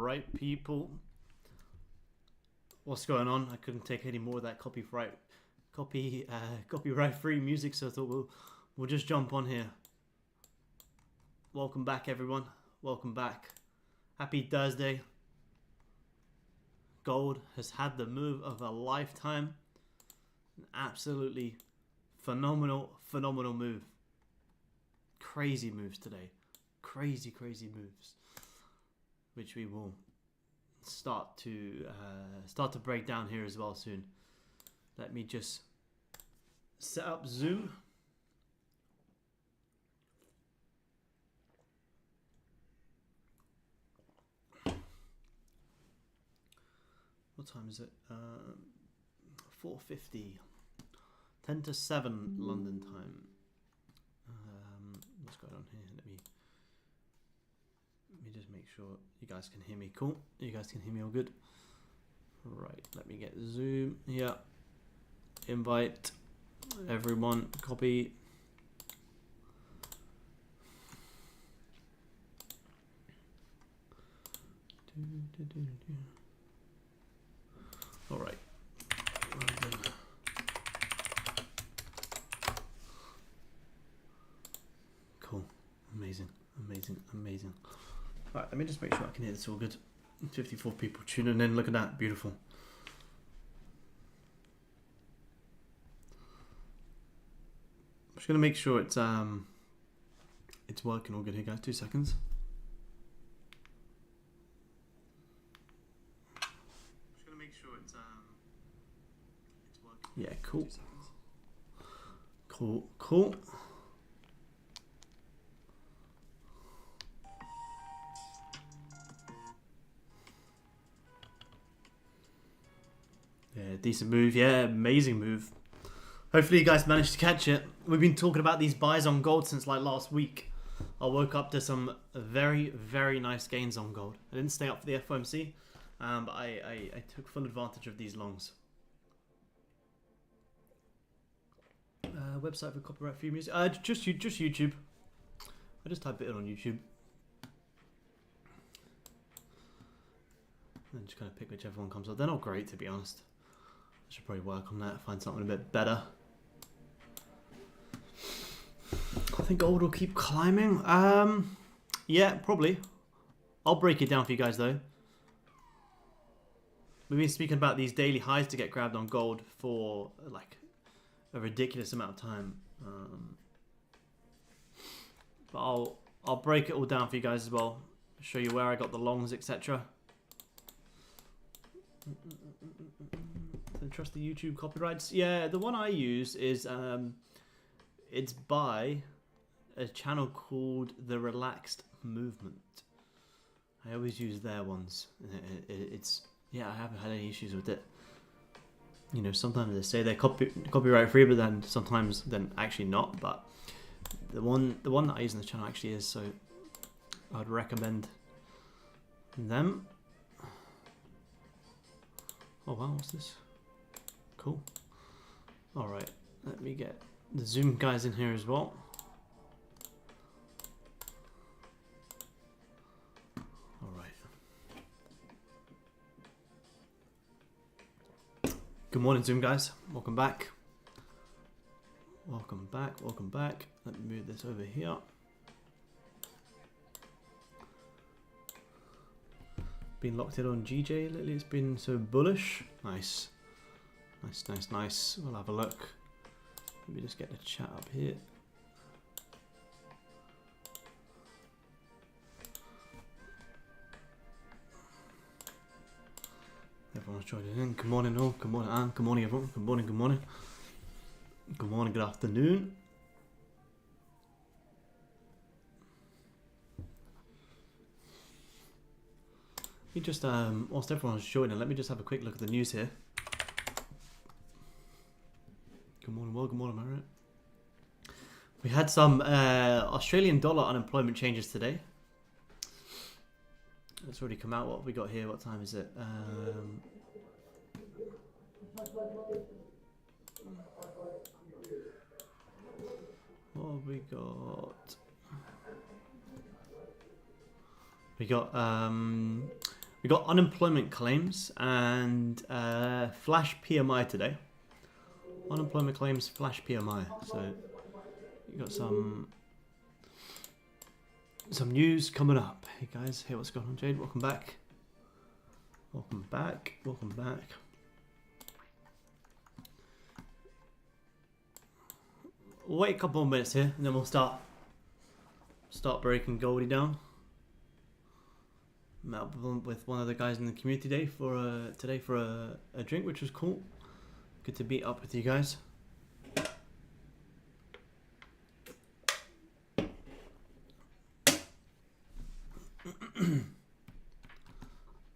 Alright, people. What's going on? I couldn't take any more of that copyright free music, so I thought we'll just jump on here. Welcome back, everyone. Welcome back. Happy Thursday. Gold has had the move of a lifetime. An absolutely phenomenal move. Crazy moves today. Crazy moves, which we will start to break down here as well soon. Let me just set up Zoom. What time is it? 4:50. 10 to 7 London time. What's going on here? Let me just make sure you guys can hear me. Cool. You guys can hear me all good. Right. Let me get Zoom. Yeah. Invite everyone. Copy. All right. Cool. Amazing. Alright, let me just make sure I can hear this all good. 54 people tuning in. Look at that. Beautiful. I'm just going to make sure it's working all good here, guys. 2 seconds. Just going to make sure it's working. Yeah, cool. Cool. Yeah, decent move. Yeah, amazing move. Hopefully you guys managed to catch it. We've been talking about these buys on gold since like last week. I woke up to some very nice gains on gold. I didn't stay up for the FOMC, but I took full advantage of these longs. Website for copyright-free music? Just YouTube. I just type it in on YouTube. And just kind of pick whichever one comes up. They're not great, to be honest. I should probably work on that, find something a bit better. I think gold will keep climbing. Yeah, probably. I'll break it down for you guys, though. We've been speaking about these daily highs to get grabbed on gold for, like, a ridiculous amount of time. But I'll break it all down for you guys as well. Show you where I got the longs, etc. Don't trust the YouTube copyrights. Yeah, the one I use is it's by a channel called The Relaxed Movement. I always use their ones. It's yeah, I haven't had any issues with it. You know, sometimes they say they're copyright free, but then sometimes then actually not. But the one that I use on the channel actually is, so I'd recommend them. Oh wow, what's this? Cool. Alright, let me get the Zoom guys in here as well. Alright. Good morning, Zoom guys. Welcome back. Welcome back. Let me move this over here. Been locked in on GJ lately. It's been so bullish. Nice. We'll have a look. Let me just get the chat up here. Everyone's joining in. Good morning all. Good morning Anne. Good morning everyone. Good morning. Good morning, good afternoon. Let me just, whilst everyone's joining, let me just have a quick look at the news here. Good morning, well, good morning, Margaret. We had some Australian dollar unemployment changes today. It's already come out. What have we got here? What time is it? What have we got? We got We got unemployment claims and flash PMI today. Unemployment claims, flash PMI. So you got some news coming up. Hey guys, hey, what's going on, Jade? Welcome back. Welcome back. Welcome back. We'll wait a couple more minutes here, and then we'll start breaking Goldie down. Met up with one of the guys in the community today for a drink, which was cool. Good to meet up with you guys. But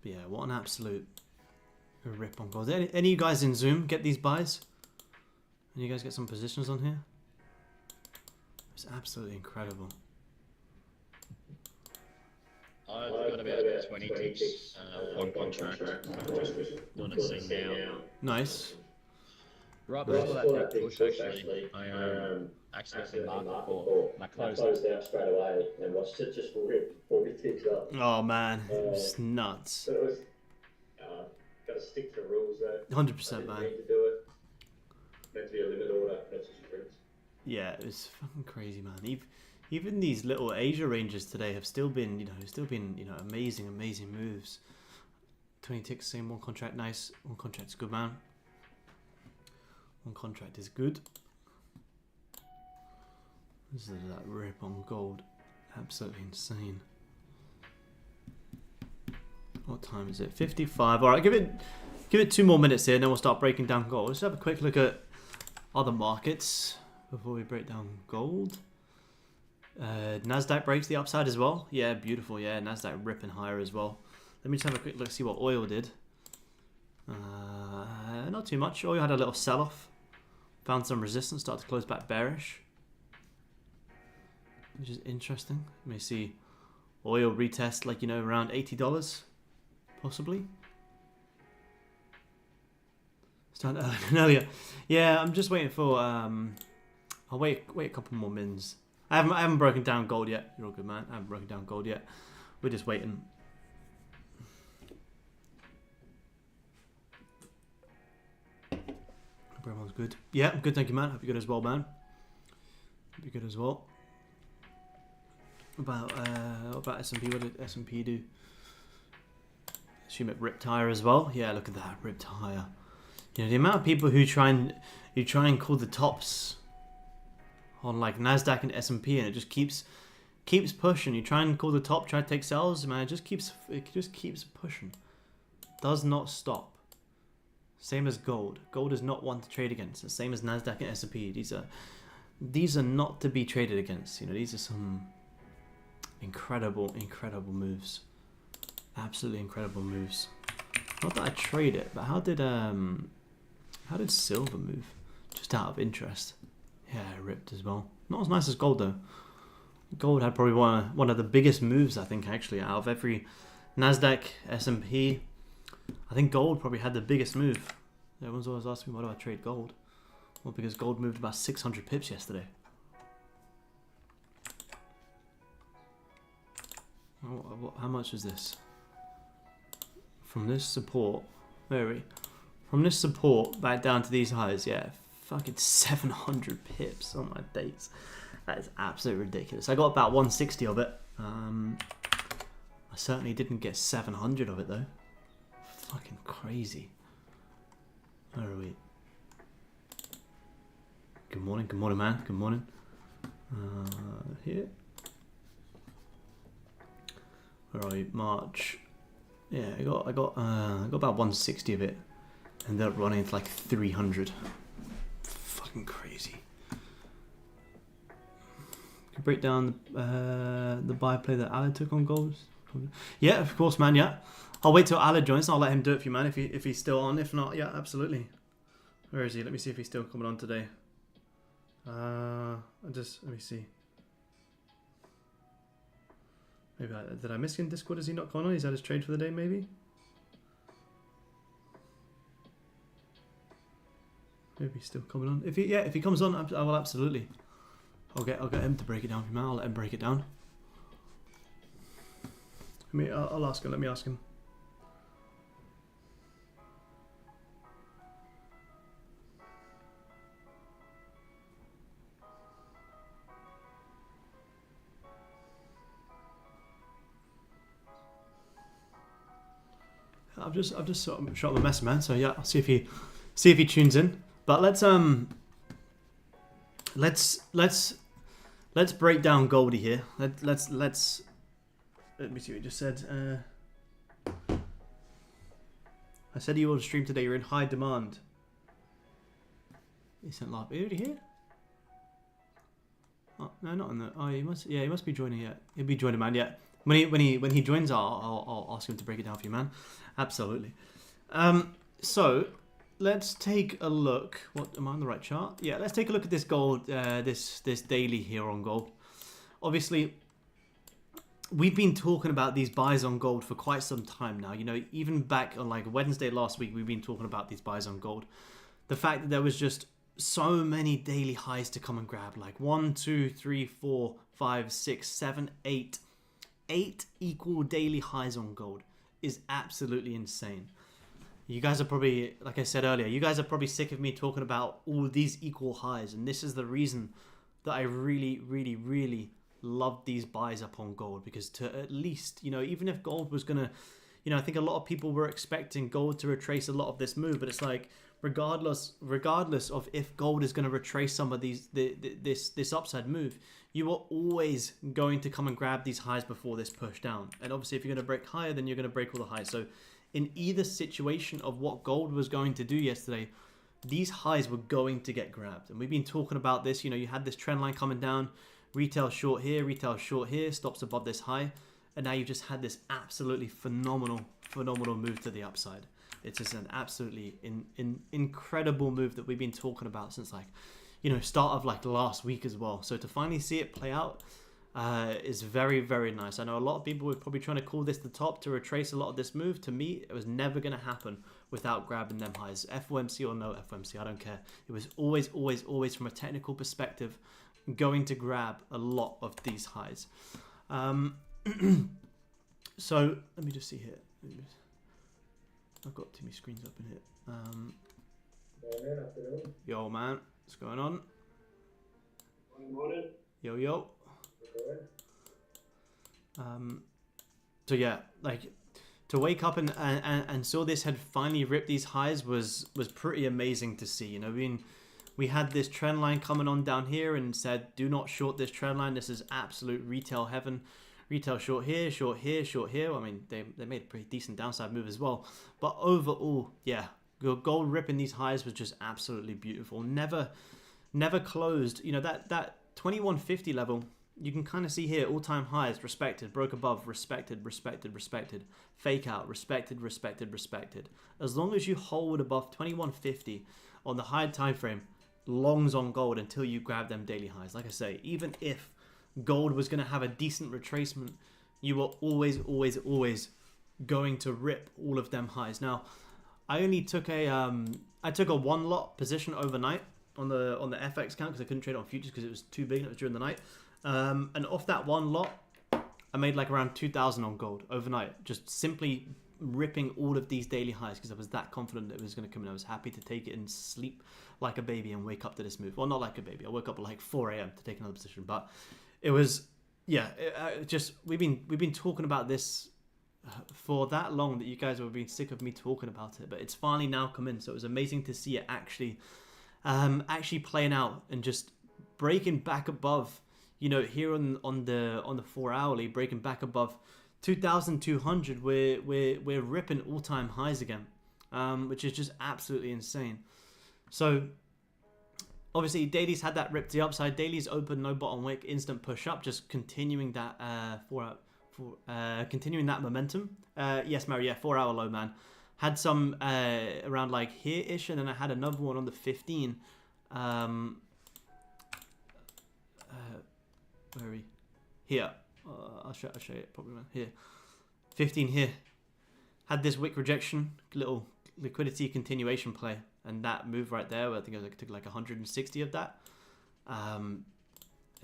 yeah, what an absolute rip on gold. Any of you guys in Zoom get these buys? Any of you guys get some positions on here? It's absolutely incredible. I've got about 20 ticks on contract. I'm just want to see now. Nice. Right before that big push, actually, I actually hit the market for and I closed out straight away and watched it just rip 40 ticks up. Oh man, it's nuts. But it was, got to stick to rules though. 100%, man. Need to do it. Meant to be a limit order, that's just drinks. Yeah, it was fucking crazy, man. Even these little Asia ranges today have still been, amazing moves. 20 ticks, same one contract, nice. One contract's good, man. One contract is good. This is that rip on gold. Absolutely insane. What time is it? 55. All right, give it 2 more minutes here, and then we'll start breaking down gold. Let's have a quick look at other markets before we break down gold. Nasdaq breaks the upside as well. Yeah, beautiful. Yeah, Nasdaq ripping higher as well. Let me just have a quick look, see what oil did. Not too much. Oil had a little sell-off. Found some resistance, started to close back bearish, which is interesting. Let me see. Oil retest, around $80, possibly. Started earlier. Yeah, I'm just waiting for. I'll wait a couple more mins. I haven't broken down gold yet. You're all good, man. I haven't broken down gold yet. We're just waiting. Hope everyone's good. Yeah, I'm good, thank you, man. Hope you're good as well, man. Hope you're good as well. What about S&P? What did S&P do? Assume it ripped higher as well. Yeah, look at that, ripped higher. The amount of people who try and call the tops on Nasdaq and S&P, and it just keeps pushing. You try and call the top, try to take sales, man. It just keeps pushing. Does not stop. Same as gold. Gold is not one to trade against. The same as Nasdaq and S&P. These are not to be traded against. These are some incredible moves. Absolutely incredible moves. Not that I trade it, but how did silver move? Just out of interest. Yeah, it ripped as well. Not as nice as gold though. Gold had probably one of the biggest moves, I think, actually, out of every Nasdaq, S&P. I think gold probably had the biggest move. Everyone's always asking me, why do I trade gold? Well, because gold moved about 600 pips yesterday. How much was this? From this support, from this support back down to these highs, yeah, fucking 700 pips on my dates. That is absolutely ridiculous. I got about 160 of it. I certainly didn't get 700 of it though. Fucking crazy. Where are we? Good morning, man. Good morning. Here. Where are we? March. Yeah, I got about 160 of it. Ended up running into 300. Fucking crazy. Could break down the buy play that Ala took on gold. Yeah, of course, man. Yeah, I'll wait till Ala joins. And I'll let him do it for you, man. If he's still on. If not, yeah, absolutely. Where is he? Let me see if he's still coming on today. Let me see. Maybe did I miss him in Discord? Is he not coming on? He's had his trade for the day, maybe. Maybe he's still coming on. If he comes on, I will absolutely. I'll get him to break it down for me. I'll let him break it down. I'll ask him. Let me ask him. I've just sort of shot him a message, man. So yeah, I'll see if he tunes in. But let's break down Goldie here. Let me see what he just said. I said you will stream today. You're in high demand. He sent live. Are you already here? Oh, no, not in the. Oh, he must. Yeah, he must be joining yet. He'll be joining, man. Yeah. When he joins, I'll ask him to break it down for you, man. Absolutely. So let's take a look. What am I on the right chart? Yeah. Let's take a look at this gold. This daily here on gold. Obviously, we've been talking about these buys on gold for quite some time now. You know, even back on like Wednesday last week, we've been talking about these buys on gold. The fact that there was just so many daily highs to come and grab, like 1, 2, 3, 4, 5, 6, 7, 8. 8 equal daily highs on gold is absolutely insane. You guys are probably, like I said earlier, you guys are probably sick of me talking about all these equal highs, and this is the reason that I really, really, really love these buys up on gold, because to at least, you know, even if gold was gonna, you know, I think a lot of people were expecting gold to retrace a lot of this move, but it's like regardless of if gold is going to retrace some of this upside move, you are always going to come and grab these highs before this push down. And obviously if you're going to break higher, then you're going to break all the highs. So in either situation of what gold was going to do yesterday, these highs were going to get grabbed. And we've been talking about this. You know, you had this trend line coming down, retail short here, stops above this high, and now you've just had this absolutely phenomenal move to the upside. It's just an absolutely incredible move that we've been talking about since, like, you know, start of like last week as well. So to finally see it play out is very, very nice. I know a lot of people were probably trying to call this the top to retrace a lot of this move. To me, it was never going to happen without grabbing them highs. FOMC or no FOMC, I don't care. It was always from a technical perspective going to grab a lot of these highs. So let me just see here. I've got too many screens up in here. Yo, man, what's going on? Morning. Yo. So yeah, like to wake up and saw this had finally ripped these highs was pretty amazing to see. You know, we had this trend line coming on down here and said, do not short this trend line. This is absolute retail heaven. Retail short here, short here, short here. I mean, they made a pretty decent downside move as well. But overall, yeah, gold ripping these highs was just absolutely beautiful. Never closed. You know, that 2150 level, you can kind of see here, all-time highs, respected, broke above, respected. Fake out, respected. As long as you hold above 2150 on the high time frame, longs on gold until you grab them daily highs. Like I say, even if gold was going to have a decent retracement, you were always going to rip all of them highs. Now, I only took a one lot position overnight on the FX count because I couldn't trade on futures because it was too big and it was during the night. And off that one lot, I made like around 2,000 on gold overnight, just simply ripping all of these daily highs because I was that confident that it was going to come in. I was happy to take it and sleep like a baby and wake up to this move. Well, not like a baby. I woke up at like 4 a.m. to take another position, but it was, yeah, just we've been talking about this for that long that you guys have been sick of me talking about it, but it's finally now come in. So it was amazing to see it actually playing out and just breaking back above, you know, here on the 4 hourly, breaking back above 2,200. We're ripping all-time highs again, which is just absolutely insane. So obviously, dailies had that rip to the upside. Dailies open, no bottom wick, instant push up, just continuing that continuing that momentum. Yes, Mary, yeah, 4 hour low, man. Had some around like here-ish, and then I had another one on the 15. Where are we? Here. I'll show you it probably, man. Here. 15 here. Had this wick rejection, little liquidity continuation play. And that move right there, I think I took like 160 of that. And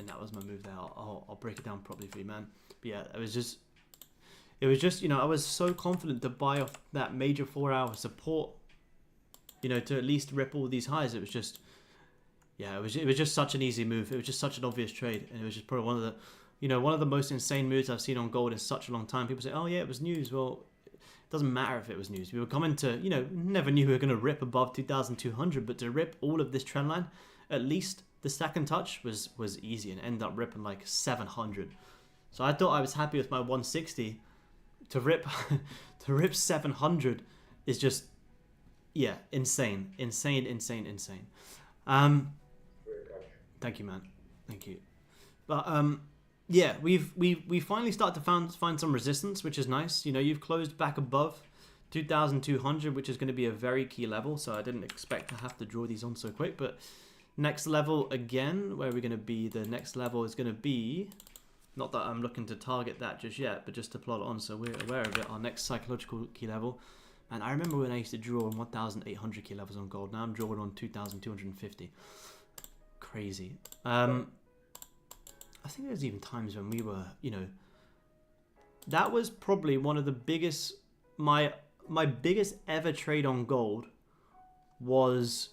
that was my move there. I'll break it down properly for you, man. But yeah, it was just, you know, I was so confident to buy off that major 4 hour support, you know, to at least rip all these highs. It was just, yeah, it was just such an easy move. It was just such an obvious trade. And it was just probably one of the most insane moves I've seen on gold in such a long time. People say, oh yeah, it was news. Well, doesn't matter if it was news. We were coming to, you know, never knew we were going to rip above 2,200, but to rip all of this trend line, at least the second touch was easy and ended up ripping like 700. So I thought I was happy with my 160. To rip to rip 700 is just, yeah, insane. Thank you, man. Thank you. But yeah, we finally start to find some resistance, which is nice. You know, you've closed back above 2,200, which is going to be a very key level. So I didn't expect to have to draw these on so quick. But next level again, where we're going to be, the next level is going to be, not that I'm looking to target that just yet, but just to plot it on so we're aware of it. Our next psychological key level. And I remember when I used to draw on 1,800 key levels on gold. Now I'm drawing on 2,250. Crazy. I think there's even times when we were, you know, that was probably one of the biggest, my biggest ever trade on gold was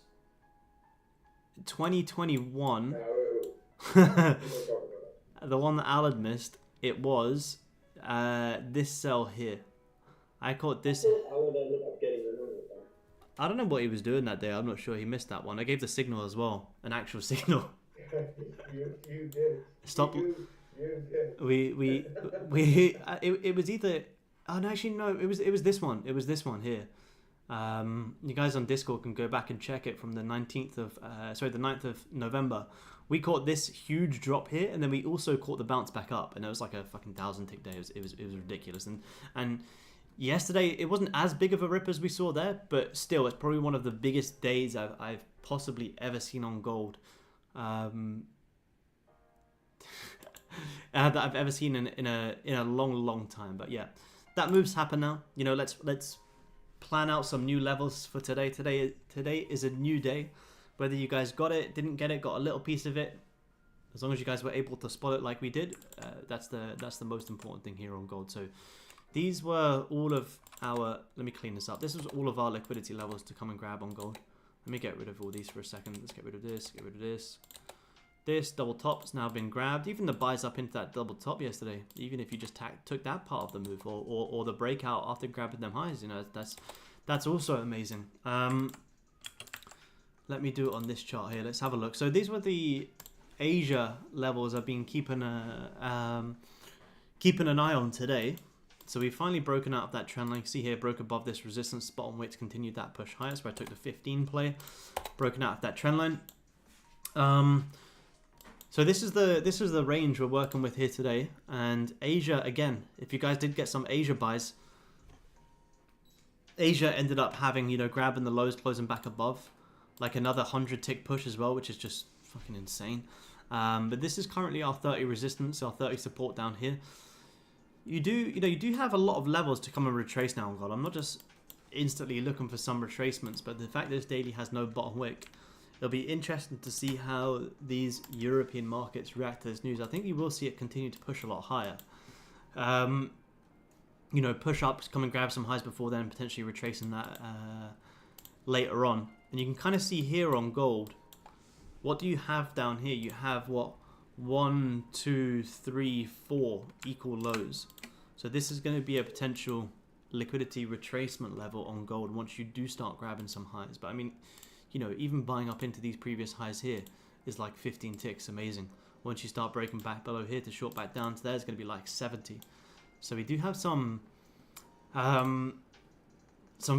2021. The one that Al had missed, it was this sell here. I caught this. I don't know what he was doing that day. I'm not sure. He missed that one. I gave the signal as well, an actual signal. you did. Stop. You did. It was either. Oh no, actually no. It was this one. It was this one here. You guys on Discord can go back and check it from the 19th of the 9th of November. We caught this huge drop here, and then we also caught the bounce back up, and it was like a fucking 1,000 tick day. It was ridiculous. And yesterday it wasn't as big of a rip as we saw there, but still, it's probably one of the biggest days I've possibly ever seen on gold. That I've ever seen in a long time. But yeah, that move's happened now. You know, let's plan out some new levels for today. Today is a new day. Whether you guys got it, didn't get it, got a little piece of it, as long as you guys were able to spot it like we did, that's the most important thing here on gold. So these were all of our, let me clean this up. This was all of our liquidity levels to come and grab on gold. Let me get rid of all these for a second. Let's get rid of this, get rid of this. This double top has now been grabbed. Even the buys up into that double top yesterday, even if you just took that part of the move, or the breakout after grabbing them highs, you know, that's also amazing. Let me do it on this chart here. Let's have a look. So these were the Asia levels I've been keeping an eye on today. So we've finally broken out of that trend line. You can see here, broke above this resistance spot on which continued that push higher. So I took the 15 play, broken out of that trend line. So this is the range we're working with here today. And Asia, again, if you guys did get some Asia buys, Asia ended up having, you know, grabbing the lows, closing back above. Like another 100 tick push as well, which is just fucking insane. But this is currently our 30 resistance, our 30 support down here. You do have a lot of levels to come and retrace now on gold. I'm not just instantly looking for some retracements, but the fact that this daily has no bottom wick, it'll be interesting to see how these European markets react to this news. I think you will see it continue to push a lot higher. You know, push ups, come and grab some highs before then, potentially retracing that later on. And you can kind of see here on gold, what do you have down here? You have what? 1, 2, 3, 4 equal lows. So this is going to be a potential liquidity retracement level on gold once you do start grabbing some highs. But I mean, you know, even buying up into these previous highs here is like 15 ticks, amazing. Once you start breaking back below here to short back down to there, it's going to be like 70. So we do have some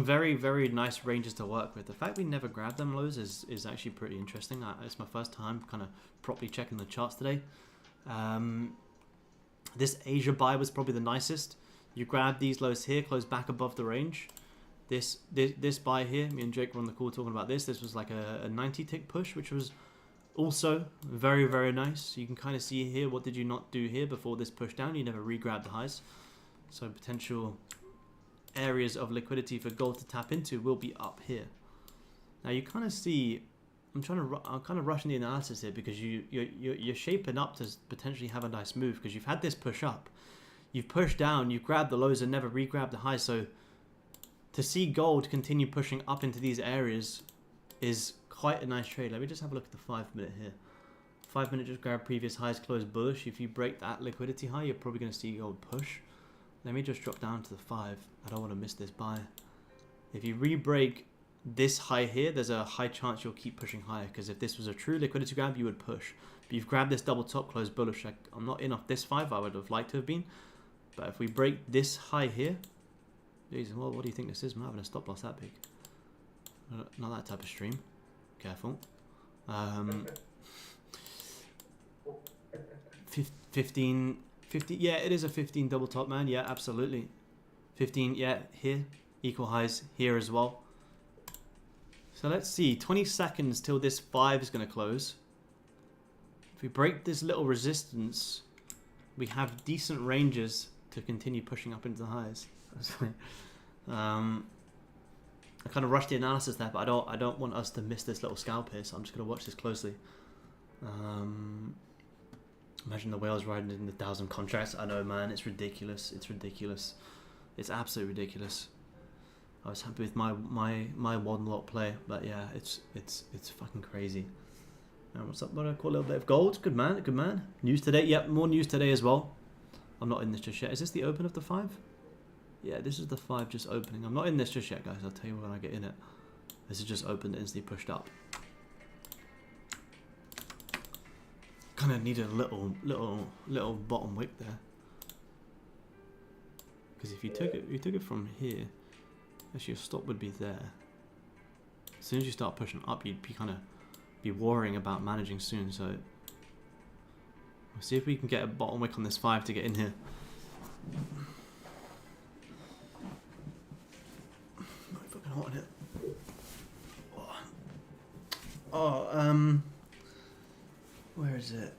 very, very nice ranges to work with. The fact we never grabbed them lows is actually pretty interesting. It's my first time kind of properly checking the charts today. This Asia buy was probably the nicest. You grab these lows here, close back above the range. This buy here, me and Jake were on the call talking about this. This was like a 90 tick push, which was also very, very nice. You can kind of see here, what did you not do here before this push down? You never re-grabbed the highs. So potential areas of liquidity for gold to tap into will be up here. Now you kind of see, I'm kind of rushing the analysis here because you're shaping up to potentially have a nice move because you've had this push up, you've pushed down, you've grabbed the lows and never re-grabbed the highs. So to see gold continue pushing up into these areas is quite a nice trade. Let me just have a look at the 5 minute here. 5 minute just grab previous highs, close bullish. If you break that liquidity high, you're probably going to see gold push. Let me just drop down to the 5. I don't want to miss this buy. If you re-break this high here, there's a high chance you'll keep pushing higher, because if this was a true liquidity grab, you would push. But you've grabbed this double top close bullish. I'm not in off this 5. I would have liked to have been. But if we break this high here, Jesus, well, what do you think this is? I'm not having a stop loss that big. Not that type of stream. Careful. 15, 50. Yeah, it is a 15 double top, man. Yeah, absolutely. 15. Yeah, here. Equal highs here as well. So let's see. 20 seconds till this 5 is going to close. If we break this little resistance, we have decent ranges to continue pushing up into the highs. I kind of rushed the analysis there, but I don't want us to miss this little scalp here, so I'm just going to watch this closely. Imagine the whales riding in the 1,000 contracts. I know, man, it's ridiculous. It's ridiculous. It's absolutely ridiculous. I was happy with my one lot play, but yeah, it's fucking crazy. What's up? What do I call a little bit of gold? Good man, good man. News today. Yep, more news today as well. I'm not in this just yet. Is this the open of the 5? Yeah, this is the 5 just opening. I'm not in this just yet, guys. I'll tell you when I get in it. This is just opened, instantly pushed up. Kind of needed a little bottom wick there. Because if you took it from here, actually your stop would be there. As soon as you start pushing up, you'd be kind of worrying about managing soon. So we'll see if we can get a bottom wick on this 5 to get in here. Not fucking hot in it. Oh, where is it?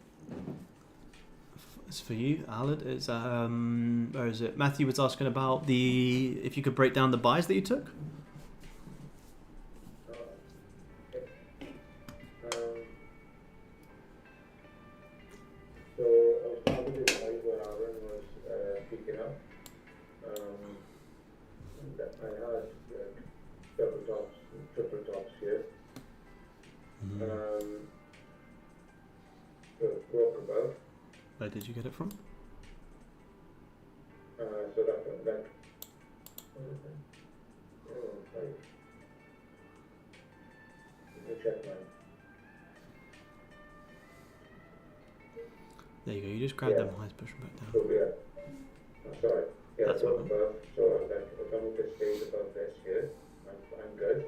It's for you, Alad. It's where is it? Matthew was asking about if you could break down the buys that you took. So I was targeting highs where our run was picking up. I had double tops, triple tops here. So broke above. Where did you get it from? So that one, that. What is that? Oh, right. Let me check mine. There you go. You just grab them highs, push them back down. So yeah, I'm sorry. Yeah, That's broke fine. above. So that as long as it stays above this here, I'm good.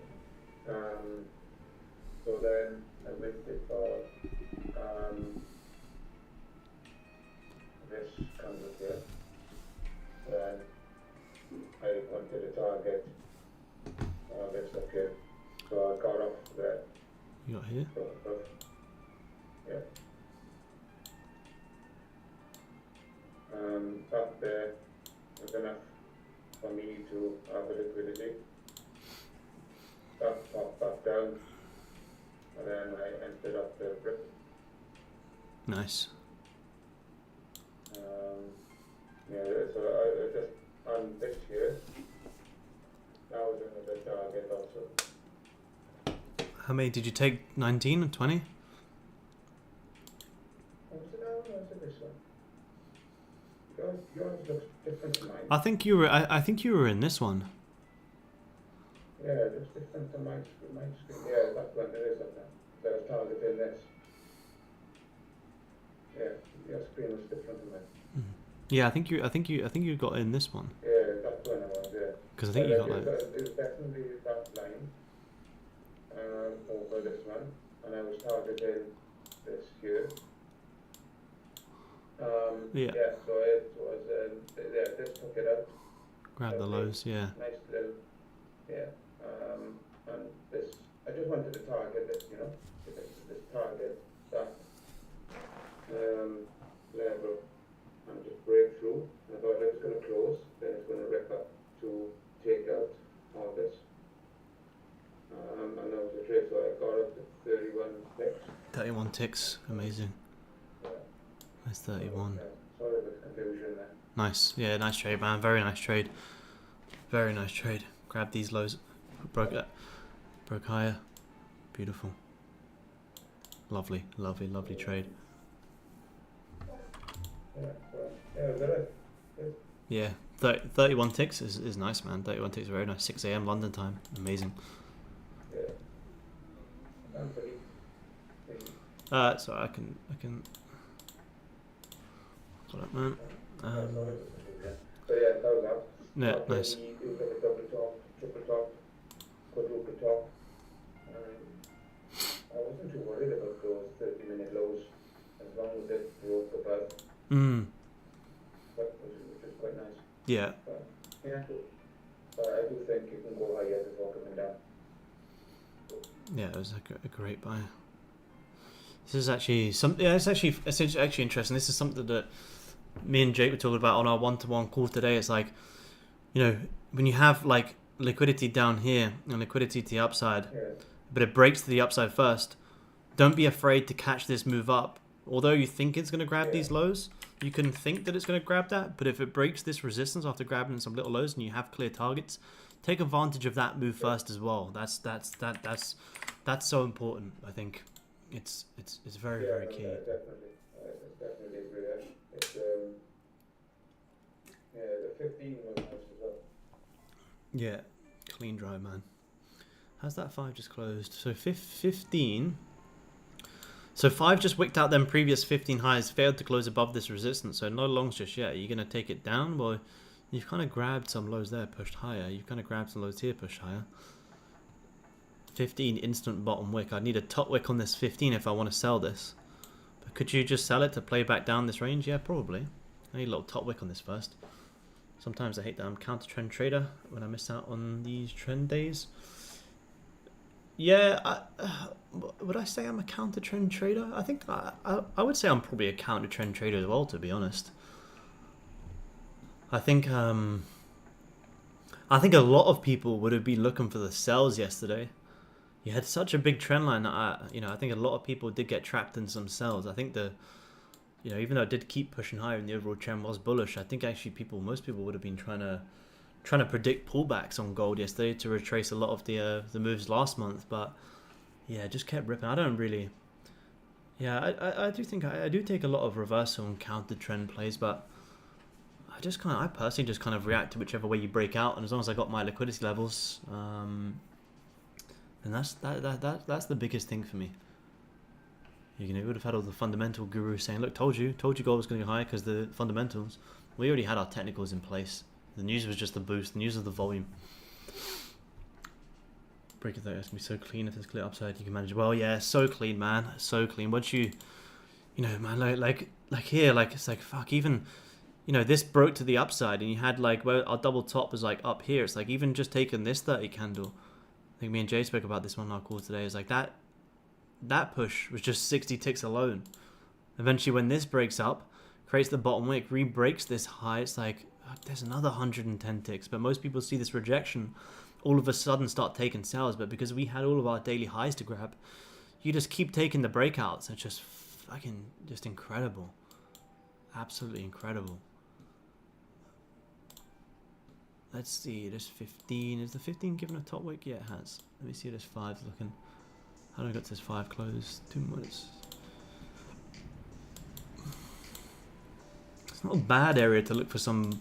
So then I waited for this comes up here. Then I wanted to target this up here. So I got off there. You got here. So above. Yeah. Up there was enough for me to have a liquidity. Up, pop back down, and then I entered up the brick. Nice. Yeah, so I just on this here, that was another target also. How many did you take? 19 or 20? Was it that one or was it this one? Yours looks different to mine. I think you were. I think you were in this one. Yeah, it looks different to mine screen. Yeah, that one, there is up there. So I was targeting this. Yeah, your screen was different to mine. Yeah, I think you got in this one. Yeah, that's when I was there. Because I think you got like. It was definitely that line over this one, and I was targeting this here. Yeah. Yeah, so it was, yeah, this took it out. Grab the lows. Yeah. Nice little, yeah. And this, I just wanted to target this, you know, this target, that level, and just break through. And I thought it was going to close, then it's going to rip up to take out all this. And that was the trade, so I got up to 31 ticks. 31 ticks. Amazing. Yeah. That's 31. Sorry for the confusion there. Nice. Yeah, nice trade, man. Very nice trade. Very nice trade. Grab these lows. Broke higher. Beautiful. Lovely, lovely, lovely trade. Yeah, so, yeah, was that it? Yeah, 31 ticks is nice, man. 31 ticks is very nice. 6 a.m. London time. Amazing. Yeah. I'm pretty. So I can. Got it, man. So yeah, that was that. Yeah, nice. You got a double top, triple top, quadruple top. I wasn't too worried about those 30-minute lows as long as it broke above. Which is quite nice. Yeah. But, yeah. But I do think you can go higher before coming down. Yeah, it was a great buy. This is actually something. Yeah, it's actually interesting. This is something that me and Jake were talking about on our one-to-one call today. It's like, you know, when you have like liquidity down here and liquidity to the upside, but it breaks to the upside first, don't be afraid to catch this move up. Although you think it's going to grab these lows, you can think that it's going to grab that, but if it breaks this resistance after grabbing some little lows and you have clear targets, take advantage of that move first as well. That's so important. I think it's very very key. Definitely, I definitely agree there. It's the 15 was nice as well. Yeah, clean dry, man. How's that 5 just closed? So 15. So 5 just wicked out them previous 15 highs, failed to close above this resistance. So no longs just yet. Are you going to take it down? Well, you've kind of grabbed some lows there, pushed higher. You've kind of grabbed some lows here, pushed higher. 15 instant bottom wick. I need a top wick on this 15 if I want to sell this. But could you just sell it to play back down this range? Yeah, probably. I need a little top wick on this first. Sometimes I hate that I'm counter trend trader when I miss out on these trend days. Yeah, would I say I'm a counter trend trader? I think I would say I'm probably a counter trend trader as well, to be honest. I think a lot of people would have been looking for the sells yesterday. You had such a big trend line that I think a lot of people did get trapped in some sells. I think even though it did keep pushing higher and the overall trend was bullish, I think actually most people would have been trying to predict pullbacks on gold yesterday to retrace a lot of the moves last month. But yeah, it just kept ripping. I don't really. Yeah, I do think I do take a lot of reversal and counter trend plays, but I personally just kind of react to whichever way you break out, and as long as I got my liquidity levels, then that's the biggest thing for me. You would have had all the fundamental gurus saying, "Look, told you gold was going to go high because the fundamentals." We already had our technicals in place. The news was just the boost. The news was the volume. Break it though, it's gonna be so clean. If there's clear upside, you can manage. Well, yeah, so clean, man, so clean. Once man, like here, like it's like fuck. Even, this broke to the upside, and you had like where our double top was like up here. It's like even just taking this 30 candle. I think me and Jay spoke about this one on our call today. Is like that push was just 60 ticks alone. Eventually, when this breaks up, creates the bottom wick, re-breaks this high. It's like there's another 110 ticks. But most people see this rejection, all of a sudden start taking sales. But because we had all of our daily highs to grab, you just keep taking the breakouts. It's just fucking just incredible, absolutely incredible. Let's see, this 15, is the 15 given a top wick? Yeah, it has. Let me see how this 5's looking. How do I got this 5 closed? 2 minutes. It's not a bad area to look for some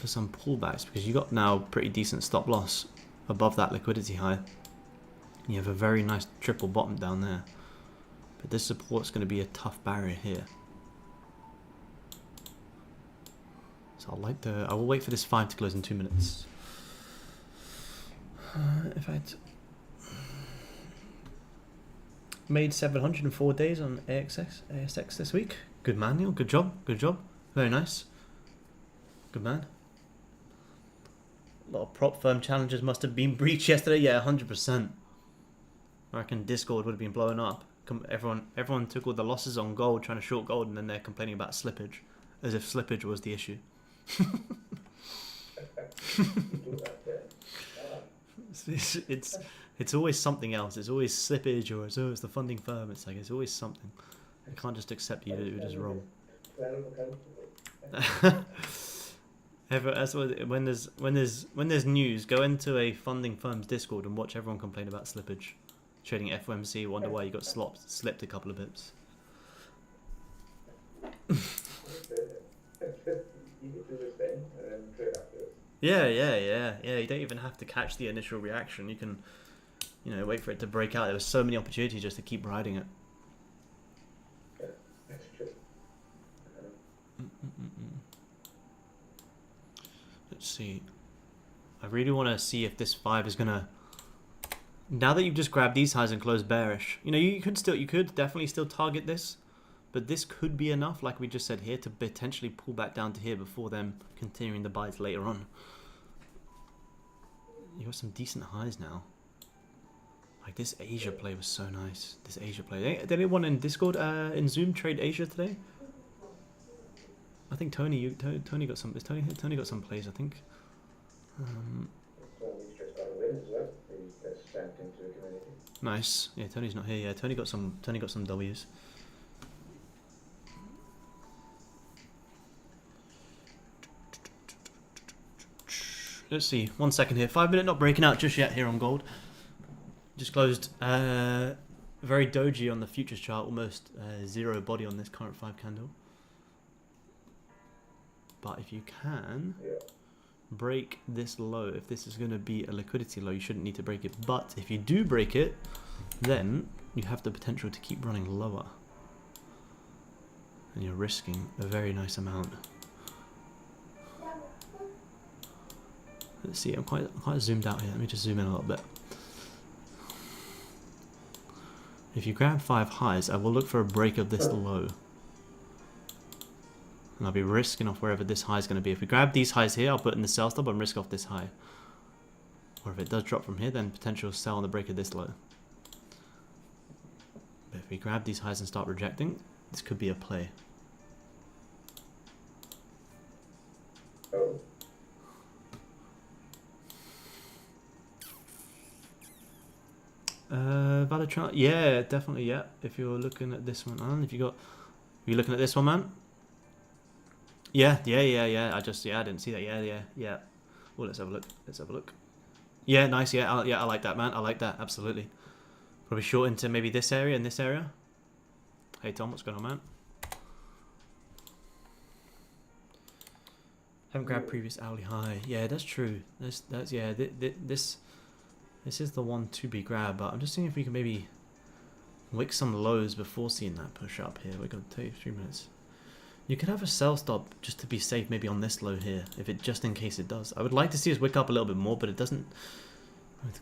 pullbacks, because you got now pretty decent stop loss above that liquidity high. You have a very nice triple bottom down there. But this support's going to be a tough barrier here. So I will wait for this 5 to close in 2 minutes. If I'd made 704 days on ASX this week. Good man, Neil. Good job. Very nice. Good man. A lot of prop firm challenges must have been breached yesterday. Yeah, 100%. I reckon Discord would have been blowing up. Everyone took all the losses on gold, trying to short gold, and then they're complaining about slippage, as if slippage was the issue. It's always something else. It's always slippage, or it's the funding firm. It's always something. I can't just accept you're just wrong. When there's news, go into a funding firm's Discord and watch everyone complain about slippage. Trading FOMC, wonder why you got slipped a couple of bips. You could do the same. Yeah. You don't even have to catch the initial reaction. You can, wait for it to break out. There were so many opportunities just to keep riding it. Yeah, that's true. Let's see. I really want to see if this 5 is gonna. Now that you've just grabbed these highs and closed bearish, you could definitely still target this, but this could be enough, like we just said here, to potentially pull back down to here before them continuing the buys later on. You got some decent highs now. Like this Asia play was so nice. This Asia play. Did anyone in Discord in Zoom trade Asia today? I think Tony got some. Tony got some plays, I think. Tony's just got a win as well. He's stamped into the community. Nice. Yeah, Tony's not here. Yeah, Tony got some W's. Let's see. 1 second here. 5 minute not breaking out just yet here on gold. Just closed very doji on the futures chart. Almost zero body on this current 5 candle. But if you can break this low, if this is going to be a liquidity low, you shouldn't need to break it. But if you do break it, then you have the potential to keep running lower. And you're risking a very nice amount. Let's see, I'm quite zoomed out here. Let me just zoom in a little bit. If you grab 5 highs, I will look for a break of this low. And I'll be risking off wherever this high is going to be. If we grab these highs here, I'll put in the sell stop and risk off this high. Or if it does drop from here, then potential sell on the break of this low. But if we grab these highs and start rejecting, this could be a play. Oh. Valid chart? Yeah, definitely, yeah. If you're looking at this one, and are you looking at this one, man? Yeah. I didn't see that. Yeah. Well, let's have a look. Yeah, nice. Yeah, I like that, man. I like that. Absolutely. Probably short into maybe this area and this area. Hey, Tom, what's going on, man? Haven't grabbed previous hourly high. Yeah, that's true. This is the one to be grabbed, but I'm just seeing if we can maybe wick some lows before seeing that push up here. We're going to take 3 minutes. You could have a sell stop just to be safe, maybe on this low here, just in case it does. I would like to see us wick up a little bit more, but it doesn't.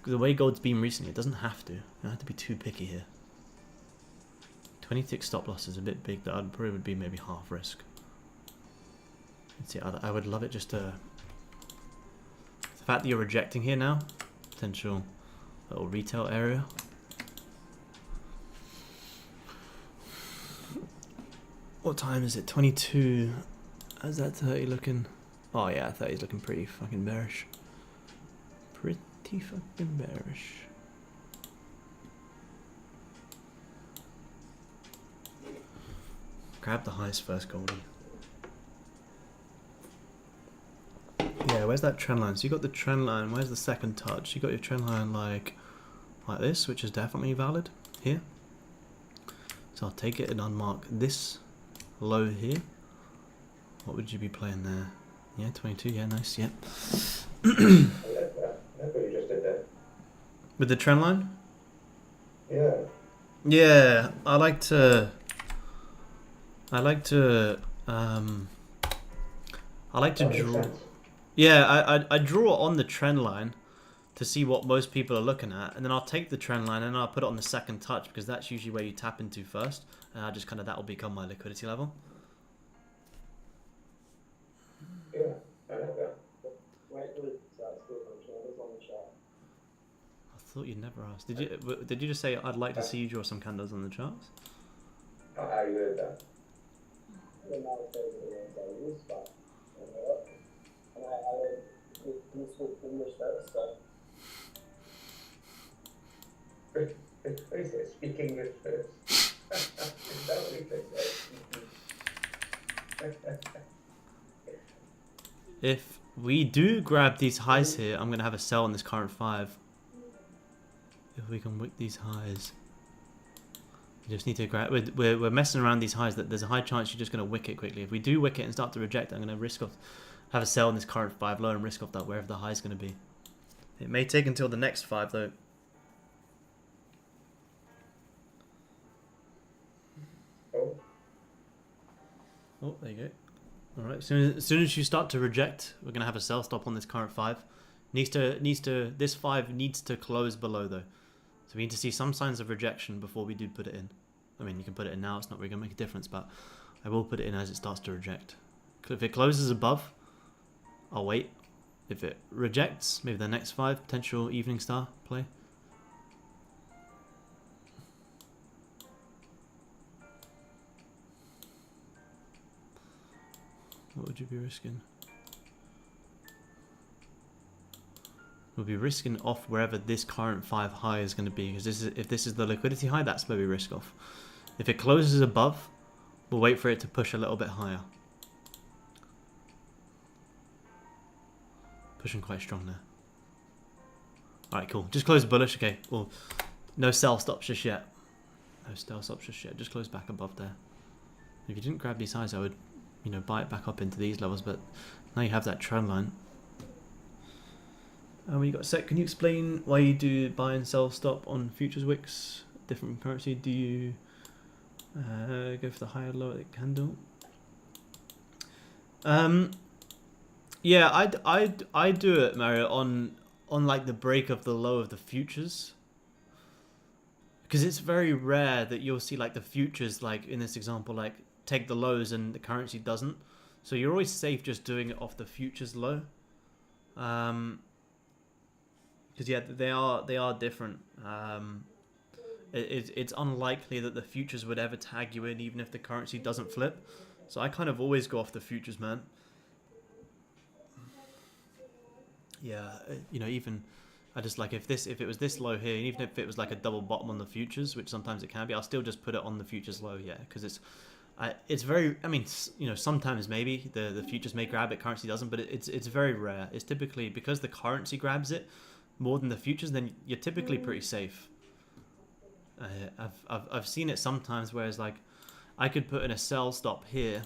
The way gold's been recently, it doesn't have to. You don't have to be too picky here. 20 tick stop loss is a bit big. That probably would be maybe half risk. Let's see. I would love it just to. The fact that you're rejecting here now, potential little retail area. What time is it? 22. How's that 30 looking? Oh yeah, 30 is looking pretty fucking bearish. Pretty fucking bearish. Grab the highs first, Goldie. Yeah, where's that trend line? So you got the trend line. Where's the second touch? You got your trend line like this, which is definitely valid here. So I'll take it and unmark this low here. What would you be playing there? Yeah, 22. Yeah, nice. Yeah. I like that. I like what you just did there. With the trend line? Yeah. Yeah, I like to draw. Yeah, I draw on the trend line to see what most people are looking at, and then I'll take the trend line and I'll put it on the second touch because that's usually where you tap into first, and I just that will become my liquidity level. Yeah, I like that. I thought you'd never ask. Did you just say I'd like to see you draw some candles on the charts? I heard that. He said, speak English first. Is that what he said? If we do grab these highs here, I'm going to have a sell on this current 5. If we can wick these highs. You just need to grab. We're messing around these highs. That there's a high chance you're just going to wick it quickly. If we do wick it and start to reject, I'm going to risk off have a sell on this current 5 low and risk off that wherever the high is going to be. It may take until the next 5 though. Oh, there you go. All right. As soon as you start to reject, we're gonna have a sell stop on this current 5. This 5 needs to close below though. So we need to see some signs of rejection before we do put it in. I mean, you can put it in now. It's not really gonna make a difference, but I will put it in as it starts to reject. If it closes above, I'll wait. If it rejects, maybe the next 5 potential evening star play. What would you be risking? We'll be risking off wherever this current 5 high is going to be, because if this is the liquidity high, that's where we risk off. If it closes above, we'll wait for it to push a little bit higher. Pushing quite strong there. Alright, cool. Just close bullish. Okay, well, no sell stops just yet. No sell stops just yet. Just close back above there. If you didn't grab these highs, I would, buy it back up into these levels, but now you have that trend line. When you got a sec, can you explain why you do buy and sell stop on futures wicks? Different currency, do you go for the higher lower the candle? Yeah, I do it, Mario, on like the break of the low of the futures, because it's very rare that you'll see like the futures, like in this example, like take the lows and the currency doesn't. So you're always safe just doing it off the futures low. Because yeah, they are different. It's unlikely that the futures would ever tag you in, even if the currency doesn't flip. So I kind of always go off the futures, man. Yeah, even I just like if it was this low here, even if it was like a double bottom on the futures, which sometimes it can be, I'll still just put it on the futures low, yeah, because it's very, I mean, sometimes maybe the futures may grab it, currency doesn't, but it's very rare. It's typically because the currency grabs it more than the futures, then you're typically pretty safe. I've seen it sometimes, whereas like I could put in a sell stop here,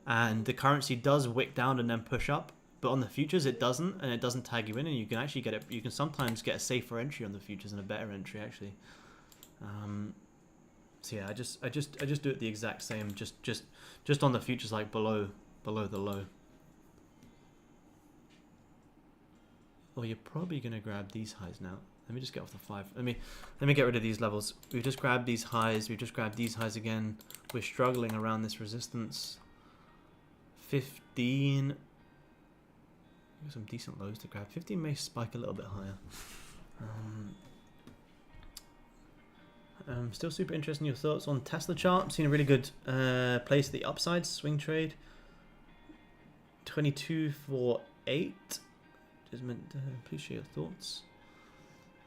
and the currency does wick down and then push up, but on the futures it doesn't, and it doesn't tag you in, and you can actually get it. You can sometimes get a safer entry on the futures and a better entry actually. So yeah, I just do it the exact same, just on the futures, like below the low. Well, you're probably gonna grab these highs now. Let me just get off the 5. Let me get rid of these levels. We've just grabbed these highs. We've just grabbed these highs again. We're struggling around this resistance. 15. Some decent lows to grab. 15 may spike a little bit higher. Still super interested in your thoughts on Tesla chart. I'm seeing a really good place to the upside. Swing trade. 22.48. Just meant to appreciate your thoughts.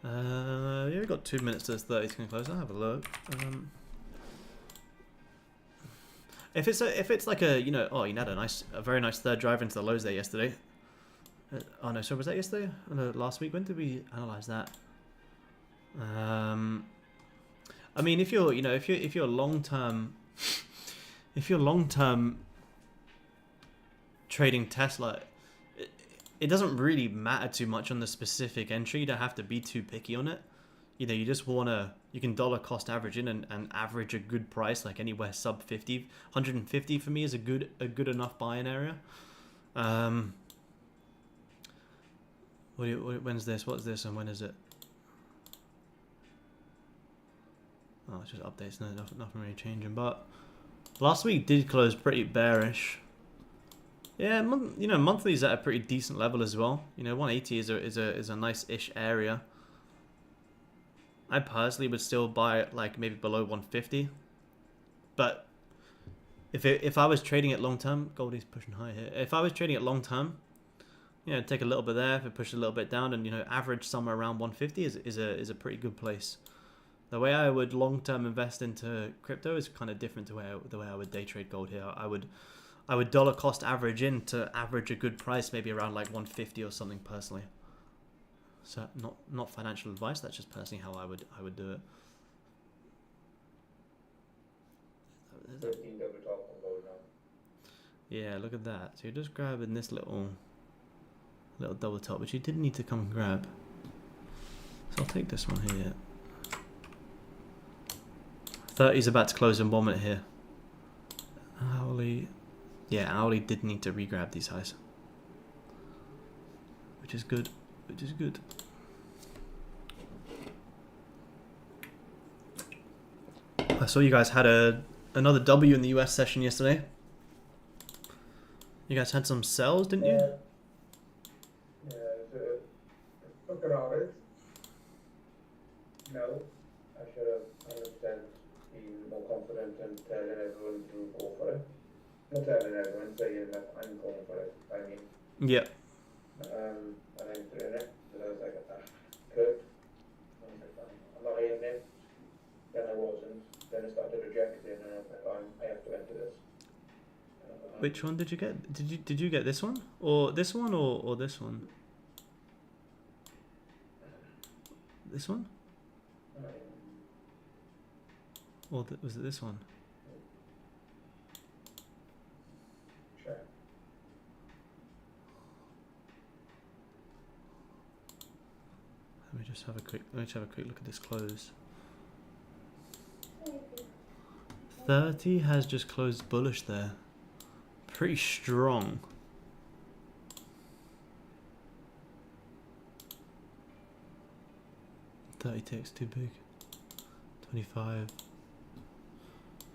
Yeah, we've got 2 minutes to this 30 to close. I'll have a look. If it's like a you had a very nice third drive into the lows there yesterday. Oh no, sorry, was that yesterday? Oh, no, last week. When did we analyze that? I mean, if you're long term trading Tesla, it doesn't really matter too much on the specific entry. You don't have to be too picky on it. You just you can dollar cost average in and average a good price, like anywhere sub 50. 150 for me is a good enough buy-in area. When's this? What's this? And when is it? Oh, it's just updates. No, nothing really changing. But last week did close pretty bearish. Yeah, monthly's at a pretty decent level as well. 180 is a nice-ish area. I personally would still buy it like maybe below 150. But if I was trading it long term, Goldie's pushing high here. If I was trading it long term, take a little bit there. If it pushes a little bit down, and average somewhere around 150 is a pretty good place. The way I would long term invest into crypto is kind of different to the way I would day trade gold here. I would dollar cost average in to average a good price, maybe around like 150 or something personally. So not financial advice. That's just personally how I would do it. 13 double top on gold now. Yeah, look at that. So you're just grabbing this little double top, which you didn't need to come and grab. So I'll take this one here. 30's about to close in 1 minute here. Owly. Yeah, Owly did need to re-grab these highs. Which is good. Which is good. I saw you guys had another W in the US session yesterday. You guys had some sells, didn't you? Yeah, looking at it. No, I should have 100% been more confident and telling everyone to go for it. Not telling everyone, saying that I'm going for it. I mean, Yeah. and I'm doing it. So I was like, good. I'm not in it. Then I wasn't. Then I started rejecting, and I was like, I have to enter this. Which one did you get? Did you get this one or this one or this one? This one? Or was it this one? Sure. Let me just have a quick look at this close. 30 has just closed bullish there. Pretty strong. 30 ticks too big. 25.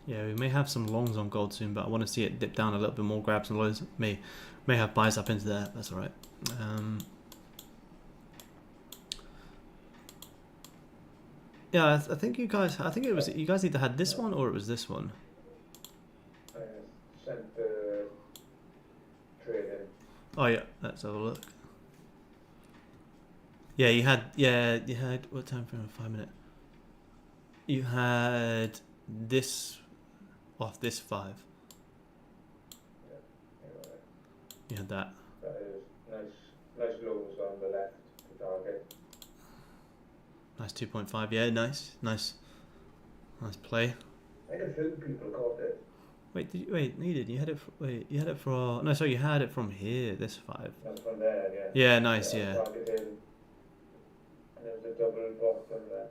Yeah, we may have some longs on gold soon, but I want to see it dip down a little bit more, grab some lows. May have buys up into there. That's all right. Yeah, I think you guys. I think it was you guys either had this one or it was this one. Sent the trade in. Oh yeah, let's have a look. Yeah, you had. Yeah, you had. What time frame? 5 minute. You had this off this 5. Yeah, anyway. You had that. That is nice lows on the left to target. Nice 2.5. Yeah, nice play. I had a few people caught it. Wait, no, you did. You had it. You had it for. No, sorry, you had it from here. This 5. That's from there, yeah. Yeah, nice. Yeah. Targeted, and there was a double bottom there.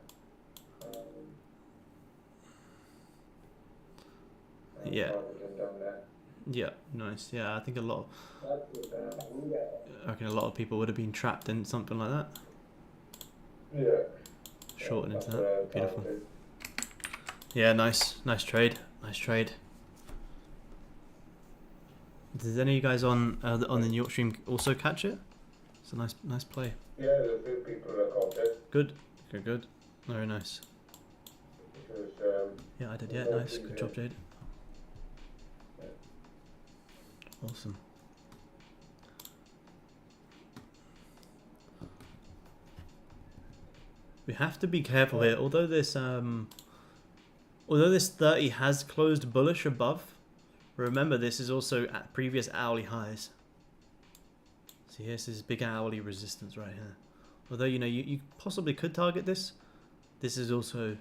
Yeah. Targeting down there. Yeah, nice. Yeah, I think I reckon a lot of people would have been trapped in something like that. Yeah. Shorting into That's that. Beautiful. targeted. Yeah, nice trade. Did any of you guys on the New York stream also catch it? It's a nice play. Yeah, there's a few people that caught it. Good. Very nice. It was, Yeah, I did. Yeah, nice. Good job, Jade. Awesome. We have to be careful here. Although this 30 has closed bullish above, remember this is also at previous hourly highs. See, here's this big hourly resistance right here. Although you possibly could target this. This is also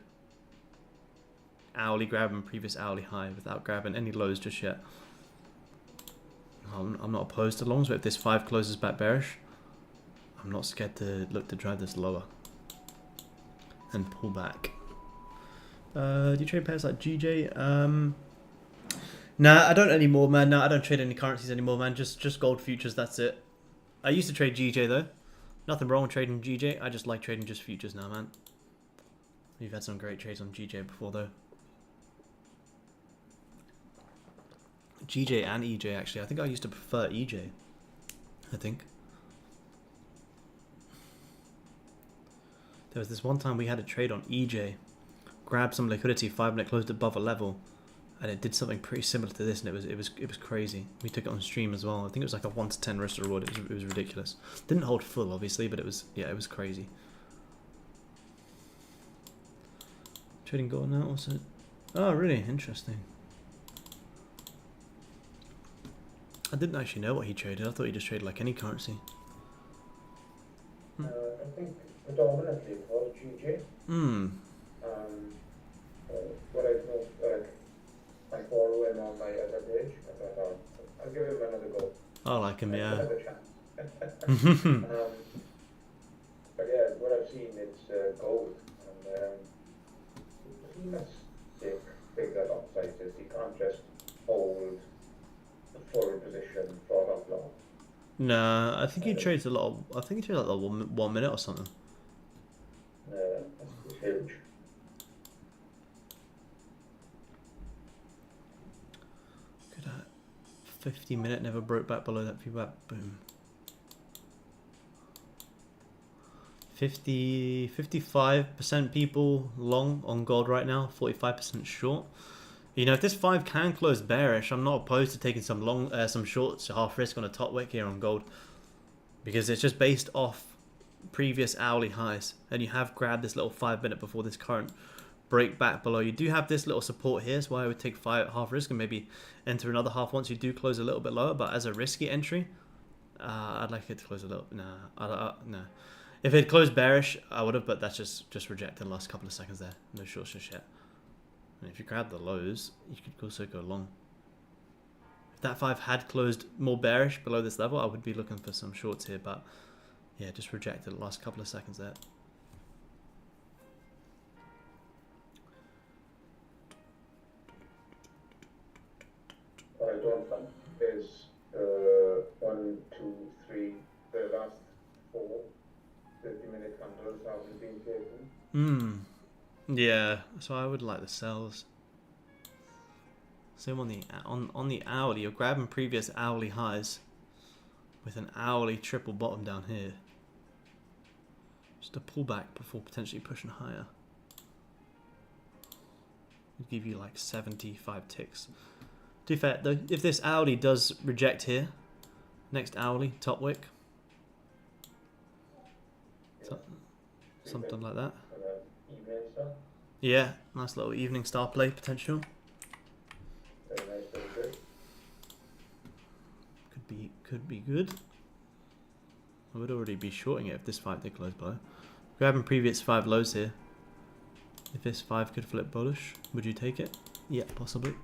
hourly grabbing previous hourly high without grabbing any lows just yet. I'm not opposed to longs, but if this 5 closes back bearish, I'm not scared to look to drive this lower and pull back. Do you trade pairs like GJ? Nah, I don't anymore, man. No, I don't trade any currencies anymore, man. Just gold futures. That's it. I used to trade GJ though. Nothing wrong with trading GJ. I just like trading just futures now, man. We've had some great trades on GJ before though. GJ and EJ actually. I think I used to prefer EJ. I think. There was this one time we had a trade on EJ. Grabbed some liquidity, 5 minute closed above a level. And it did something pretty similar to this, and it was crazy. We took it on stream as well. I think it was like a 1 to 10 risk reward. It was ridiculous. Didn't hold full obviously, but it was crazy. Trading gold now also. Oh really? Interesting. I didn't actually know what he traded. I thought he just traded like any currency. I think predominantly it was GJ. What I know, I follow him on my other page. I thought I'll give I like him, yeah. Another chance. But yeah, what I've seen it's gold, and he must stick figure alongside this. He can't just hold the full position for that long. Nah, I think he trades a lot. I think he trades like 1 minute or something. That's huge. Look at that. 50-minute never broke back below that feedback. Boom. 55% people long on gold right now, 45% short. You know, if this 5 can close bearish, I'm not opposed to taking some long, some shorts, half risk on a top wick here on gold, because it's just based off previous hourly highs, and you have grabbed this little 5 minute before this current break back below. You do have this little support here, so I would take half risk and maybe enter another half once you do close a little bit lower. But as a risky entry, I'd like it to close a little. No. If it closed bearish, I would have, but that's just rejected the last couple of seconds there. No shorts just yet. And if you grab the lows, you could also go long. If that 5 had closed more bearish below this level, I would be looking for some shorts here, but yeah, just rejected the last couple of seconds there. I don't think there's 1, 2, 3, the last 4 50-minute candles haven't been taken. Yeah, so I would like the sells. Same on the hourly, you're grabbing previous hourly highs with an hourly triple bottom down here. Just a pullback before potentially pushing higher. It'd give you like 75 ticks. To be fair though, if this hourly does reject here, next hourly, top wick. Something like that. Evening star. Yeah, nice little evening star play potential. Very nice, very good. Could be good. I would already be shorting it if this 5 did close below. Grabbing previous 5 lows here. If this 5 could flip bullish, would you take it? Yeah, possibly.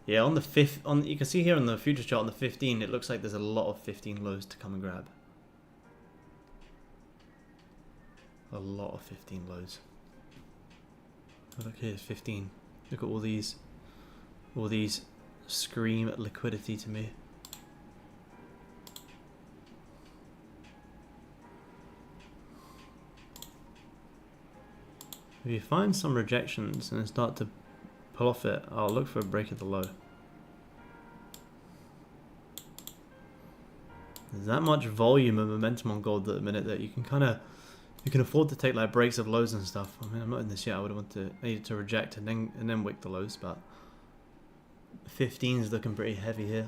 Yeah, on the you can see here on the futures chart on the 15, it looks like there's a lot of 15 lows to come and grab. A lot of 15 lows. Oh, look, here's 15. Look at all these scream at liquidity to me. If you find some rejections and start to pull off it, I'll look for a break at the low. There's that much volume and momentum on gold at the minute that you can afford to take like breaks of lows and stuff. I mean, I'm not in this yet. I would want to need to reject and then wick the lows, but 15 is looking pretty heavy here.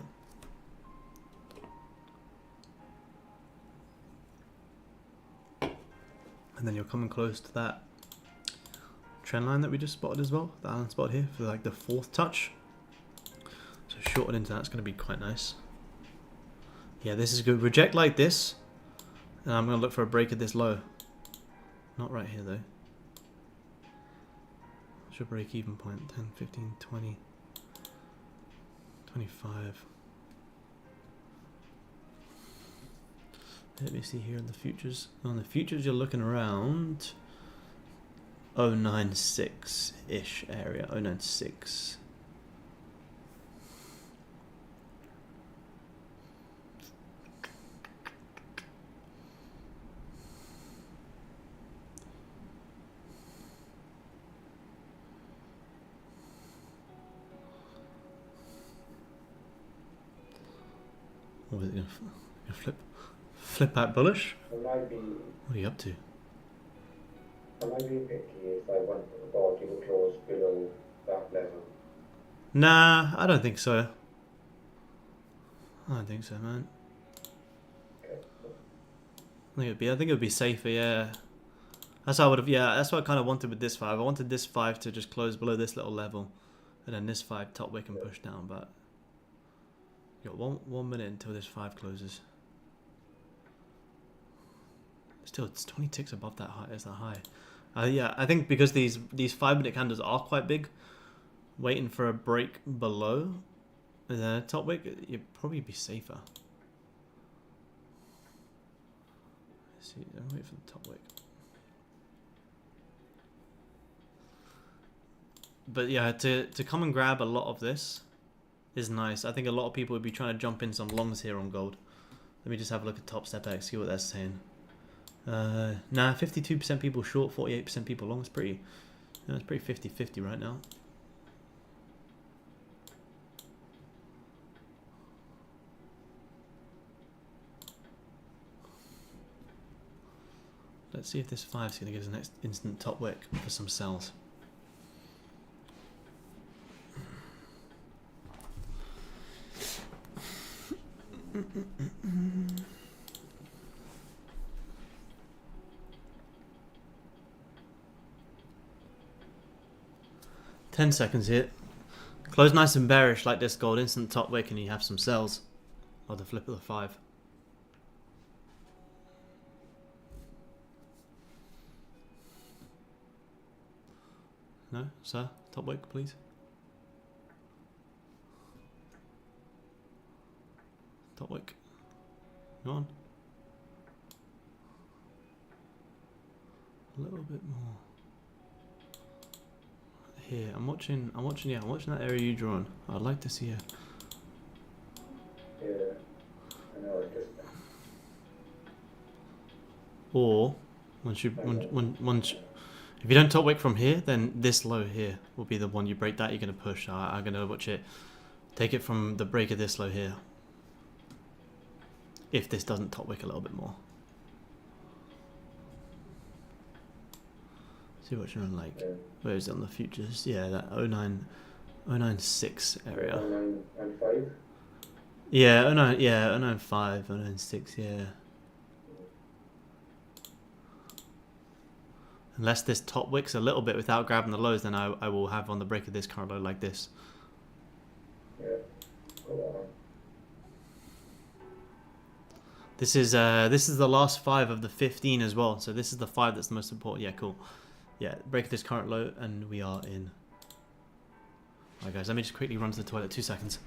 And then you're coming close to that trend line that we just spotted as well, the Allen spot here for like the 4th touch. So shorting into that's going to be quite nice. Yeah, this is good. Reject like this, and I'm going to look for a break at this low. Not right here though. Should break even point 10, 15, 20, 25. Let me see here in the futures. On the futures, you're looking around 096-ish area. 096. Or is it gonna flip out bullish? What are you up to? I might be picky if I want the body to close below that level. Nah, I don't think so. I don't think so, man. Okay. I think it would be safer, yeah. That's how I would have. Yeah, that's what I kind of wanted with this 5. I wanted this 5 to just close below this little level, and then this 5 top wick and push down. But you got one minute until this 5 closes. Still, it's 20 ticks above that high. Is that high? Yeah, I think because these 5-minute candles are quite big, waiting for a break below The top wick, you'd probably be safer. Let's see, I'll wait for the top wick. But yeah, to come and grab a lot of this is nice. I think a lot of people would be trying to jump in some longs here on gold. Let me just have a look at Top Step X, see what they're saying. Nah, 52% people short, 48% people long. It's pretty, it's pretty 50-50 right now. Let's see if this 5 is going to give us an next instant top wick for some sells. Ten seconds here. Close nice and bearish like this gold, instant top wick, and you have some sells. Or the flip of the 5. No, sir? Top wick, please. Top wick. Go on. A little bit more. Here, I'm watching that area you drawn. I'd like to see a... Yeah, I know, it just... Or, if you don't top wick from here, then this low here will be the one you break that, you're going to push. I'm going to watch it. Take it from the break of this low here. If this doesn't top wick a little bit more. See what you're on like. Yeah. Where is it on the futures? Yeah, that 096 area. 095? Yeah, 095, 096, yeah. Unless this top wicks a little bit without grabbing the lows, then I will have on the break of this current low like this. Yeah, go on. This is the last 5 of the 15 as well. So this is the 5 that's the most important. Yeah, cool. Yeah, break of this current low and we are in. Alright guys, let me just quickly run to the toilet, 2 seconds.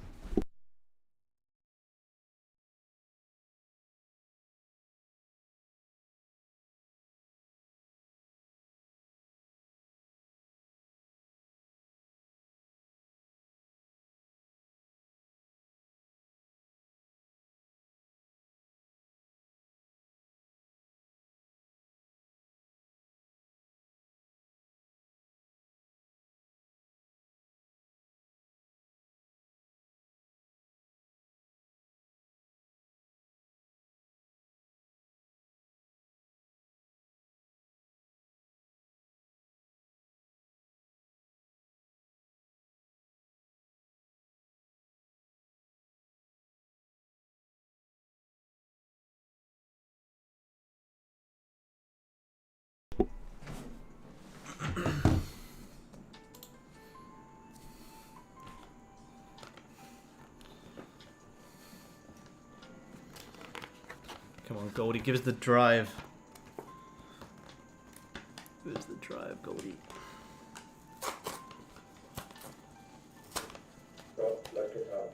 Come on, Goldie, give us the drive. Give us the drive, Goldie. Like it out.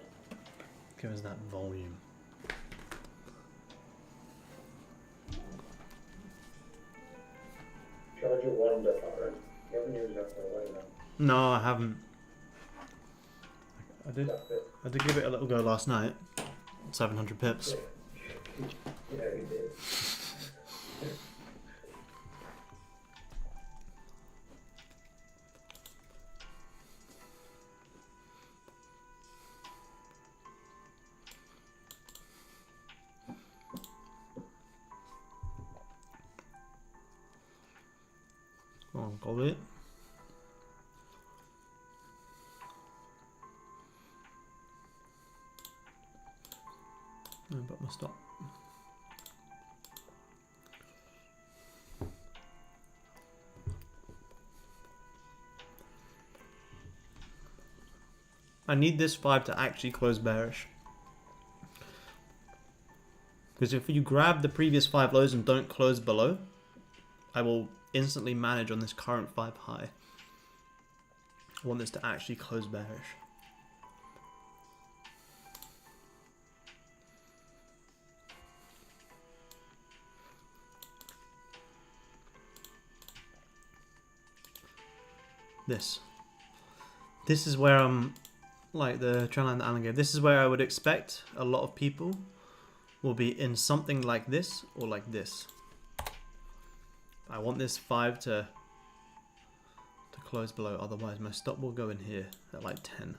Give us that volume. Charge your one that hard. You haven't used that for a while now. No, I haven't. I did give it a little go last night. 700 pips. Yeah, you did. Come on, Goldie. But my stop. I need this 5 to actually close bearish. Because if you grab the previous 5 lows and don't close below, I will instantly manage on this current 5 high. I want this to actually close bearish. this. This is where I'm, like the Trendline and Allen gave, this is where I would expect a lot of people will be in something like this or like this. I want this 5 to close below, otherwise my stop will go in here at like 10.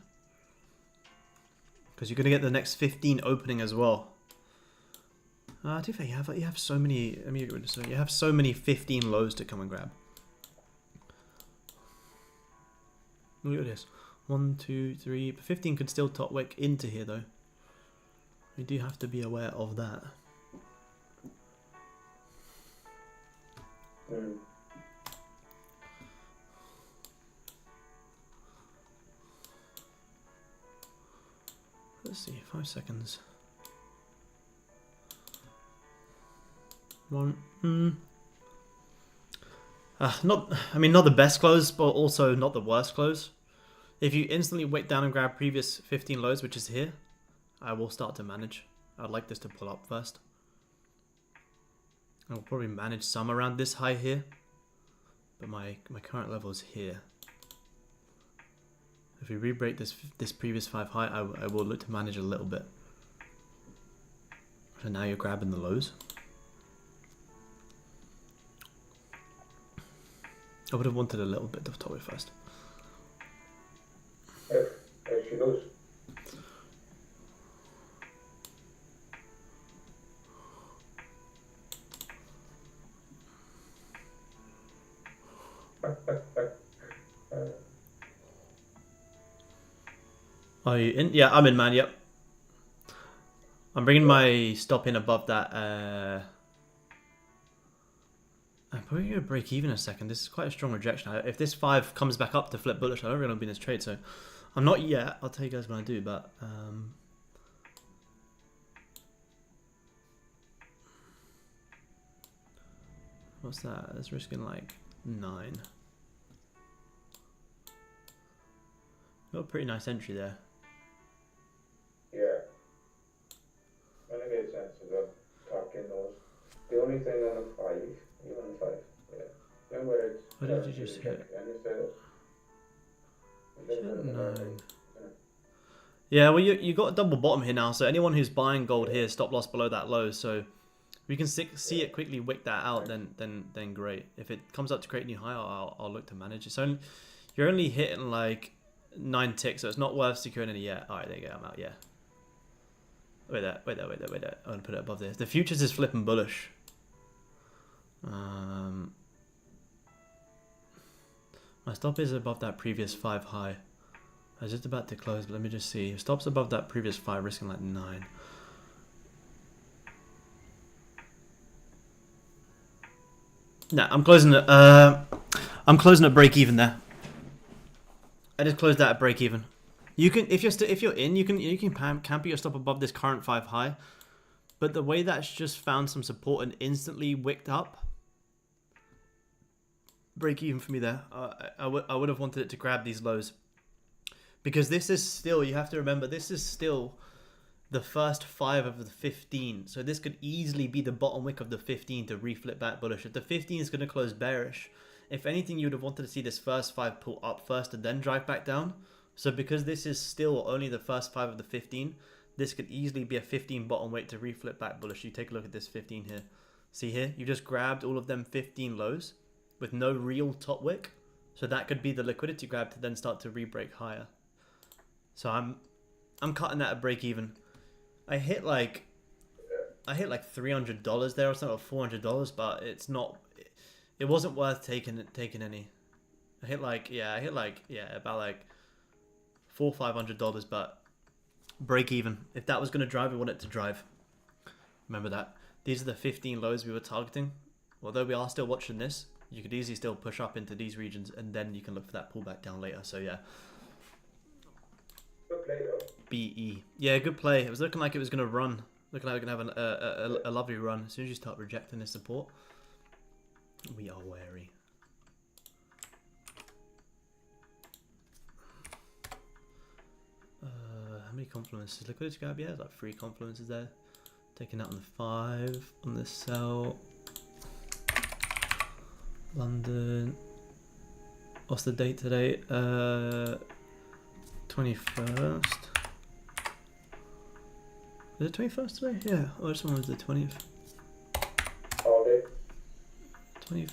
Because you're going to get the next 15 opening as well. To be fair, you have so many, you have so many 15 lows to come and grab. Look at this. 1, 2, 3. 15 could still top wick into here though. You do have to be aware of that. Let's see, 5 seconds. 1. Not the best close, but also not the worst close. If you instantly wick down and grab previous 15 lows, which is here, I will start to manage. I'd like this to pull up first. I'll probably manage some around this high here, but my current level is here. If we re-break this previous 5 high, I will look to manage a little bit. So now you're grabbing the lows. I would have wanted a little bit of top way first. There she goes. Are you in? Yeah, I'm in, man. Yep. I'm bringing my stop in above that. I'm probably going to break even a second. This is quite a strong rejection. If this 5 comes back up to flip bullish, I don't really want to be in this trade. So I'm not yet. I'll tell you guys when I do. But what's that? That's risking like 9. Got a pretty nice entry there. Yeah. I think it makes sense to go tucking those. The only thing on a 5, even 5, yeah. Then where it's What did you just hit? Hit 9. Yeah, well you got a double bottom here now, so anyone who's buying gold here, stop loss below that low, so we can see it quickly wick that out, then great. If it comes up to create new high, I'll look to manage it. So you're only hitting like 9 ticks, so it's not worth securing any yet. Alright, there you go, I'm out, yeah. Wait there. I'm gonna put it above this. The futures is flipping bullish. My stop is above that previous 5 high. I was just about to close, but let me just see. Stop's above that previous 5, risking like 9. Nah, I'm closing it. I'm closing at break even there. I just closed that at break even. You can, if you're in, you can camp your stop above this current 5 high, but the way that's just found some support and instantly wicked up, break even for me there. I would have wanted it to grab these lows, because this is still, you have to remember, this is still the first 5 of the 15, so this could easily be the bottom wick of the 15 to reflip back bullish. If the 15 is going to close bearish, if anything, you would have wanted to see this first 5 pull up first and then drive back down. So because this is still only the first 5 of the 15, this could easily be a 15 bottom weight to reflip back bullish. You take a look at this 15 here. See here? You just grabbed all of them 15 lows with no real top wick. So that could be the liquidity grab to then start to re-break higher. So I'm cutting that at break even. I hit like $300 there or something, or $400, but it's not. It wasn't worth taking any. I hit like about like $400-500, but break even. If that was going to drive, we want it to drive. Remember that. These are the 15 lows we were targeting. Although we are still watching this, you could easily still push up into these regions, and then you can look for that pullback down later. So yeah. Good play though. BE. Yeah, good play. It was looking like it was going to run. Looking like we're going to have a lovely run. As soon as you start rejecting this support, we are wary. How many confluences? Liquidity grab, yeah, there's like 3 confluences there. Taking out on the 5, on the sell. London. What's the date today? 21st. Is it 21st today? Yeah. Oh, this one was the 20th. All day. 20,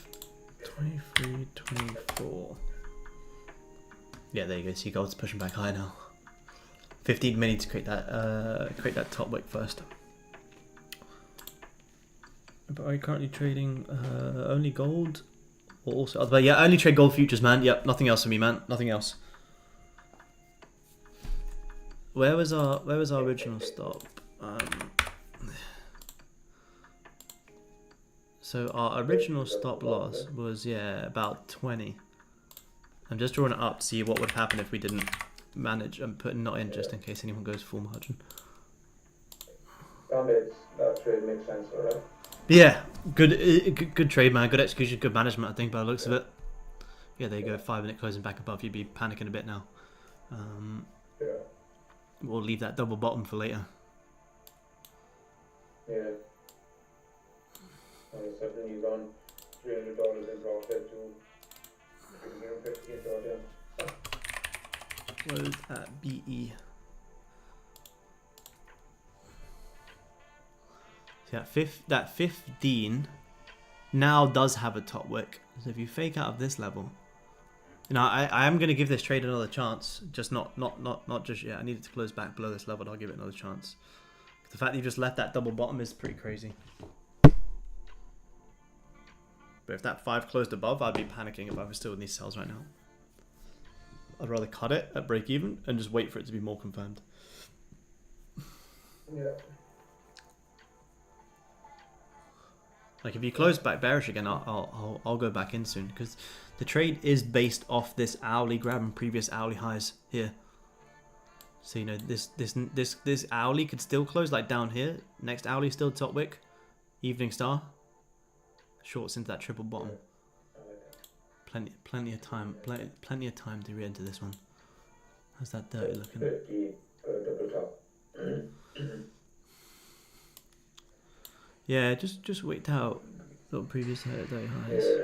23, 24. Yeah, there you go. See, gold's pushing back high now. 15 minutes to create that top wick first. But are you currently trading only gold? Or also, but yeah, I only trade gold futures, man. Yep, nothing else for me, man. Nothing else. Where was our original stop? So our original stop loss was, yeah, about 20. I'm just drawing it up to see what would happen if we didn't manage and put not in, just in case anyone goes full margin. That trade makes sense, alright? Yeah, good trade, man. Good execution, good management, I think, by the looks of it. Yeah, there you go. 5 minute closing back above. You'd be panicking a bit now. Yeah. We'll leave that double bottom for later. Yeah. All of a sudden you've gone $300 in profit to $350. Close at BE. So that 15 now does have a top wick. So if you fake out of this level, you know, I am going to give this trade another chance. Just not just yet. I need it to close back below this level, and I'll give it another chance. The fact that you just left that double bottom is pretty crazy. But if that 5 closed above, I'd be panicking if I was still in these cells right now. I'd rather cut it at break even and just wait for it to be more confirmed. Yeah. Like if you close back bearish again, I'll go back in soon, because the trade is based off this hourly grab and previous hourly highs here. So you know this hourly could still close like down here. Next hourly still top wick, evening star. Shorts into that triple bottom. Plenty of time. Plenty of time to re-enter this one. How's that dirty looking? 50 double top. Yeah, just wait out the previous dirty highs. Yeah.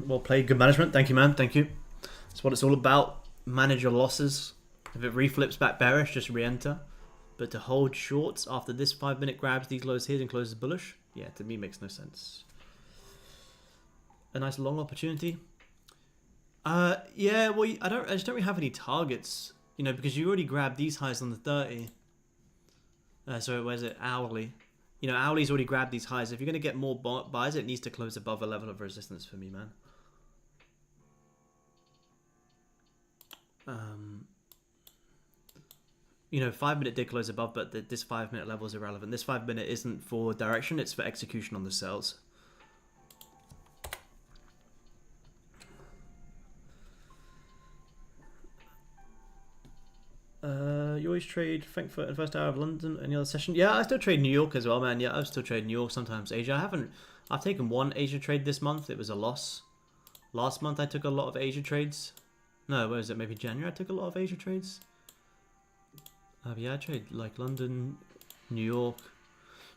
Well played, good management. Thank you, man. Thank you. That's what it's all about. Manage your losses. If it reflips back bearish, just re-enter. But to hold shorts after this 5 minute grabs these lows here and closes bullish, yeah, to me makes no sense. A nice long opportunity. Yeah, well, I just don't really have any targets, you know, because you already grabbed these highs on the 30. So where's it? Hourly. You know, hourly's already grabbed these highs. If you're going to get more buys, it needs to close above a level of resistance for me, man. You know, 5 minute did close above, but this 5 minute level is irrelevant. This 5 minute isn't for direction, it's for execution on the cells. You always trade Frankfurt and first hour of London, any other session? Yeah, I still trade New York as well, man. Yeah, I still trade New York, sometimes Asia. I've taken one Asia trade this month. It was a loss. Last month I took a lot of Asia trades. No, where is it? Maybe January I took a lot of Asia trades. Yeah, I trade like London, New York.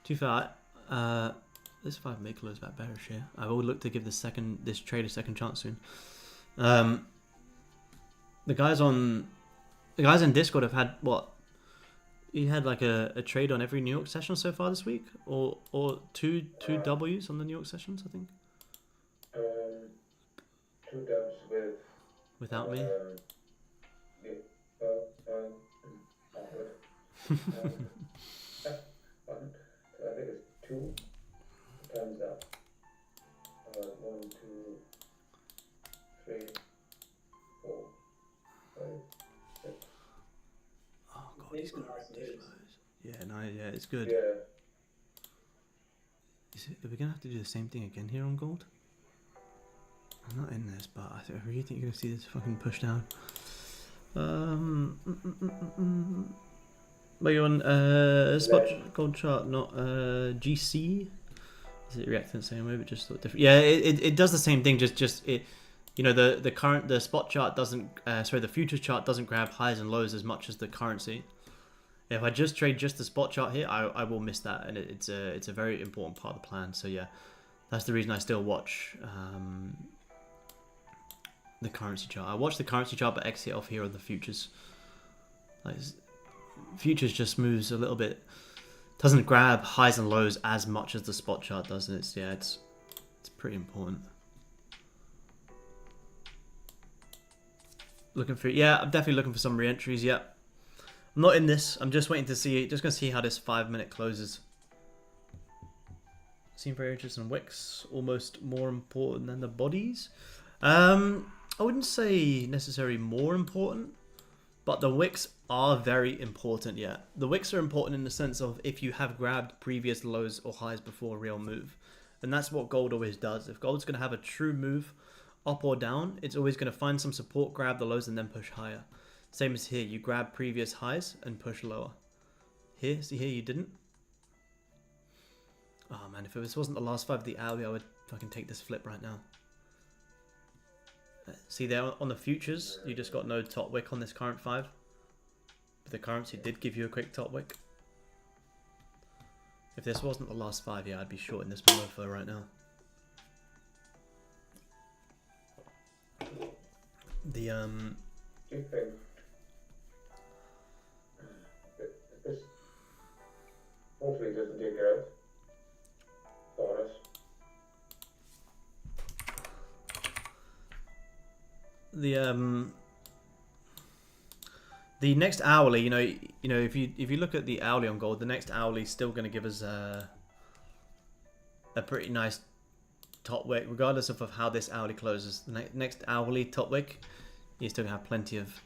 Too far. This 5 may close back bearish here. I will look to give this trade a second chance soon. The guys in Discord have had what? You had like a trade on every New York session so far this week, or two W's on the New York sessions, I think. 2 dubs without me. So I think it's 2 times up. 1, 2, 3, 4, 5, 6. Oh god, he's gonna these lows. Yeah, no, yeah, it's good. Yeah. Are we gonna have to do the same thing again here on gold? I'm not in this, but I really think you're gonna see this fucking push down. But you're on spot gold chart, not GC. Is it reacting the same way, but just sort of different? Yeah, it does the same thing. Just it, you know, the spot chart doesn't. The futures chart doesn't grab highs and lows as much as the currency. If I just trade just the spot chart here, I will miss that, and it's a very important part of the plan. So yeah, that's the reason I still watch the currency chart. I watch the currency chart, but exit off here are the futures. Like, futures just moves a little bit, doesn't grab highs and lows as much as the spot chart does, and it's pretty important. Looking for, yeah, I'm definitely looking for some re-entries. Yeah, I'm not in this. I'm just waiting to see, just gonna see how this 5 minute closes. Seem very interesting. Wicks almost more important than the bodies. I wouldn't say necessarily more important, but the wicks are very important. Yeah, the wicks are important in the sense of if you have grabbed previous lows or highs before a real move, and that's what gold always does. If gold's gonna have a true move, up or down, it's always going to find some support, grab the lows, and then push higher. Same as here, you grab previous highs and push lower. Here, see here, you didn't. Oh man, if this wasn't the last 5 of the hourly, I would fucking take this flip right now. See there on the futures, you just got no top wick on this current 5. But the currency did give you a quick top wick. If this wasn't the last 5, yeah, I'd be shorting this mofo right now. The Big thing. This hopefully doesn't take it out for us. The next hourly, you know, if you look at the hourly on gold, the next hourly is still going to give us a pretty nice top wick, regardless of how this hourly closes. The next hourly top wick, you're still gonna have plenty of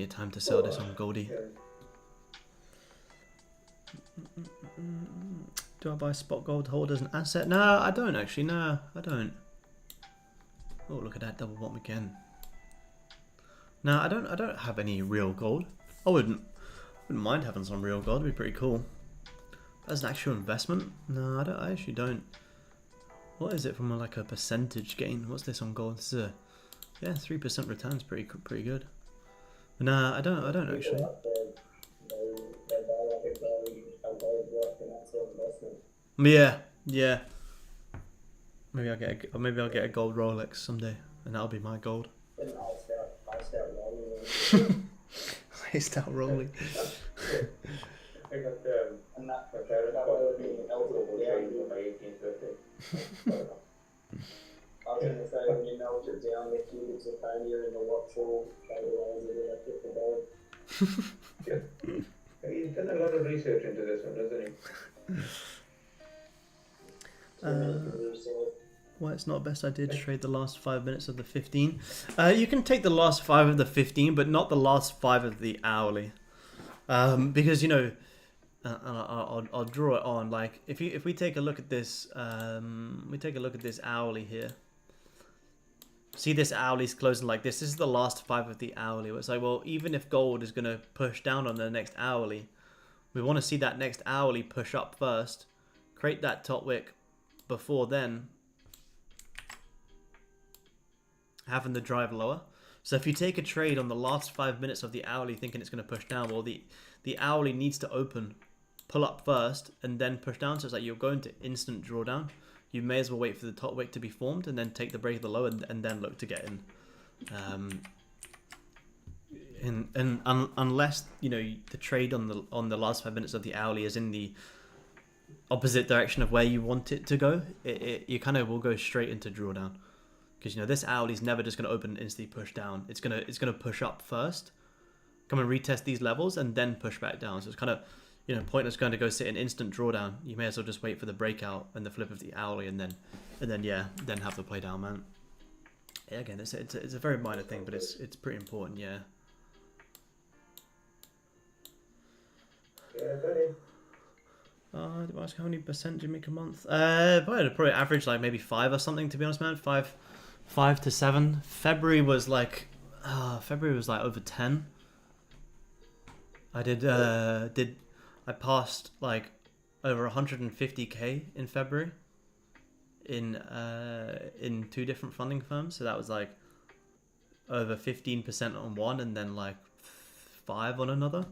time to sell this on Goldie. Do I buy spot gold hold as an asset? No, I don't actually. No, I don't. Oh, look at that double bottom again. No, I don't have any real gold. I wouldn't mind having some real gold. It'd be pretty cool. As an actual investment? No, I actually don't. What is it from like a percentage gain? What's this on gold? This is a, yeah, 3% return's pretty good. But nah, I don't actually. Yeah. Maybe I'll get a gold Rolex someday, and that'll be my gold. Iced out rolling. I got my parents bought me an elbow chain for my 18th birthday. I was going to say, when you melt it down, the cubic zirconia in the watchful, otherwise it will have to the gold. Yeah. He's done a lot of research into this one, doesn't he? Why it's not best idea to trade the last 5 minutes of the 15. You can take the last 5 of the 15, but not the last 5 of the hourly. Because, you know, I'll draw it on. Like if we take a look at this, we take a look at this hourly here. See, this hourly's closing like this. This is the last 5 of the hourly. It's like, well, even if gold is gonna push down on the next hourly, we want to see that next hourly push up first, create that top wick before then having the drive lower. So if you take a trade on the last 5 minutes of the hourly thinking it's going to push down, well, the hourly needs to open, pull up first, and then push down. So it's like you're going to instant drawdown. You may as well wait for the top wick to be formed and then take the break of the low and then look to get in. Unless, you know, the trade on the last 5 minutes of the hourly is in the opposite direction of where you want it to go, you kind of will go straight into drawdown. Because, you know, this hourly is never just going to open and instantly push down. It's gonna push up first, come and retest these levels, and then push back down. So it's kind of, you know, pointless going to go sit in instant drawdown. You may as well just wait for the breakout and the flip of the hourly, and then have the play down, man. Yeah, again, it's a very minor thing, but it's pretty important, yeah. Yeah, buddy. Do I ask how many percent do you make a month? Probably average like maybe 5 or something, to be honest, man. 5 to 7. February was like over 10. I passed like over 150k in February in 2 different funding firms. So that was like over 15% on one and then like 5 on another.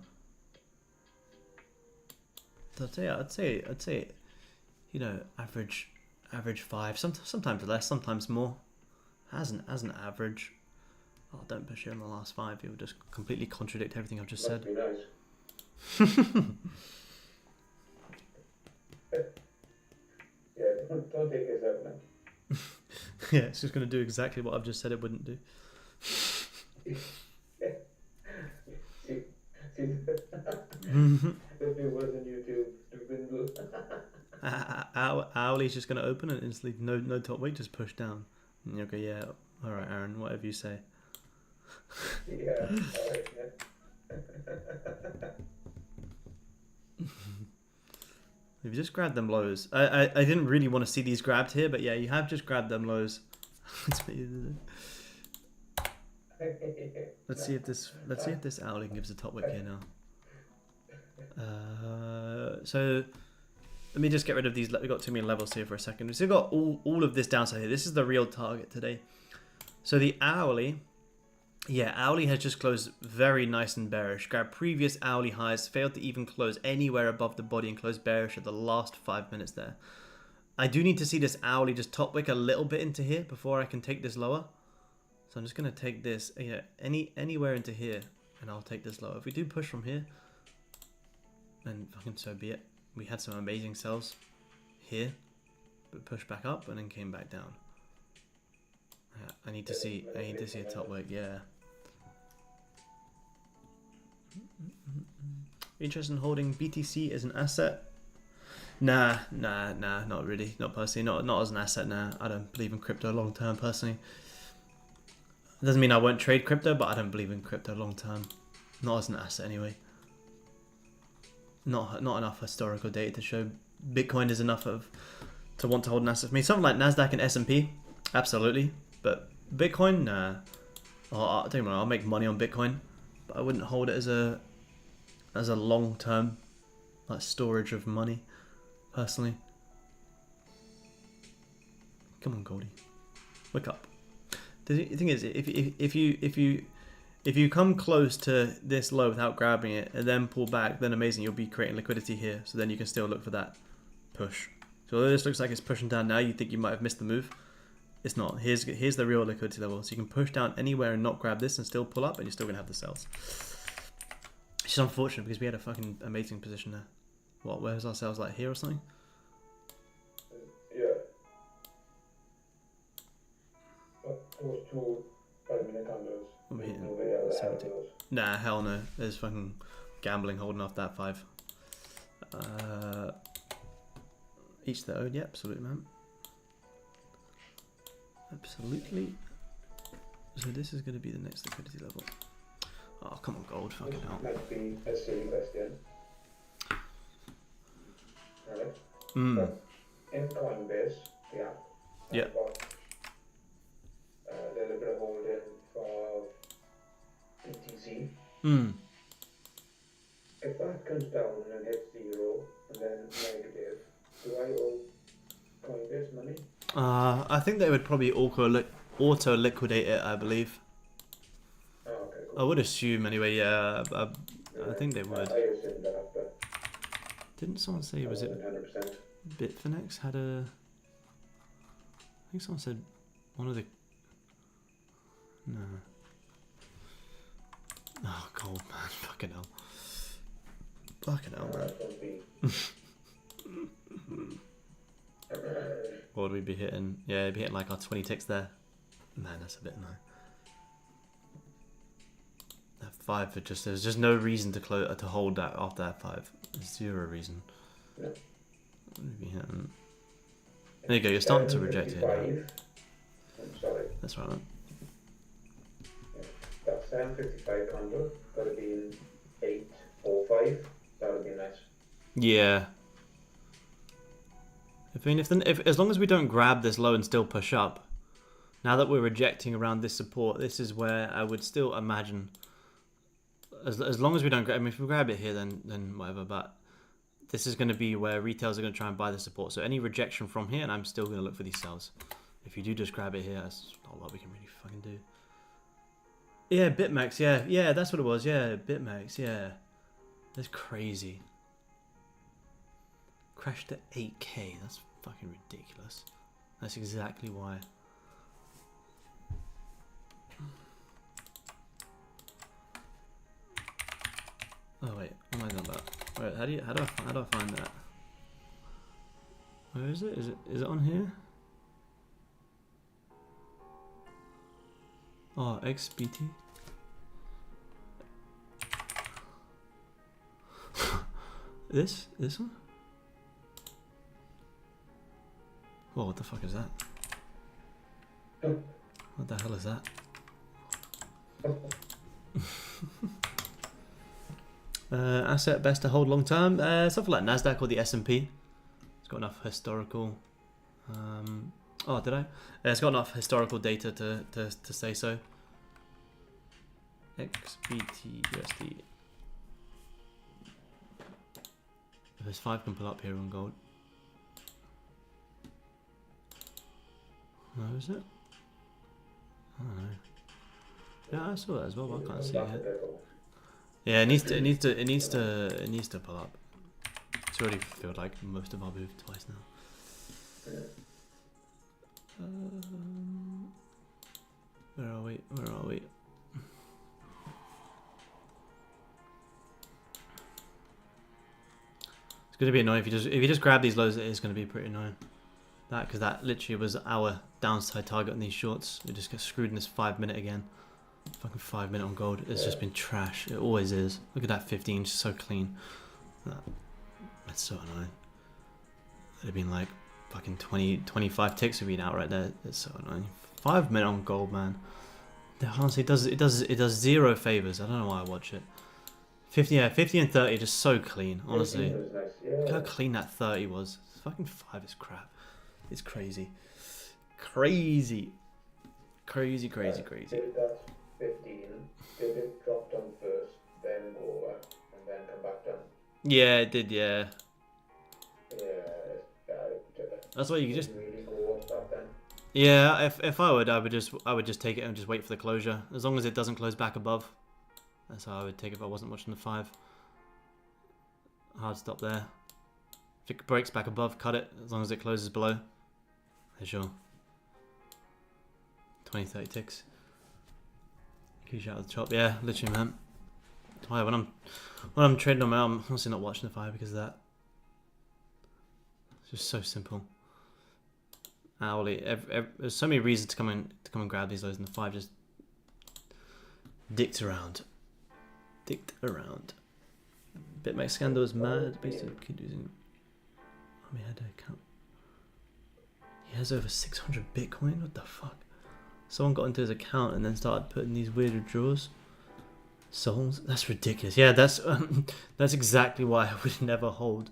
So I'd say, you know, average 5. Sometimes less, sometimes more. As an average. Oh, don't push here in the last 5. It will just completely contradict everything I've just said. Must be nice. Yeah, don't take this out, man. Yeah, it's just going to do exactly what I've just said it wouldn't do. See, this be worse than YouTube. Dwindle. Owlie's just going to open and instantly no top weight, just push down. And you go, yeah, all right, Aaron, whatever you say. Yeah, alright, yeah. If you just grab them lows, I didn't really want to see these grabbed here, but yeah, you have just grabbed them lows. Let's see if this Owlie gives a top wick here now. So let me just get rid of these. We've got too many levels here for a second. We've still got all of this downside here. This is the real target today. So the Owlie. Yeah, Owlie has just closed very nice and bearish. Grabbed previous Owlie highs, failed to even close anywhere above the body and closed bearish at the last 5 minutes there. I do need to see this Owlie just top wick a little bit into here before I can take this lower. So I'm just going to take this anywhere into here and I'll take this lower. If we do push from here, then fucking so be it. We had some amazing sells here, but pushed back up and then came back down. Yeah, I need to see a top wick, yeah. Interested in holding BTC as an asset? Nah, not really. Not personally. Not as an asset, nah. I don't believe in crypto long term personally. Doesn't mean I won't trade crypto, but I don't believe in crypto long term. Not as an asset anyway. Not enough historical data to show Bitcoin is enough to want to hold an asset for me. Something like Nasdaq and S&P, absolutely. But Bitcoin, nah. I don't know. I'll make money on Bitcoin, but I wouldn't hold it as a long term like storage of money, personally. Come on, Goldie, wake up. The thing is, if you come close to this low without grabbing it and then pull back, then amazing, you'll be creating liquidity here. So then you can still look for that push. So although this looks like it's pushing down now, you think you might have missed the move. It's not. Here's the real liquidity level. So you can push down anywhere and not grab this and still pull up, and you're still gonna have the sells. It's just unfortunate because we had a fucking amazing position there. What? Where's our sales, like here or something? Yeah. Those 2 5-minute candles. We're hitting No way out 70. of those. Nah, hell no. There's fucking gambling holding off that 5. Each their own. Yeah, absolutely, man. Absolutely. So this is going to be the next liquidity level. Oh, come on, gold. Fucking hell. Might be a silly question. Alright. Mm. In Coinbase, yeah. Yeah. I've got a little bit of holding for BTC. Mm. If that comes down and hits 0 and then negative, do I owe Coinbase money? I think they would probably auto liquidate it, I believe. Oh, okay, cool. I would assume anyway, yeah. I think they would. I assumed that after. Didn't someone say, was it 100%. Bitfinex had a... I think someone said one of the... No. Oh, gold, man. Fucking hell. Fucking hell, man. Don't be. What would we be hitting? Yeah, we'd be hitting like our 20 ticks there. Man, that's a bit low. That 5 for just... There's just no reason to hold that after that 5. Zero reason. Yeah. What would we be hitting? There you go, you're starting to reject it now. 755. I'm sorry. That's right, man. That 755 candle gotta be in 805. That would be nice. Yeah. If as long as we don't grab this low and still push up, now that we're rejecting around this support, this is where I would still imagine, as long as we don't grab, I mean, if we grab it here, then whatever, but this is going to be where retailers are going to try and buy the support. So any rejection from here, and I'm still going to look for these sells. If you do just grab it here, that's not a lot we can really fucking do. Yeah, Bitmax, yeah. Yeah, that's what it was. Yeah, Bitmax, yeah. That's crazy. Crashed to 8K. That's fucking ridiculous. That's exactly why. Oh wait, what am I done about? Wait, how do I find that? Where is it? Is it on here? Oh, XBT. This one? Whoa, what the fuck is that? What the hell is that? Asset best to hold long term. Something like Nasdaq or the S&P. It's got enough historical. Oh, did I? It's got enough historical data to say so. XBT USD. There's 5 can pull up here on gold. Where is it? I don't know. Yeah, I saw that as well, but I can't see it. Yeah, it needs to pull up. It's already filled like most of our move twice now. Where are we? Where are we? It's gonna be annoying if you just grab these lows. It is gonna be pretty annoying. Because that literally was our downside target on these shorts. We just get screwed in this 5 minute again. Fucking 5 minute on gold. It's just been trash. It always is. Look at that 15, just so clean. That's so annoying. It'd have been like fucking 20, 25 ticks would be out right there. It's so annoying. 5 minute on gold, man. Honestly, it does zero favors. I don't know why I watch it. 50 and 30 are just so clean. Honestly, look how clean that 30 was. Fucking 5 is crap. It's crazy. Crazy. Did that 15, did it drop down first, then go over, and then come back down? Yeah, it did, yeah. That's why you just really go off that then. Yeah, if I would just take it and just wait for the closure. As long as it doesn't close back above. That's how I would take it if I wasn't watching the 5. Hard stop there. If it breaks back above, cut it, as long as it closes below. Sure. 20, 30 ticks. Huge out of the chop. Yeah, literally, man. Why when I'm trading on my arm, I'm honestly not watching the 5 because of that. It's just so simple. Hourly. There's so many reasons to come and grab these lows, and the 5 just dicked around. Bitmax scandal is mad. Basically, keep using. Let me head account. He has over 600 Bitcoin. What the fuck? Someone got into his account and then started putting these weird withdrawals. Souls? That's ridiculous. Yeah, that's exactly why I would never hold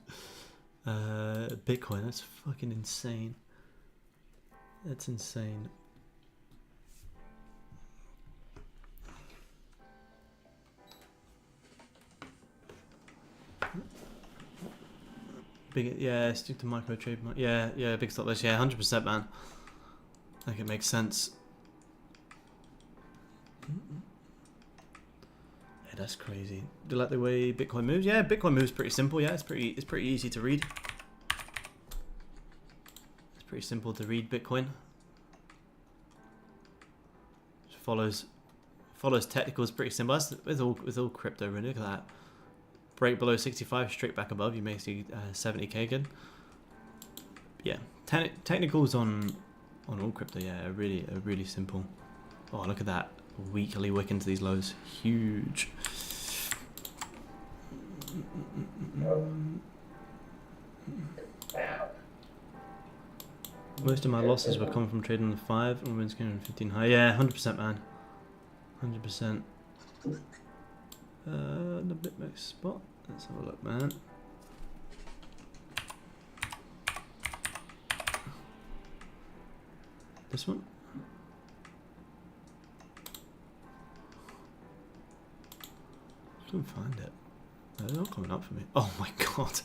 Bitcoin. That's fucking insane. That's insane. Big, yeah, stick to micro trade. Yeah, big stop loss. Yeah, 100%, man. I think it makes sense. Yeah, that's crazy. Do you like the way Bitcoin moves? Yeah, Bitcoin moves pretty simple. Yeah, it's pretty easy to read. It's pretty simple to read Bitcoin. Just follows technicals pretty simple. That's with all crypto really. Look at that. Break below 65, straight back above. You may see 70k again. Yeah, technicals on all crypto. Yeah, are really simple. Oh, look at that weekly wick into these lows. Huge. Most of my losses were coming from trading the 5 and wins 15 high. Yeah, 100%, man. 100%. The Bitmax spot. Let's have a look, man. This one. I couldn't find it. No, they're not coming up for me. Oh my god.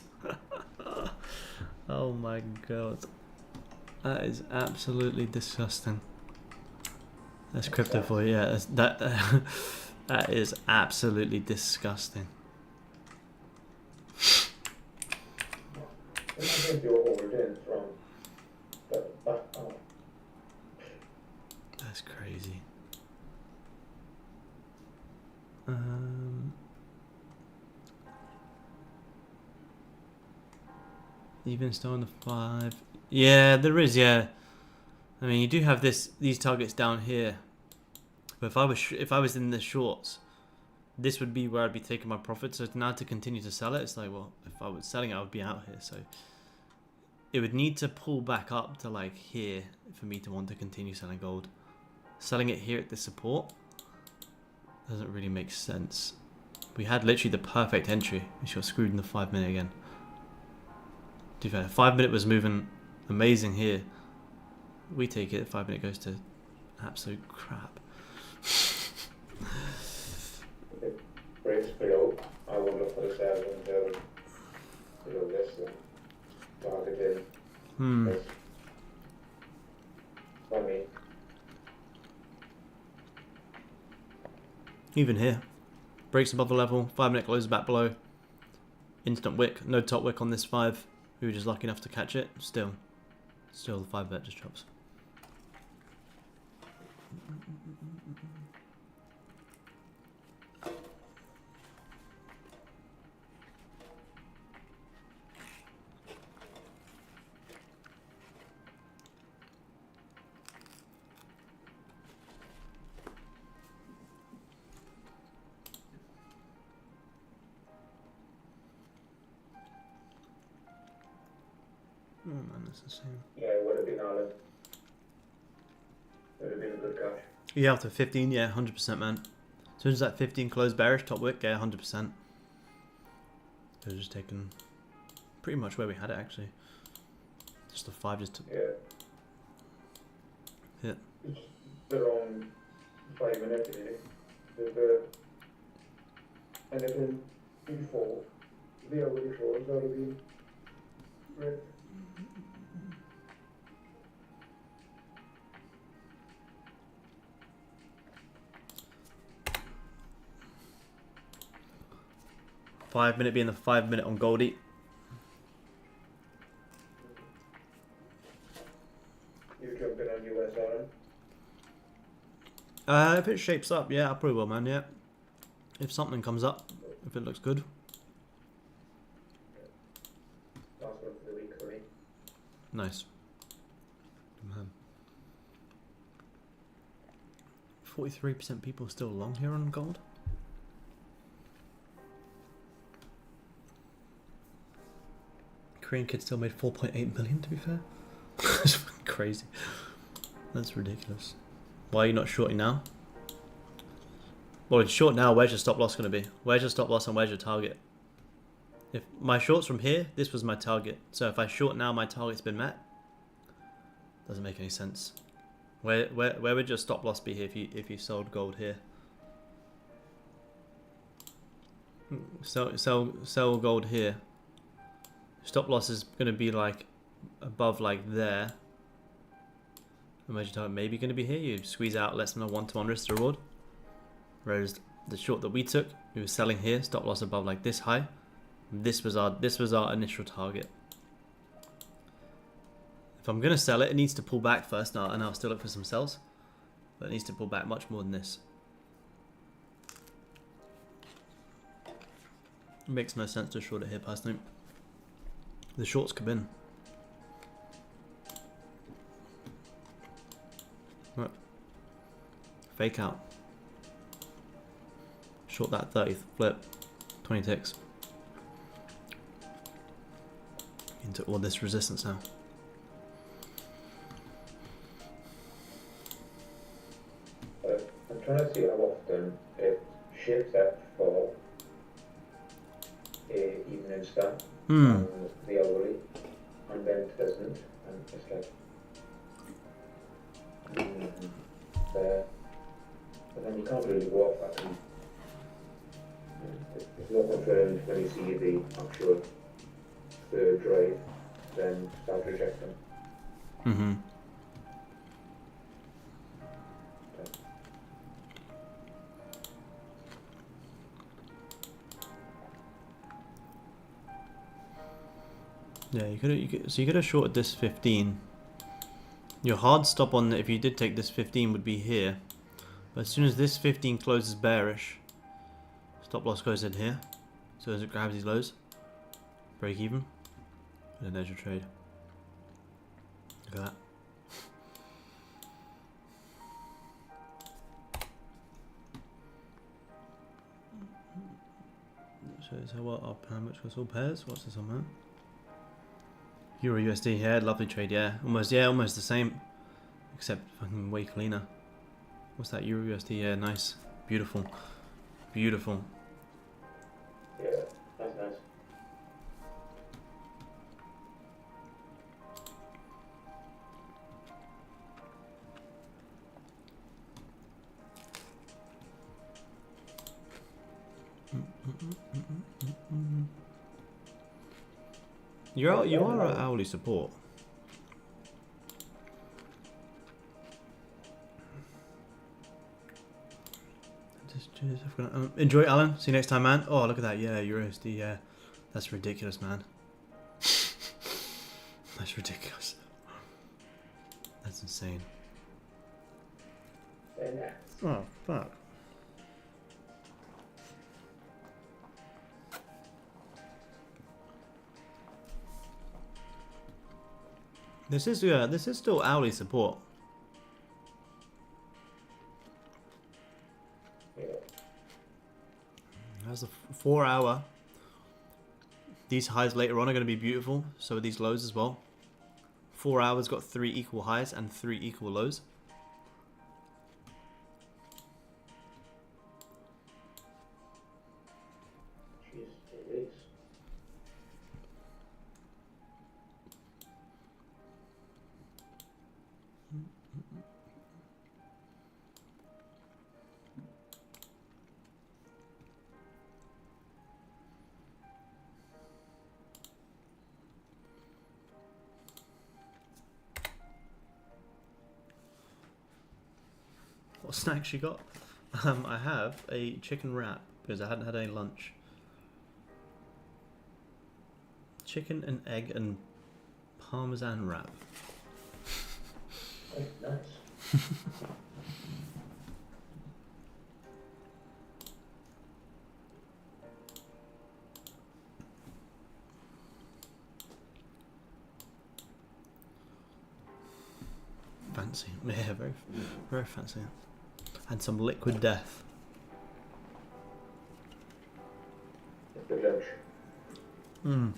Oh my god. That is absolutely disgusting. That's crypto for you. Yeah, that that is absolutely disgusting. Imagine if you're overdone from the back on. That's crazy. Even still on the 5. Yeah, there is. Yeah, I mean you do have these targets down here. But if I was in the shorts, this would be where I'd be taking my profit. So now to continue to sell it, it's like, well, if I was selling it, I would be out here. So it would need to pull back up to like here for me to want to continue selling gold. Selling it here at the support doesn't really make sense. We had literally the perfect entry. We got screwed in the 5 minute again. To be fair, 5 minute was moving amazing here. We take it, 5 minute goes to absolute crap. It breaks below. I will look for the sales until below this target in. This. I mean, Even here, breaks above the level, 5 minute closes back below. Instant wick, no top wick on this 5. We were just lucky enough to catch it. Still the 5 bet just drops. Oh man, that's the same. yeah, it would have been all in. Would have been a good cash. Yeah, after 15, yeah, 100%, man. As soon as that 15 closed bearish, top wick, yeah, 100%. So we're just taking pretty much where we had it, actually. Just the 5 just to Yeah. hit. It's around 5 minutes, really. The anything before the other before has already been right. Five minute being the 5 minute on Goldie. You jumping on USR? If it shapes up, yeah, I probably will, man, yeah. If something comes up, if it looks good. Last one for the week for me. Nice. Man. 43% people still long here on gold. Korean kid still made 4.8 million, to be fair. That's fucking crazy. That's ridiculous. Why are you not shorting now? Well, it's short now. Where's your stop loss going to be? Where's your stop loss and where's your target? If my shorts from here, this was my target. So if I short now, my target's been met. Doesn't make any sense. Where would your stop loss be here if you sold gold here? Sell gold here. Stop loss is going to be like above like there. And where's your target maybe going to be here? You squeeze out less than a 1-to-1 risk to reward. Whereas the short that we took, we were selling here, stop loss above like this high. This was our initial target. If I'm going to sell it, it needs to pull back first, and I'll still look for some sells. But it needs to pull back much more than this. It makes no sense to short it here personally. The shorts come in. Right. Fake out. Short that 30th, flip. 20 ticks. Into all this resistance now. I'm trying to see how often it shifts up for a evening scan on the hourly, and then it doesn't, and it's like there. But then you can't really go off that. It's more confirmed when you see the actual third drive, then start rejecting. Yeah, so you could have shorted this 15. Your hard stop on if you did take this 15 would be here. But as soon as this 15 closes bearish, stop loss goes in here. So as it grabs these lows, break even, and then there's your trade. Look at that. Shows how well our how much was all pairs. What's this on that? Euro USD, yeah, lovely trade, yeah, almost the same, except fucking way cleaner. What's that? Euro USD, yeah, nice, beautiful, beautiful. Yeah, that's nice. You are at hourly support. Enjoy, Alan. See you next time, man. Oh, look at that. Yeah, USD. Yeah, that's ridiculous, man. That's ridiculous. That's insane. Oh, fuck. This is still hourly support. That's a 4 hour. These highs later on are going to be beautiful. So are these lows as well. 4 hours got 3 equal highs and 3 equal lows. What snacks you got? I have a chicken wrap because I hadn't had any lunch. Chicken and egg and parmesan wrap. Oh, nice. Fancy. Yeah, very, very fancy. And some liquid death. Good lunch.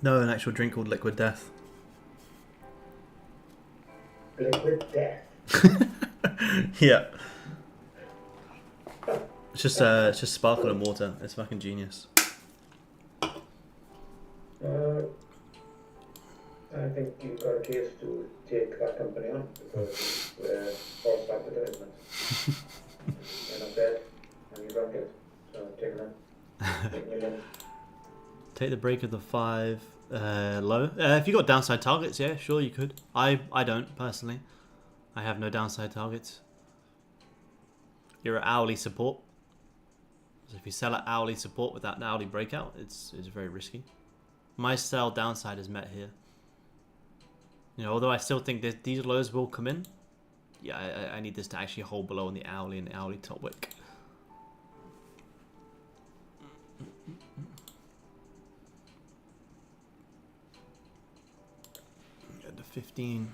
No, an actual drink called liquid death. Liquid death. Yeah. It's just sparkling water. It's fucking genius. I think you've got a case to take that company on because false advertisement. You're not dead and you drunk it. So take them. Take me in. Take the break of the 5 low. If you got downside targets, yeah, sure you could. I don't personally. I have no downside targets. You're at hourly support. So if you sell at hourly support without an hourly breakout, it's very risky. My sell downside is met here. You know, although I still think that these lows will come in. Yeah, I need this to actually hold below in the hourly and the hourly top wick. The 15.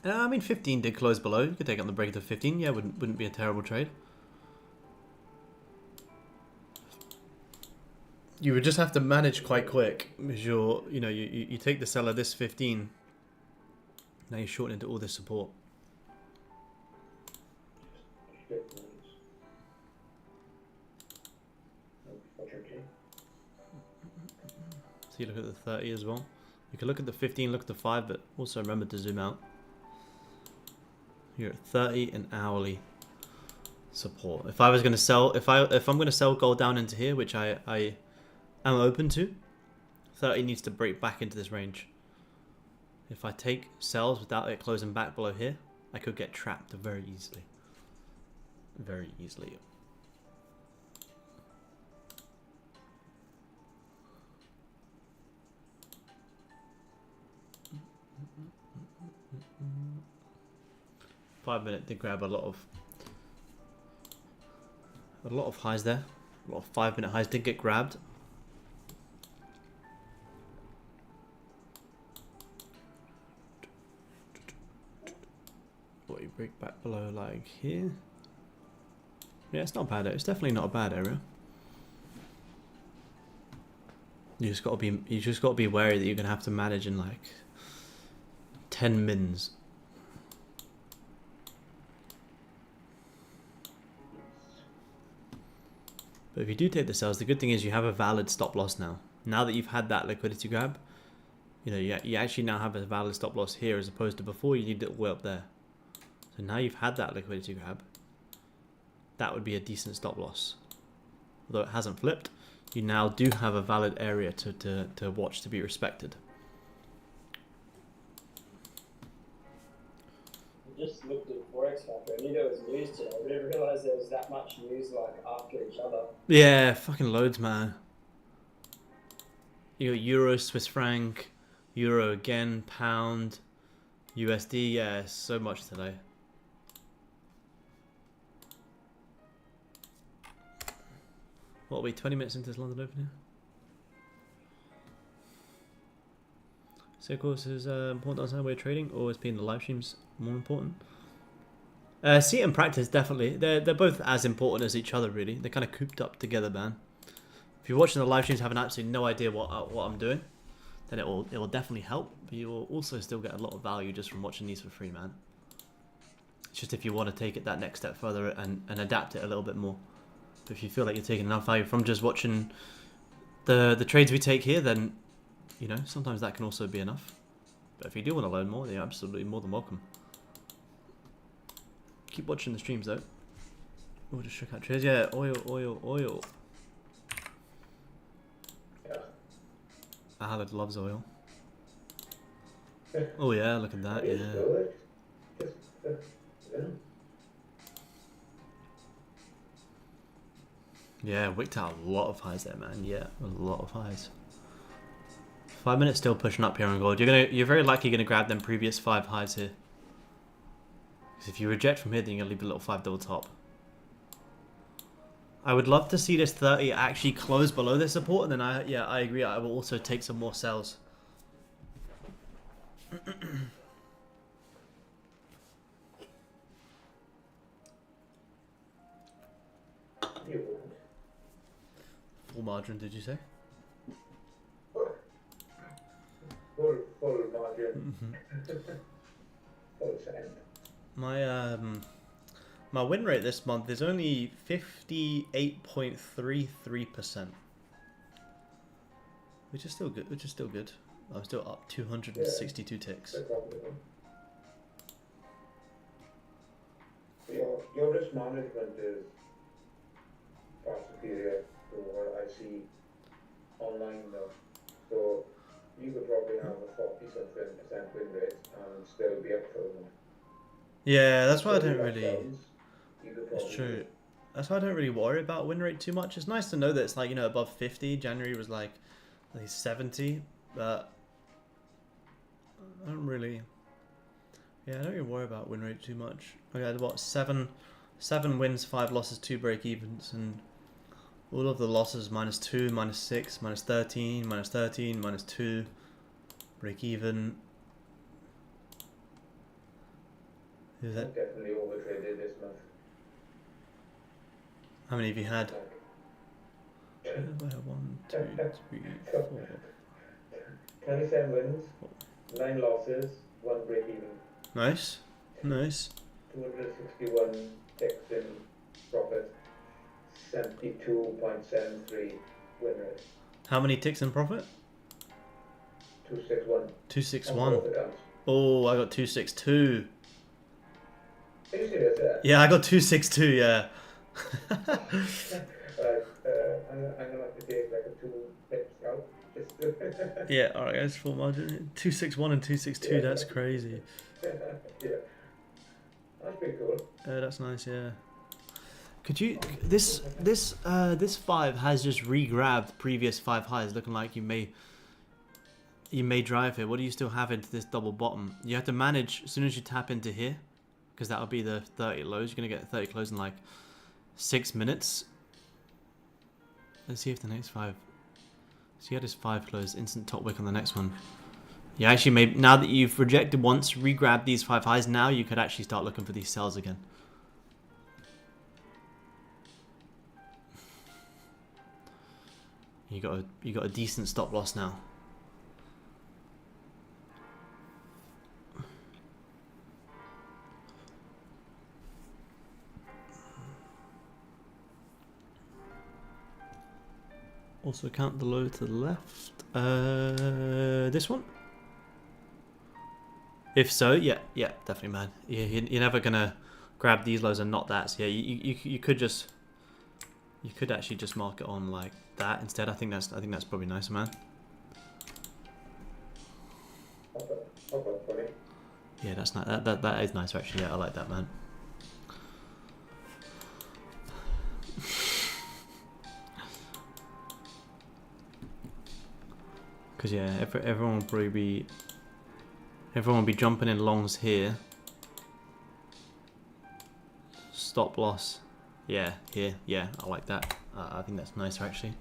I mean, 15 did close below. You could take on the break of 15. Yeah, wouldn't be a terrible trade. You would just have to manage quite quick because you take the seller this 15. Now you're shorting into all this support. So you look at the 30 as well. You can look at the 15, look at the 5, but also remember to zoom out. You're at 30 and hourly support. If I was going to sell, if I'm going to sell gold down into here, which I am open to, 30 needs to break back into this range. If I take sells without it closing back below here, I could get trapped very easily. Very easily. 5-minute did grab a lot of highs there. A lot of 5-minute highs did get grabbed. What, you break back below like here? Yeah, it's not bad. It's definitely not a bad area. You just gotta be wary that you're gonna have to manage in like 10 mins. But if you do take the sells, the good thing is you have a valid stop loss now. Now that you've had that liquidity grab, you know, you actually now have a valid stop loss here as opposed to before you needed it way up there. So now you've had that liquidity grab. That would be a decent stop loss. Although it hasn't flipped, you now do have a valid area to watch to be respected. I just looked at Forex Factor. I knew there was news today, but I didn't realise there was that much news like after each other. Yeah, fucking loads, man. You got Euro, Swiss franc, Euro again, Pound, USD. Yeah, so much today. What are we, 20 minutes into this London Open here? So of course is important to understand we're trading, or is being the live streams more important? See it in practice, definitely. They're both as important as each other, really. They're kind of cooped up together, man. If you're watching the live streams having absolutely no idea what I'm doing, then it will definitely help. But you will also still get a lot of value just from watching these for free, man. It's just if you want to take it that next step further and adapt it a little bit more. But if you feel like you're taking enough value from just watching the trades we take here, then you know sometimes that can also be enough. But if you do want to learn more, then you're absolutely more than welcome. Keep watching the streams though. Oh, just check out trades. Yeah, oil. Yeah. Alad loves oil. Oh yeah, look at that. Yeah. Yeah, wicked out a lot of highs there, man. Yeah, a lot of highs. 5 minutes still pushing up here on gold. You're very likely gonna grab them previous 5 highs here. Because if you reject from here, then you're gonna leave a little 5 double top. I would love to see this 30 actually close below this support, and then I agree. I will also take some more sells. Full margin, did you say? Full margin. Full send. My win rate this month is only 58.33%, which is still good. I'm still up 262 ticks. Your risk management is far superior to what I see online though. So you could probably have a 40-something% win rate and still be up for them. Yeah, that's why I don't really. It's true. That's why I don't really worry about win rate too much. It's nice to know that it's like, you know, above 50. January was like 70, but I don't really. Yeah, I don't really worry about win rate too much. I had what, 7 wins, 5 losses, 2 break evens, and all of the losses -2, -6, -13, -13, -2, break even. Is that? Definitely overtraded this month. How many have you had? 1, 2, 3, 4. 27 wins, 9 losses, 1 break even. Nice. 261 ticks in profit, 72.73 win rate. How many ticks in profit? 261. 261. Oh, I got 262. Are you serious? Yeah, I got 262. Yeah. I'm gonna have to take like a 2 tips out. Yeah. All right, guys. Full margin. 261 and 262. That's crazy. Yeah, that's pretty cool. That's nice. Yeah. Could you? This 5 has just re-grabbed previous 5 highs, looking like you may drive here. What do you still have into this double bottom? You have to manage as soon as you tap into here. because that'll be the 30 lows. You're gonna get 30 close in like 6 minutes. Let's see if the next 5. So you had his 5 close, instant top wick on the next one. Yeah, actually, maybe now that you've rejected once, re-grab these 5 highs. Now you could actually start looking for these sells again. You got a decent stop loss now. Also count the low to the left. This one? If so, yeah, definitely, man. You're never gonna grab these lows and not that. So yeah, you could actually just mark it on like that instead. I think that's probably nicer, man. Yeah, that's not that is nicer actually. Yeah, I like that, man. Because yeah, everyone will be jumping in longs here. Stop loss, yeah, here, yeah, I like that. I think that's nicer actually.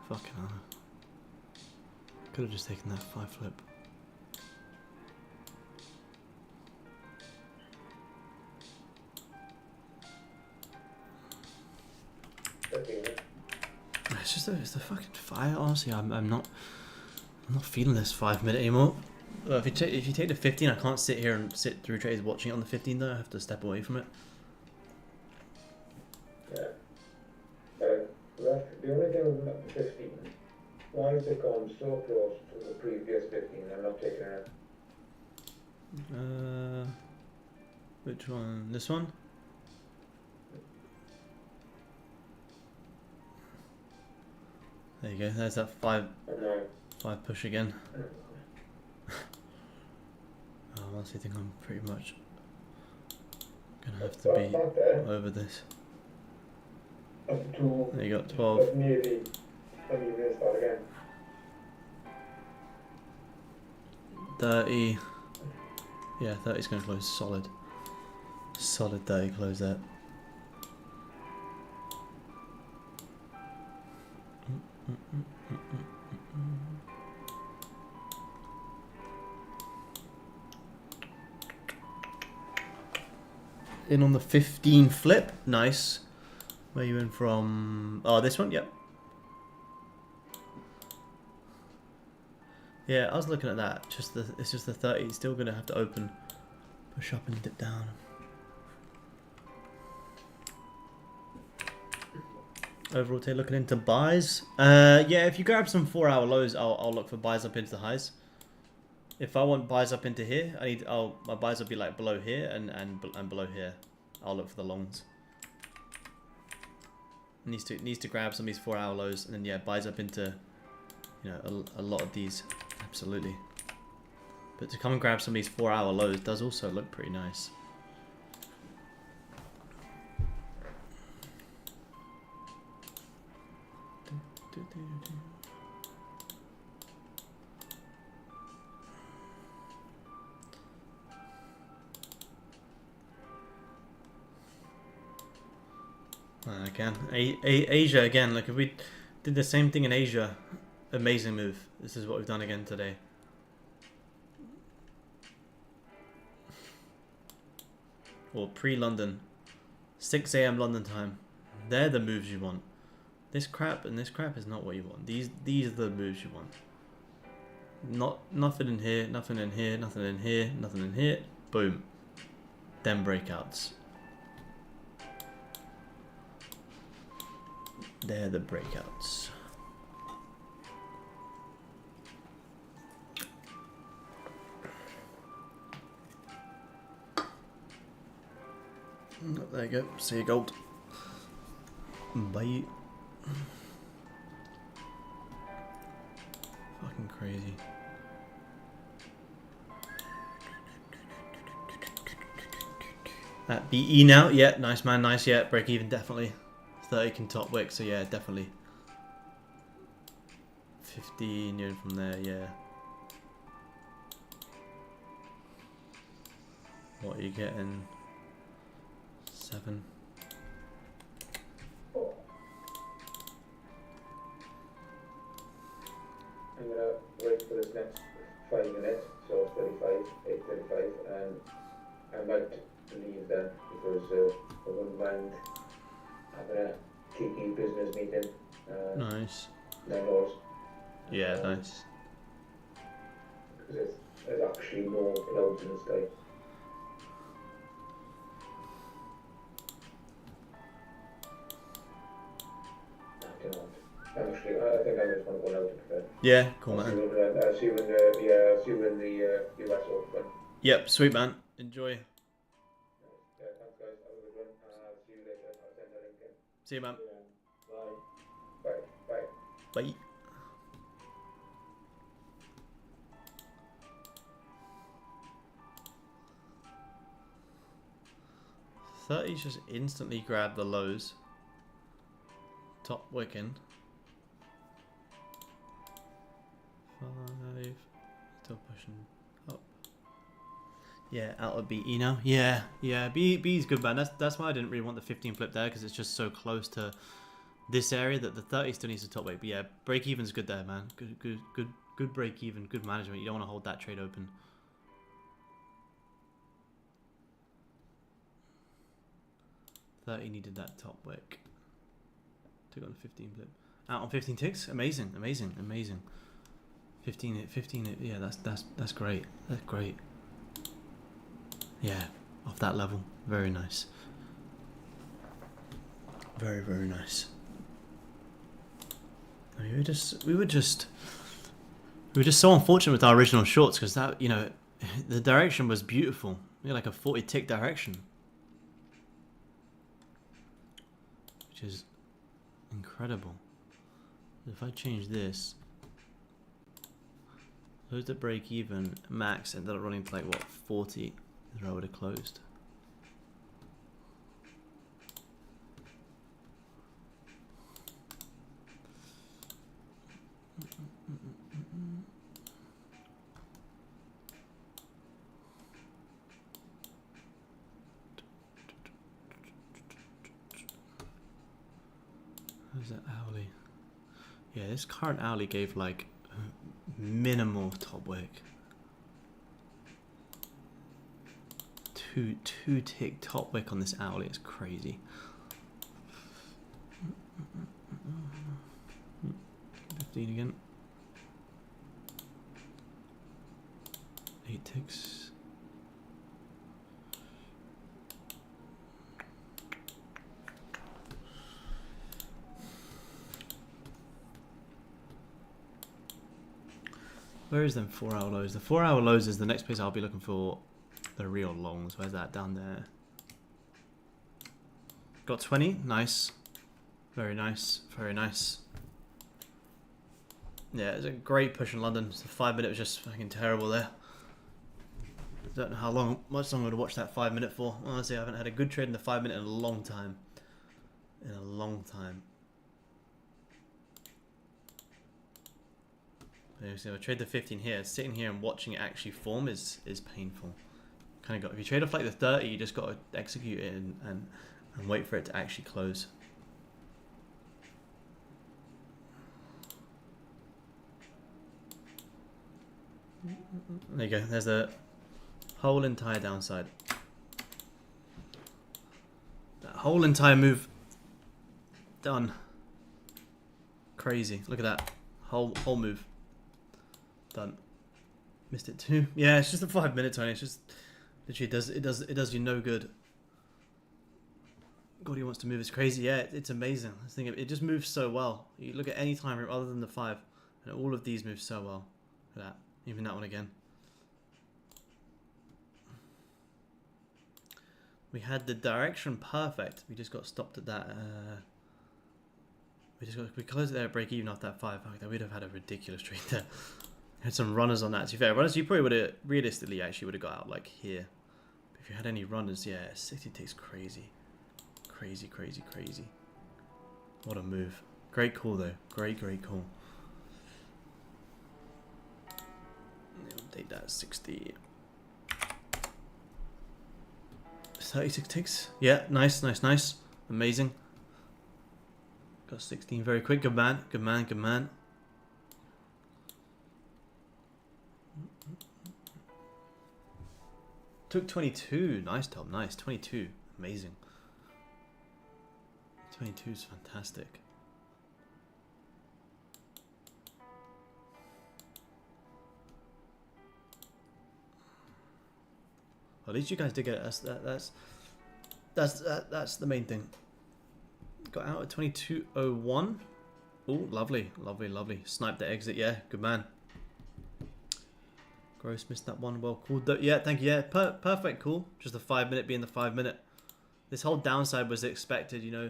Fucking hell. Could have just taken that 5 flip. It's the fucking fire. Honestly, I'm not feeling this 5 minute anymore. If you take the 15, I can't sit here and sit through trades watching it on the 15 though. I have to step away from it. Yeah. The only thing with the 15, why has it gone so close to the previous 15 and not taking it? Which one? This one? There you go. There's that 5 push again. I honestly think I'm pretty much gonna have to be over this. There you got 12. Nearly, let me restart again. 30. Yeah, 30's gonna close solid. Solid 30 close that. In on the 15 flip, nice. Where you in from? Oh, this one, yep. Yeah, I was looking at that. It's just the 30. It's still gonna have to open, push up and dip down. Overall, take looking into buys. Yeah, if you grab some 4-hour lows, I'll look for buys up into the highs. If I want buys up into here, my buys will be like below here and below here. I'll look for the longs. Needs to grab some of these 4-hour lows and then yeah, buys up into, you know, a lot of these. Absolutely. But to come and grab some of these 4-hour lows does also look pretty nice. Again, Asia again. Like if we did the same thing in Asia, amazing move. This is what we've done again today. Or pre-London, 6 AM London time. They're the moves you want. This crap and this crap is not what you want. These are the moves you want. Nothing in here, nothing in here, nothing in here, nothing in here. Boom. Them breakouts. They're the breakouts. There you go. See you gold. Bye. Fucking crazy. At BE now. Yeah, nice man, nice. Yeah, break even definitely. 30 can top wick, so yeah, definitely. 15, you're in from there, yeah. What are you getting? 7. I'm gonna wait for this next 5 minutes, so 35, 8:35, and I might leave then because I wouldn't mind having a cheeky business meeting. Nice. Landlords. Yeah, nice. Because there's actually no clouds in the sky. I cannot. Actually, I think I just want to go out to bed. Yeah, cool, I'll man. see you when the US Open. Yep, sweet, man. Enjoy. Yeah, thanks guys. Have a good one. See you later. I'll send the link in. See you, man. Bye. Bye. Bye. 30's just instantly grabbed the lows. Top wicking. 5. Still pushing up. Yeah, out of BE now. Yeah. B's good, man. That's why I didn't really want the 15 flip there, because it's just so close to this area that the 30 still needs to top weight. But yeah, break even's good there, man. Good break even. Good management. You don't want to hold that trade open. Needed that top wick. Took on a 15 flip. Out on 15 ticks. Amazing. 15. Yeah, that's great. That's great. Yeah, off that level. Very nice. Very nice. We were just so unfortunate with our original shorts, because that, you know, the direction was beautiful. We had like a 40 tick direction, which is incredible. If I change this, those that break even max ended up running to like what, 40 is where I would have closed. Who's that hourly? Yeah, this current hourly gave like minimal top wick. Two tick top wick on this hourly is crazy. 15 again. 8 ticks. Where is them 4 hour lows? The 4 hour lows is the next place I'll be looking for the real longs. Where's that? Down there. Got 20. Nice. Very nice. Yeah, it's a great push in London. The 5 minute was just fucking terrible there. Don't know much longer to watch that 5 minute for. Honestly, I haven't had a good trade in the 5 minute in a long time. So I trade the 15 here. Sitting here and watching it actually form is painful. Kind of got, if you trade off like the 30, you just got to execute it and wait for it to actually close. There you go. There's the whole entire downside. That whole entire move done. Crazy. Look at that. Whole move. Done. Missed it too. Yeah, it's just a 5 minute, Tony. It's just literally it does you no good. God, he wants to move. It's crazy. Yeah, it's amazing. I was thinking it just moves so well. You look at any time other than the 5, and all of these move so well. Look at that. Even that one again. We had the direction perfect. We just got stopped at that. We closed it there at break even off that 5. Oh, we'd have had a ridiculous trade there. Had some runners on that. To be fair, runners you probably would have realistically actually would have got out like here. But if you had any runners, yeah, 60 takes crazy. Crazy. What a move. Great call though. Great call. update that 60. 36 ticks. Yeah, nice, nice, nice. Amazing. Got 16 very quick. Good man, good man, good man. Took 22. Nice, Tom. Nice. 22. Amazing. 22 is fantastic. Well, at least you guys did get it. That's the main thing. Got out at 22:01. Oh, lovely, lovely, lovely. Sniped the exit. Yeah, good man. Gross missed that one. Well called though. Yeah, thank you. Yeah, perfect. Cool. Just the 5 minute being the 5 minute. This whole downside was expected. You know,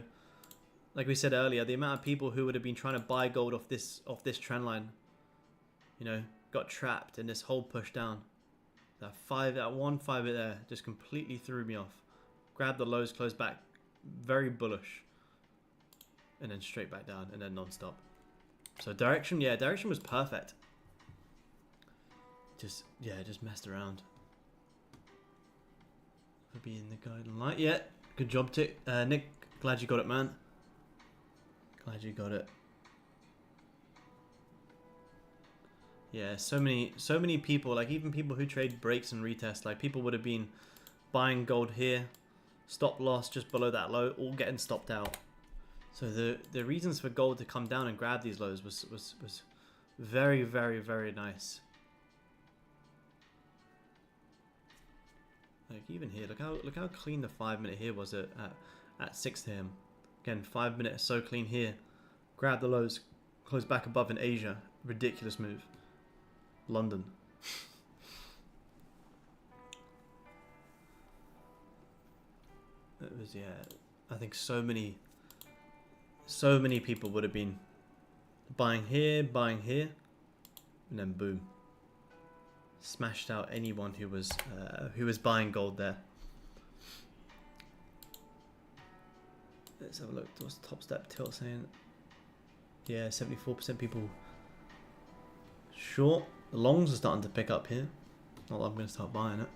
like we said earlier, the amount of people who would have been trying to buy gold off this trend line, you know, got trapped in this whole push down. That 1 5 bit there just completely threw me off. Grabbed the lows, closed back, very bullish, and then straight back down, and then non-stop. So direction, yeah, direction was perfect. Just messed around. For being the guiding light, yeah. Good job, Nick. Glad you got it, man. Glad you got it. Yeah, so many people, like even people who trade breaks and retest, like people would have been buying gold here, stop loss just below that low, all getting stopped out. So the reasons for gold to come down and grab these lows was very, very, very nice. Like even here, look how clean the 5 minute here was at 6 AM. Again, 5 minute is so clean here. Grab the lows, close back above in Asia. Ridiculous move. London. It was, yeah, I think so many people would have been buying here, and then boom, smashed out anyone who was buying gold there. Let's have a look. What's Top Step Tilt saying? Yeah, 74% people short. The longs are starting to pick up here. Not that I'm going to start buying it.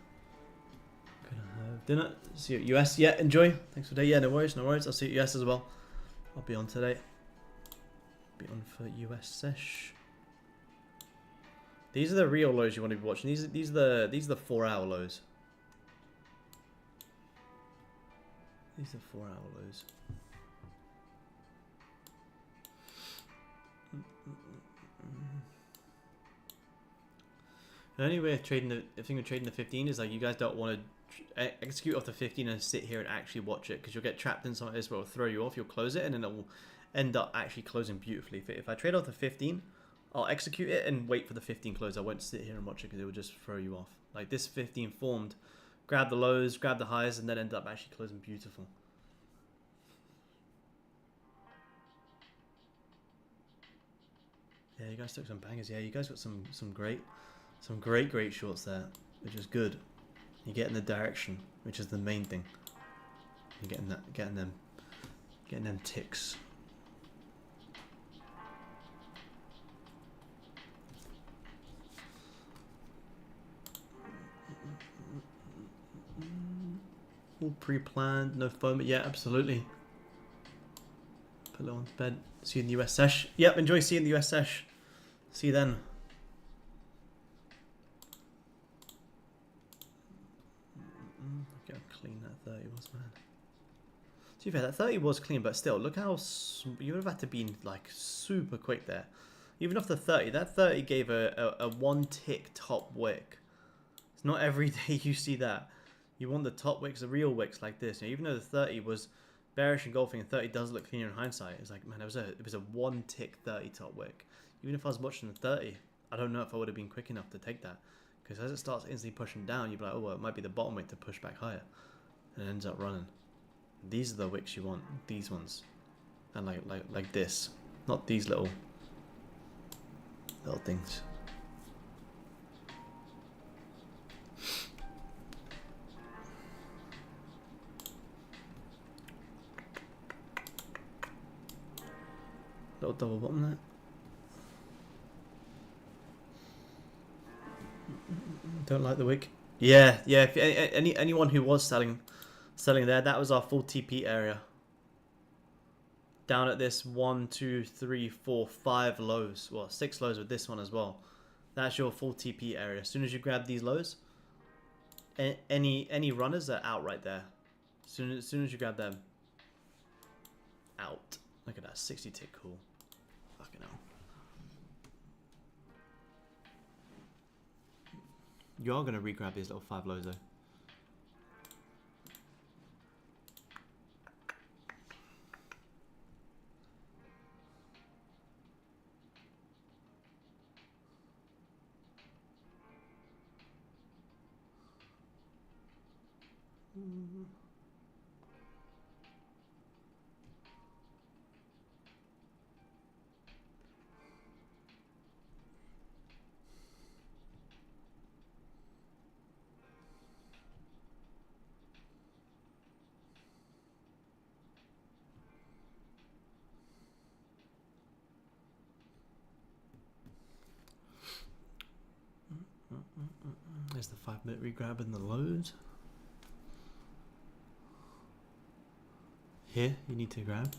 Gonna have dinner. See you at US. Yeah, enjoy. Thanks for today. Yeah, no worries, no worries. I'll see you at US as well. I'll be on today. Be on for US sesh. These are the real lows you want to be watching. These are the 4 hour lows. These are 4 hour lows. The only way of trading the thing with trading the 15 is like you guys don't want to execute off the 15 and sit here and actually watch it, because you'll get trapped in something like this where it'll throw you off. You'll close it and then it will end up actually closing beautifully. If I trade off the 15, I'll execute it and wait for the 15 close. I won't sit here and watch it because it will just throw you off. Like this 15 formed, grab the lows, grab the highs, and then end up actually closing beautiful. Yeah, you guys took some bangers. Yeah, you guys got some great shorts there, which is good. You're getting the direction, which is the main thing. You're getting them ticks. All pre-planned, no FOMO. Yeah, absolutely. Put it on to bed. See you in the US sesh. Yep, enjoy seeing the US sesh. See you then. Look how clean that 30 was, man. To be fair, that 30 was clean, but still, look how you would have had to be like super quick there. Even off the 30, that 30 gave a 1 tick top wick. It's not every day you see that. You want the top wicks, the real wicks like this. You know, even though the 30 was bearish engulfing and 30 does look cleaner in hindsight, it's like, man, it was a 1 tick 30 top wick. Even if I was watching the 30, I don't know if I would have been quick enough to take that. Because as it starts instantly pushing down, you'd be like, oh, well, it might be the bottom wick to push back higher. And it ends up running. These are the wicks you want, these ones. And like this. Not these little things. Little double bottom there. Don't like the wick. Yeah, yeah. If anyone who was selling there, that was our full TP area. Down at this 1, 2, 3, 4, 5 lows. Well, 6 lows with this one as well. That's your full TP area. As soon as you grab these lows, any runners are out right there. As soon as you grab them, out. Look at that, 60 tick, cool. Fucking hell. You are gonna re-grab these little 5 lows though. There's the 5-minute re-grab and the lows. Here, you need to grab.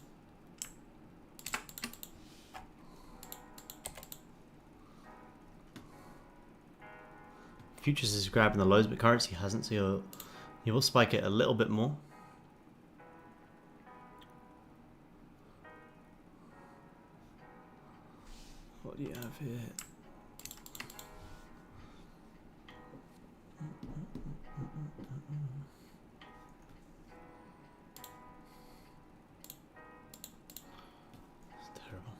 Futures is grabbing the lows, but currency hasn't, so you will spike it a little bit more. What do you have here? It's terrible.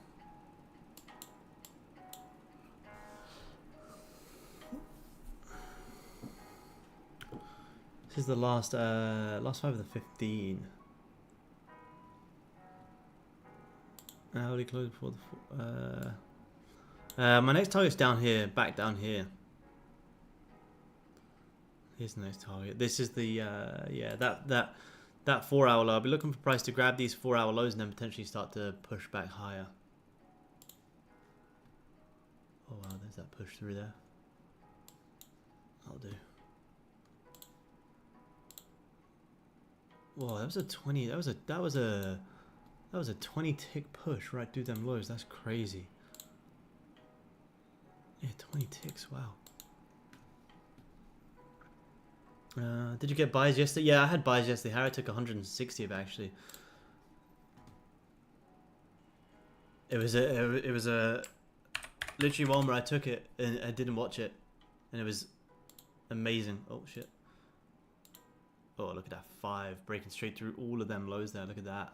This is the last 5 of the 15. How do we close before the my next target's down here, back down here. Here's the next target. This is the yeah, that 4 hour low. I'll be looking for price to grab these 4 hour lows and then potentially start to push back higher. Oh wow, there's that push through there. I'll do. Whoa, that was a 20. That was a 20 tick push right through them lows. That's crazy. Yeah, 20 ticks. Wow. Did you get buys yesterday? Yeah, I had buys yesterday. Harry took 160 of actually. It was a literally one where I took it and I didn't watch it, and it was amazing. Oh shit. Oh, look at that 5 breaking straight through all of them lows there. Look at that.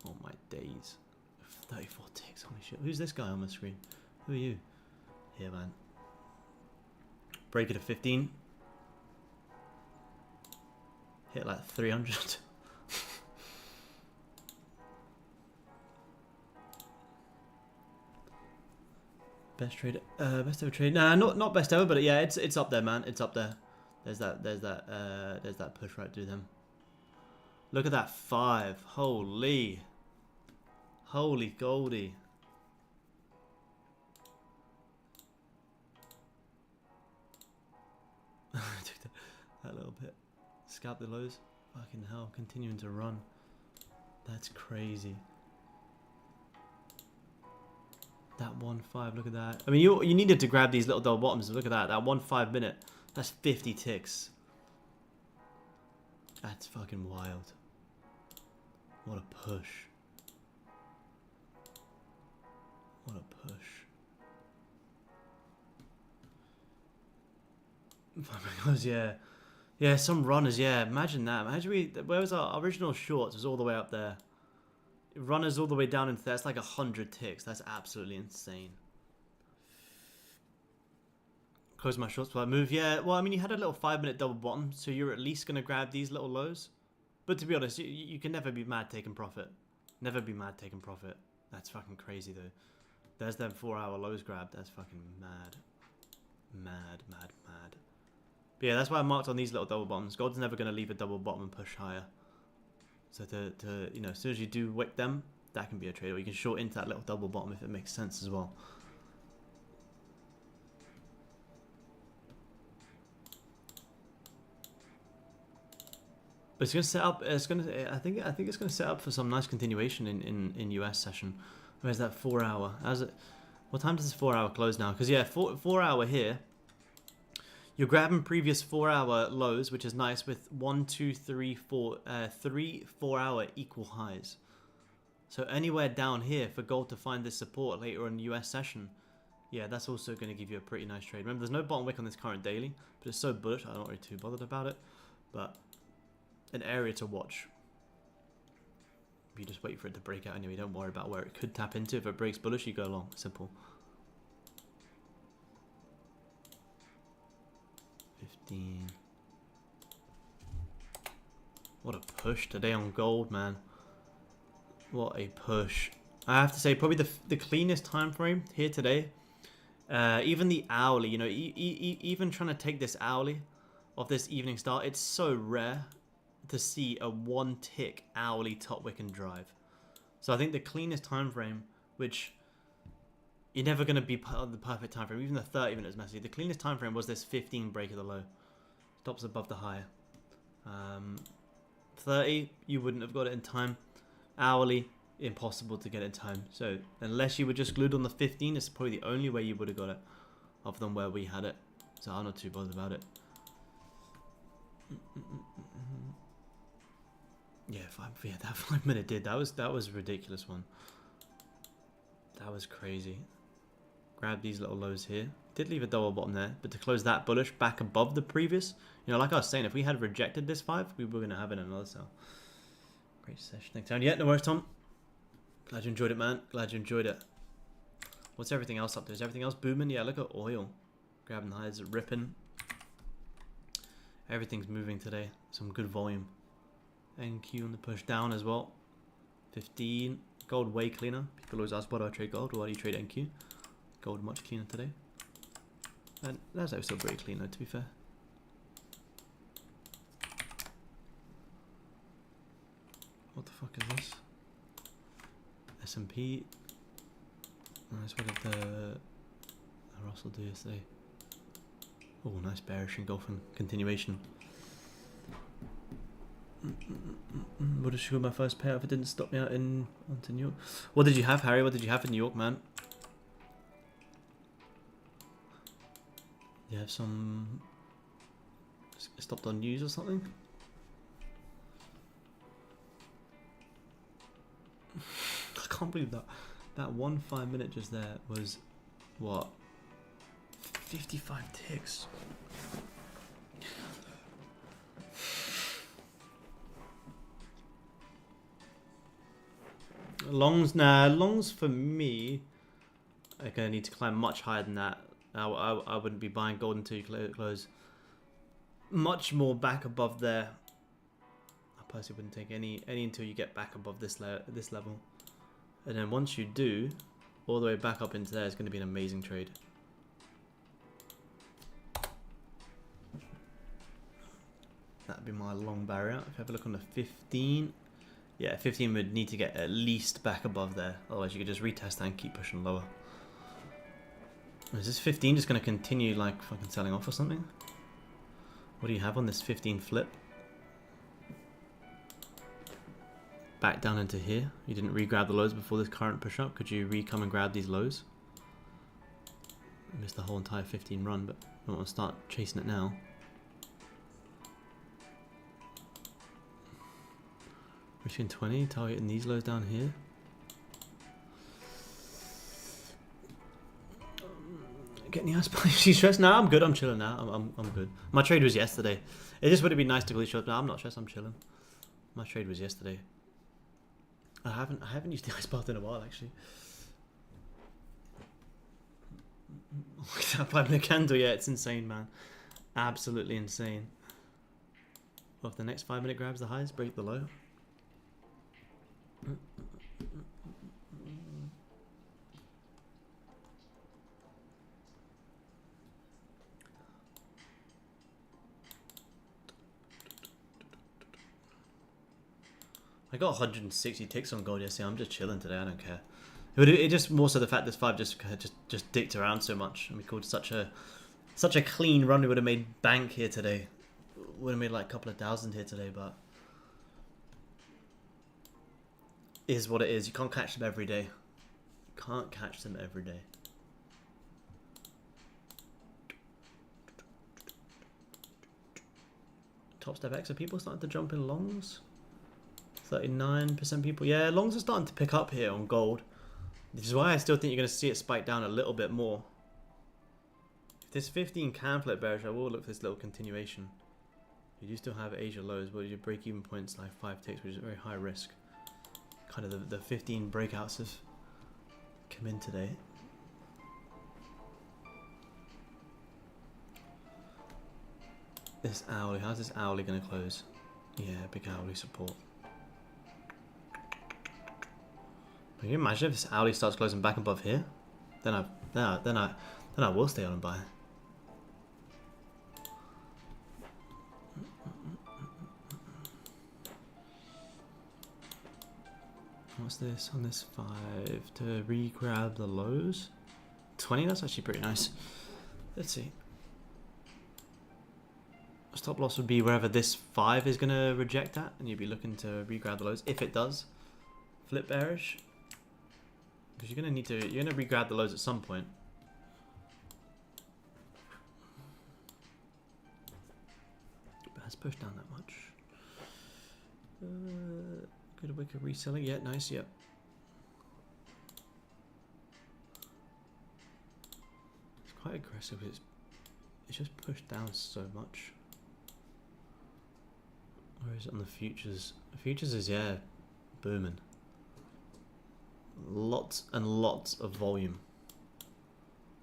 Oh my days. 34 ticks. Holy shit. Who's this guy on the screen? Who are you? Here, man. Break it at 15. Hit like 300. Best trade. Best ever trade. Nah, not best ever, but yeah, it's up there, man. It's up there. There's that push right through them. Look at that 5. Holy Goldie. Took that little bit. Scalp the lows. Fucking hell, continuing to run. That's crazy. That 1.5, look at that. I mean, you needed to grab these little double bottoms. Look at that. That 1.5 minute. That's 50 ticks. That's fucking wild. What a push. What a push. Oh my gosh, yeah. Yeah, some runners, yeah. Imagine that. Imagine where was our original shorts? It was all the way up there. Runners all the way down into there. That's like 100 ticks. That's absolutely insane. Close my shorts while I move. Yeah, well, I mean, you had a little 5-minute double bottom, so you're at least going to grab these little lows. But to be honest, you can never be mad taking profit. Never be mad taking profit. That's fucking crazy, though. There's them 4-hour lows grabbed. That's fucking mad. Mad. But yeah, that's why I marked on these little double bottoms. Gold's never going to leave a double bottom and push higher. So to you know, as soon as you do wick them, that can be a trade. Or you can short into that little double bottom if it makes sense as well. But it's gonna set up. It's gonna. I think it's gonna set up for some nice continuation in US session. Where's that 4 hour? How's it? What time does this 4 hour close now? Because yeah, 4 hour here. You're grabbing previous 4 hour lows, which is nice, with 1, 2, 3, 4, 3 4 hour equal highs. So anywhere down here for gold to find this support later in the US session, yeah, that's also going to give you a pretty nice trade. Remember, there's no bottom wick on this current daily, but it's so bullish, I'm not really too bothered about it. But an area to watch. You just wait for it to break out anyway. Don't worry about where it could tap into. If it breaks bullish, you go along. Simple. 15. What a push today on gold, man. What a push. I have to say, probably the cleanest time frame here today. Even the hourly, you know, even trying to take this hourly off this evening start, it's so rare to see a 1 tick hourly top wick and drive. So I think the cleanest time frame, which you're never going to be the perfect time frame, even the 30 minutes messy, the cleanest time frame was this 15 break of the low. Stops above the high. 30, you wouldn't have got it in time. Hourly, impossible to get in time. So unless you were just glued on the 15, it's probably the only way you would have got it, other than where we had it. So I'm not too bothered about it. Yeah, that 5 minute did. That was a ridiculous one. That was crazy. Grab these little lows here. Did leave a double bottom there, but to close that bullish back above the previous, you know, like I was saying, if we had rejected this 5, we were going to have it in another sell. Great session. Thanks, Tom. Yeah, no worries, Tom. Glad you enjoyed it, man. Glad you enjoyed it. What's everything else up there? Is everything else booming? Yeah, look at oil. Grabbing the highs, ripping. Everything's moving today. Some good volume. NQ on the push down as well. 15. Gold way cleaner. People always ask, why do I trade gold? Why do you trade NQ? Gold much cleaner today. And that's still very clean though, to be fair. What the fuck is this? S&P. Nice. What did the Russell do yesterday? Oh, nice bearish engulfing continuation. Would have scored my first payout if it didn't stop me out onto New York. What did you have, Harry? What did you have in New York, man? You have some stopped on news or something? I can't believe that 1 5 minute just there was what? 55 ticks. Longs, nah, longs for me are gonna need to climb much higher than that. I wouldn't be buying gold until you close much more back above there. I personally wouldn't take any until you get back above this level, and then once you do, all the way back up into there is going to be an amazing trade. That'd be my long barrier. If you have a look on the 15, yeah, 15 would need to get at least back above there. Otherwise, you could just retest that and keep pushing lower. Is this 15 just going to continue like fucking selling off or something? What do you have on this 15 flip? Back down into here. You didn't re-grab the lows before this current push up. Could you re-come and grab these lows? Missed the whole entire 15 run, but I don't want to start chasing it now. Reaching 20, targeting these lows down here. Getting the ice spicy stressed? No, I'm good. I'm chilling now. I'm good. My trade was yesterday. It just would have been nice to really show up. No, I'm not stressed. I'm chilling. My trade was yesterday. I haven't used the ice bath in a while actually. Look at that 5 minute candle. Yeah, it's insane, man. Absolutely insane. Well, if the next 5 minute grabs the highs, break the low. I got 160 ticks on gold yesterday. I'm just chilling today. I don't care. It just more so the fact this 5 just dicked around so much, and we called such a clean run. We would have made bank here today. Would have made like a couple of thousand here today, but is what it is. You can't catch them every day. Can't catch them every day. Top step X, are people starting to jump in longs? 39% people. Yeah, longs are starting to pick up here on gold. Which is why I still think you're going to see it spike down a little bit more. If this 15 can flip bearish, I will look for this little continuation. You do still have Asia lows, but your break-even point's like 5 ticks, which is very high risk. Kind of the 15 breakouts have come in today. This hourly, how's this hourly going to close? Yeah, big hourly support. Can you imagine if this hourly starts closing back above here? Then I will stay on and buy. What's this on this 5 to re-grab the lows? 20, that's actually pretty nice. Let's see. Stop loss would be wherever this 5 is going to reject that, and you'd be looking to re-grab the lows if it does flip bearish. Because you're going to re-grab the lows at some point. But has pushed down that much. Good wicker reselling. Yeah, nice. Yep. It's quite aggressive. It's just pushed down so much. Where is it on the futures? The futures is, yeah, booming. Lots and lots of volume.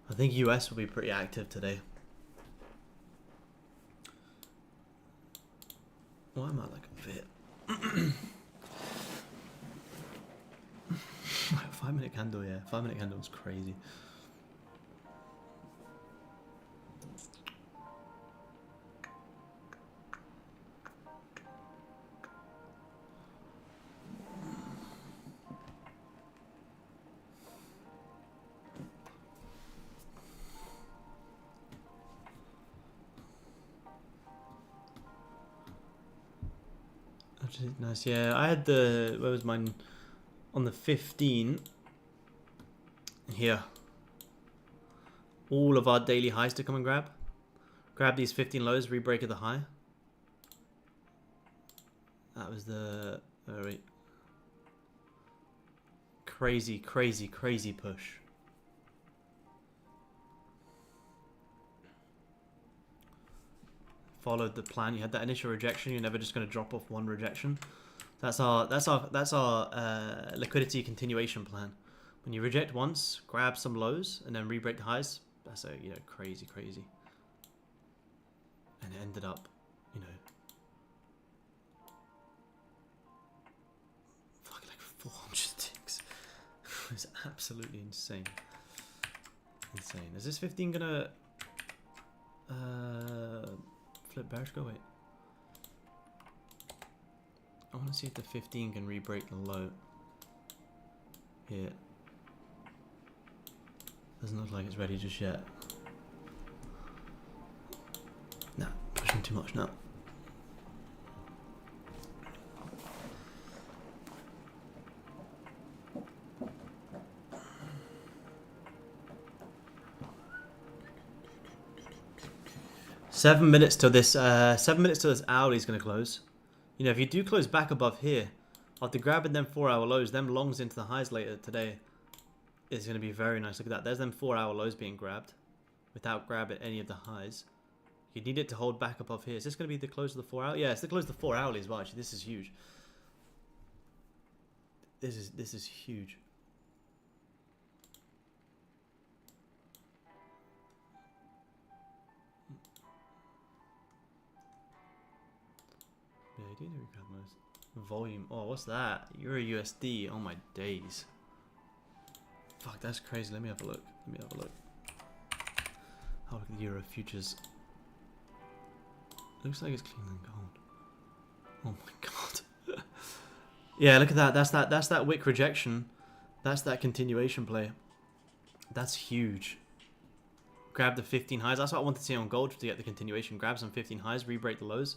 I think US will be pretty active today. Why am I like a bit? 5 minute candle, yeah. 5 minute candle is crazy. Nice, yeah. I had the, where was mine? On the 15 here. All of our daily highs to come and grab. Grab these 15 lows, re-break of the high. That was the, oh wait. Crazy, crazy, crazy push. Followed the plan. You had that initial rejection. You're never just going to drop off one rejection. That's our liquidity continuation plan. When you reject once, grab some lows and then re-break the highs. That's crazy. And it ended up, fucking like 400 ticks. It's absolutely insane. Insane. Is this 15 gonna flip bearish? Go wait. I want to see if the 15 can re-break the low. Here. Doesn't look like it's ready just yet. Nah, pushing too much now. Seven minutes till this hourly is going to close. If you do close back above here, after grabbing them 4-hour lows, them longs into the highs later today is going to be very nice. Look at that. There's them 4-hour lows being grabbed without grabbing any of the highs. You need it to hold back above here. Is this going to be the close of the 4-hour? Yeah, it's the close of the 4-hourly as well. Actually, this is huge. This is huge. Yeah, you do need to grab those. Volume. Oh, what's that? Euro USD. Oh my days. Fuck, that's crazy. Let me have a look. I'll look at the Euro futures. Looks like it's cleaner than gold. Oh my god. Yeah, look at that. That's that wick rejection. That's that continuation play. That's huge. Grab the 15 highs. That's what I wanted to see on gold to get the continuation. Grab some 15 highs, re-break the lows.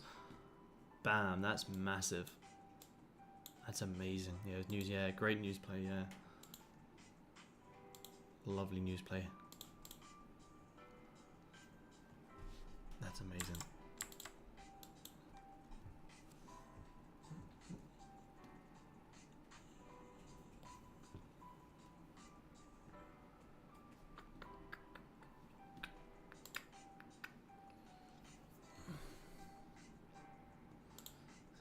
Bam, that's massive. That's amazing. Yeah, news. Yeah, great news play. Yeah, lovely news play. That's amazing.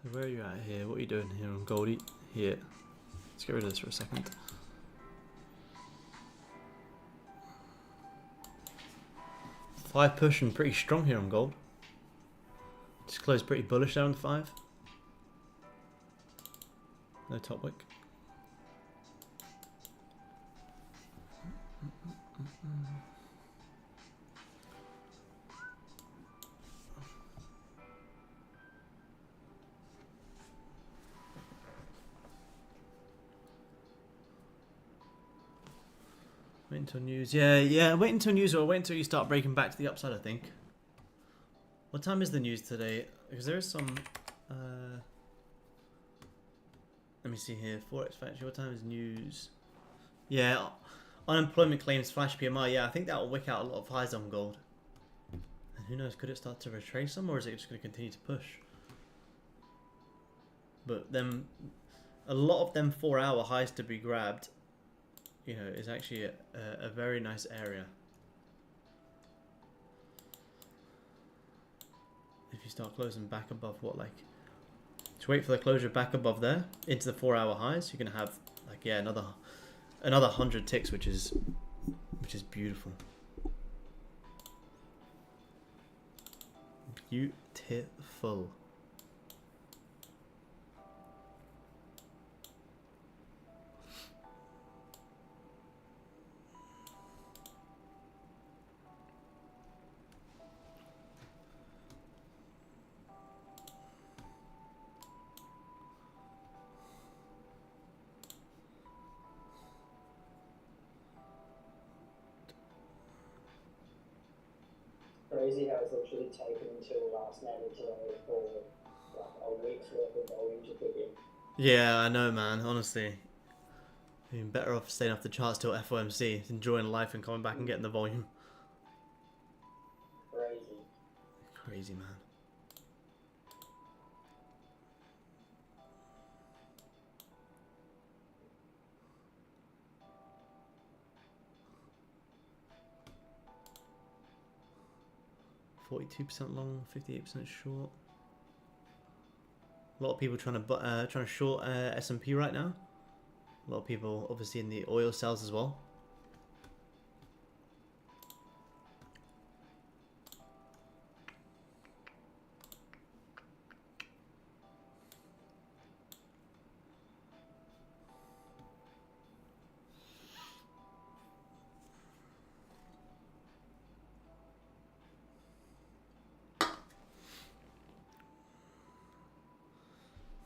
So where are you at here? What are you doing here on Goldie? Here. Let's get rid of this for a second. Five pushing pretty strong here on gold. Just closed pretty bullish there on the 5. No top wick. Wait until news. Yeah. Wait until news, or wait until you start breaking back to the upside, I think. What time is the news today? Because there is some. Let me see here. Forex Factory. What time is news? Yeah. Unemployment claims, flash PMI. Yeah, I think that will wick out a lot of highs on gold. And who knows? Could it start to retrace some, or is it just going to continue to push? But then, a lot of them 4-hour highs to be grabbed, you know, is actually a very nice area. If you start closing back above what, like, just wait for the closure back above there into the 4-hour highs, you're gonna have like, yeah, another 100 ticks, which is beautiful. Beautiful. 'Crazy how it's literally taken until last night today for like a week's worth of volume to kick in. Yeah, I know, man. Honestly, you're better off staying off the charts till FOMC, enjoying life and coming back and getting the volume. Crazy, man. %42 long, 58% short. A lot of people trying to short S&P right now. A lot of people obviously in the oil sales as well.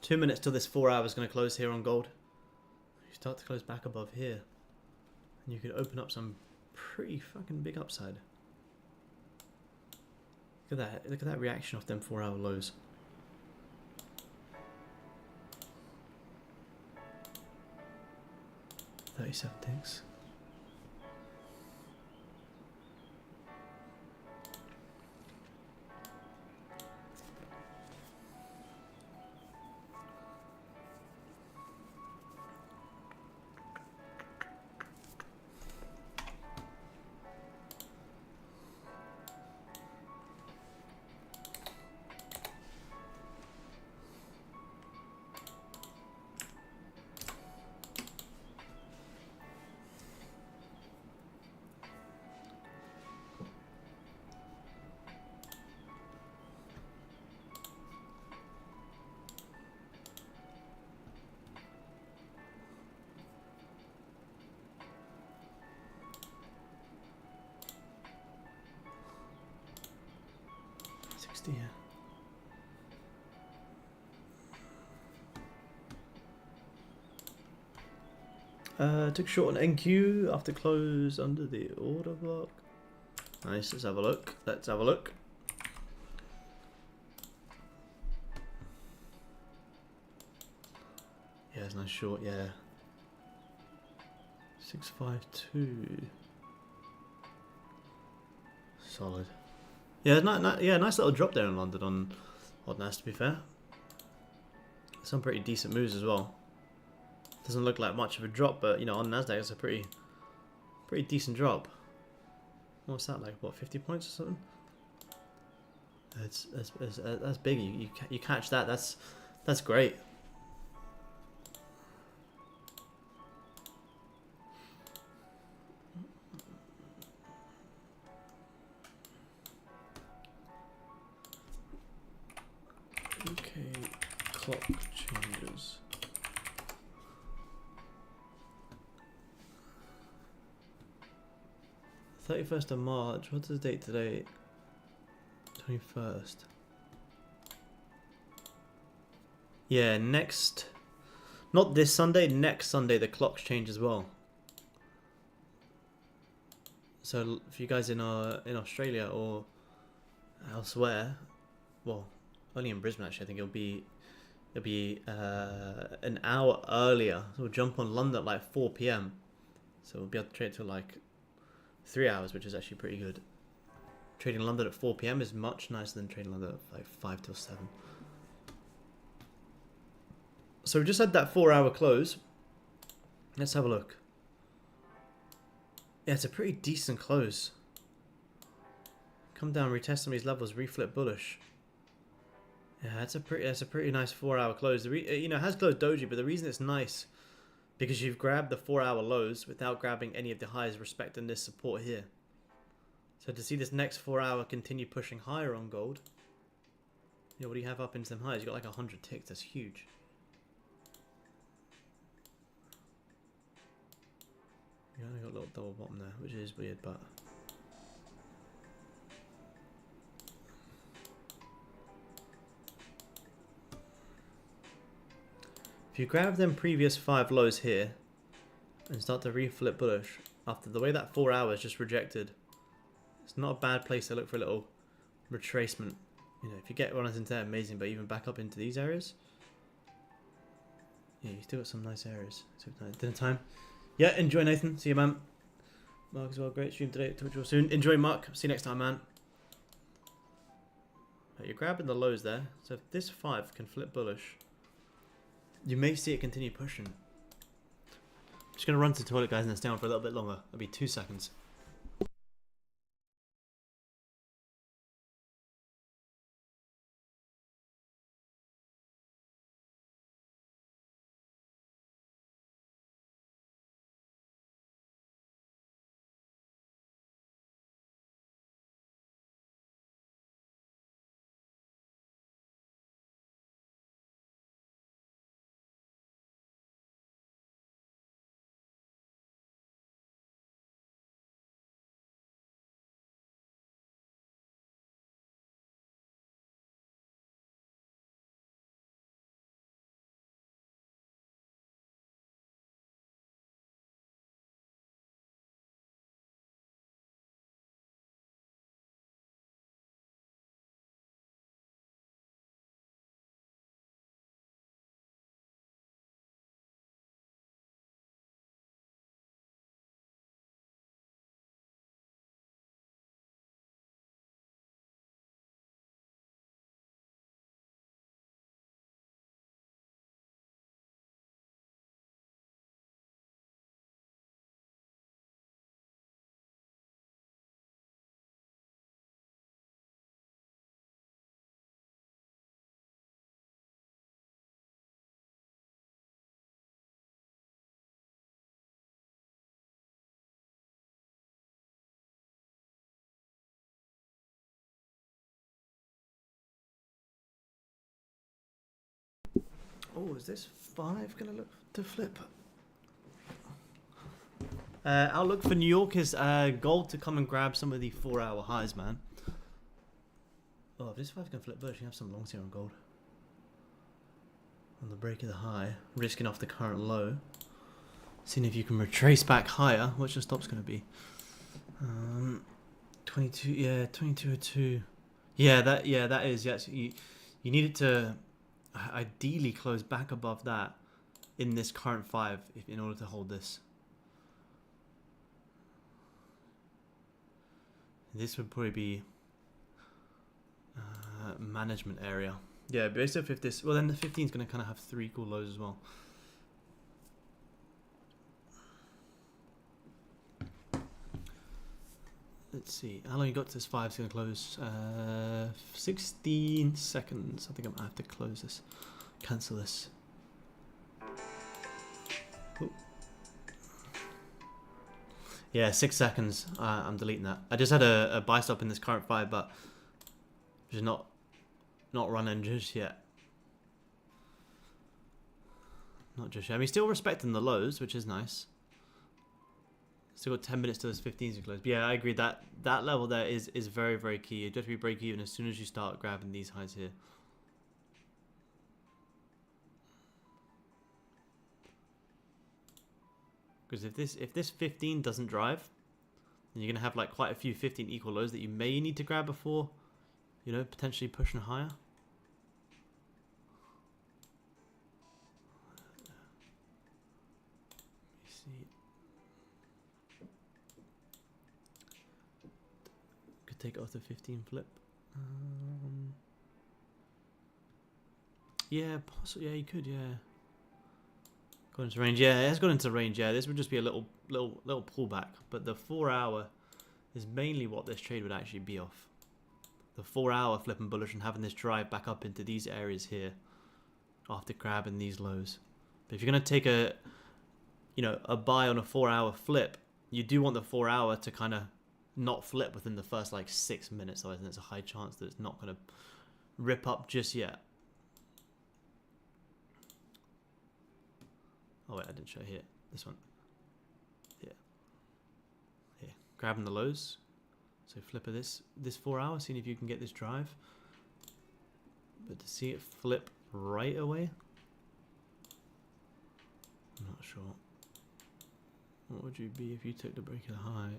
Two minutes till this 4 hours is going to close here on gold. You start to close back above here, and you could open up some pretty fucking big upside. Look at that! Look at that reaction off them 4-hour lows. $37 ticks. Took short on NQ after close under the order block. Nice, let's have a look. Let's have a look. it's nice short, yeah. 652. Solid. Yeah, yeah, nice little drop there in London on Nas, to be fair. Some pretty decent moves as well. Doesn't look like much of a drop, but you know, on Nasdaq it's a pretty decent drop. What's that like? What, 50 points or something? That's big. You catch that. That's great. Okay, clock changes. 31st of March. What's the date today? 21st. Yeah, not this Sunday, next Sunday the clocks change as well. So if you guys in Australia or elsewhere, well, only in Brisbane actually, I think it'll be an hour earlier. So we'll jump on London at like 4 p.m. So we'll be able to trade till like 3 hours, which is actually pretty good. Trading London at 4 p.m. is much nicer than trading London at like 5 till 7. So we just had that 4-hour close. Let's have a look. Yeah, it's a pretty decent close. Come down, retest some of these levels, reflip bullish. Yeah, it's a pretty nice 4-hour close. You know, it has closed doji, but the reason it's nice because you've grabbed the 4-hour lows without grabbing any of the highs, respecting this support here. So to see this next 4-hour continue pushing higher on gold, you know, what do you have up into them highs? You got like 100 ticks. That's huge. You only got a little double bottom there, which is weird, but if you grab them previous 5 lows here and start to reflip bullish after the way that 4 hours just rejected, it's not a bad place to look for a little retracement. You know, if you get runners into there, amazing, but even back up into these areas, yeah, you still got some nice areas. So dinner time. Yeah, enjoy, Nathan. See you, man. Mark as well. Great stream today. Talk to you all soon. Enjoy, Mark. See you next time, man. Right, you're grabbing the lows there. So if this 5 can flip bullish, you may see it continue pushing. I'm just going to run to the toilet, guys, and then stay on for a little bit longer. It'll be 2 seconds. Oh, is this 5 gonna look to flip? I'll look for New York is gold to come and grab some of the 4-hour highs, man. Oh, if this 5 can flip bullish, you have some longs here on gold. On the break of the high, risking off the current low. Seeing if you can retrace back higher. What's your stop's gonna be? 22. Yeah, 2202. Yeah, that is. Yes, you need it to ideally close back above that. in this current 5 in order to hold this. This would probably be management area. Yeah, based off if this, well then the 15 is going to kind of have 3 cool lows as well. Let's see, how long you got to this 5 is going to close? 16 seconds. I think I'm going to have to close this, cancel this. Ooh. Yeah, 6 seconds. I'm deleting that. I just had a buy stop in this current 5, but just not running just yet. Not just yet. I mean, still respecting the lows, which is nice. Still got 10 minutes till this 15s to close. But yeah, I agree that that level there is very, very key. You have to be break even as soon as you start grabbing these highs here. Because if this 15 doesn't drive, then you're gonna have like quite a few 15 equal lows that you may need to grab before, you know, potentially pushing higher. Let me see. Could take it off the 15 flip. Yeah, possibly. Yeah, you could. Yeah. Gone into range. Yeah, it's gone into range. Yeah, this would just be a little pullback, but the 4 hour is mainly what this trade would actually be off. The 4 hour flipping bullish and having this drive back up into these areas here after grabbing these lows. But if you're gonna take a, you know, a buy on a 4 hour flip, you do want the 4 hour to kind of not flip within the first like 6 minutes, otherwise there's a high chance that it's not gonna rip up just yet. Oh wait, I didn't show here. This one. Yeah. Here. Grabbing the lows. So flipper this 4 hour, seeing if you can get this drive. But to see it flip right away, I'm not sure. What would you be if you took the break of the high?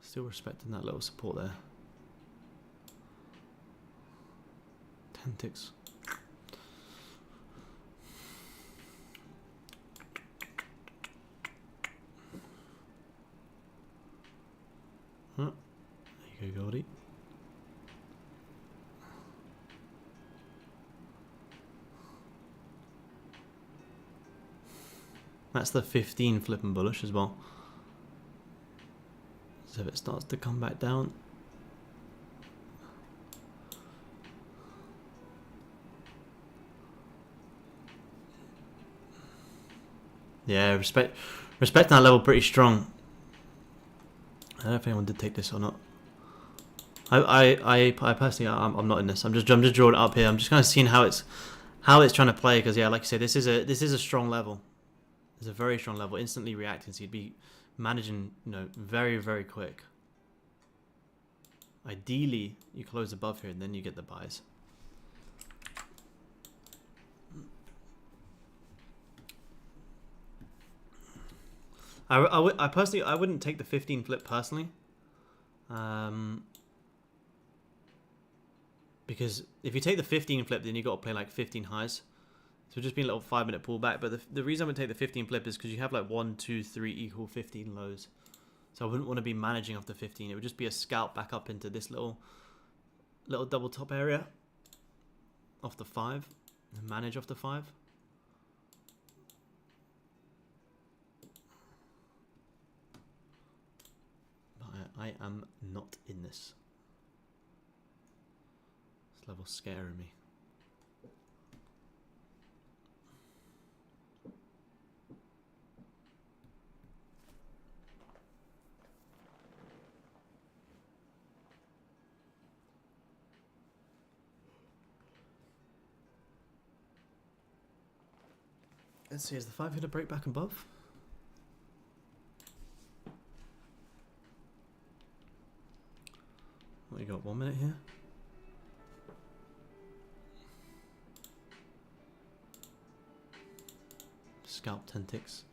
Still respecting that little support there. 10 ticks. There you go, Goldie. That's the 15 flipping bullish as well. So if it starts to come back down. Yeah, respecting that level pretty strong. I don't know if anyone did take this or not. I personally, I'm not in this. I'm just drawing it up here. I'm just kind of seeing how it's trying to play, because yeah, like you say, this is a strong level. It's a very strong level. Instantly reacting, so you'd be managing, you know, very, very quick. Ideally, you close above here and then you get the buys. I personally, I wouldn't take the 15 flip personally. Because if you take the 15 flip, then you got to play like 15 highs. So just be a little 5-minute pullback. But the reason I would take the 15 flip is because you have like 1, 2, 3 equal 15 lows. So I wouldn't want to be managing off the 15. It would just be a scalp back up into this little double top area off the 5 and manage off the 5. I am not in this. This level's scaring me. Let's see, is the 5 going to break back above? What, you got 1 minute here? Scalp 10 ticks.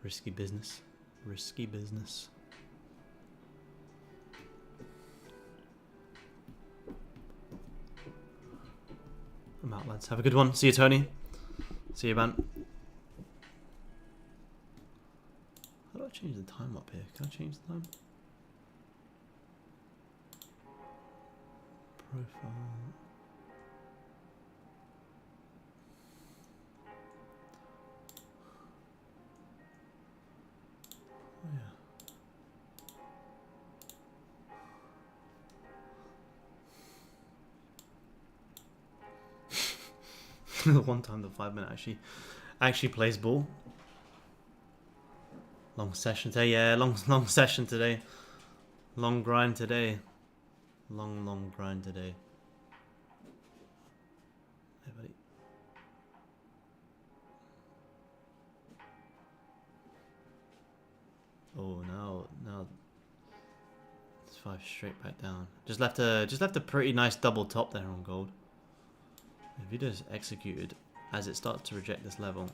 Risky business. Risky business. I'm out, lads. Have a good one. See you, Tony. See you, man. How do I change the time up here? Can I change the time? Profile. Oh, yeah. One time the 5 minute actually plays ball. Long session today, yeah, long session today. Long grind today. Long grind today. Hey, buddy. Oh, now it's 5 straight back down. Just left a pretty nice double top there on gold. If he just executed as it starts to reject this level.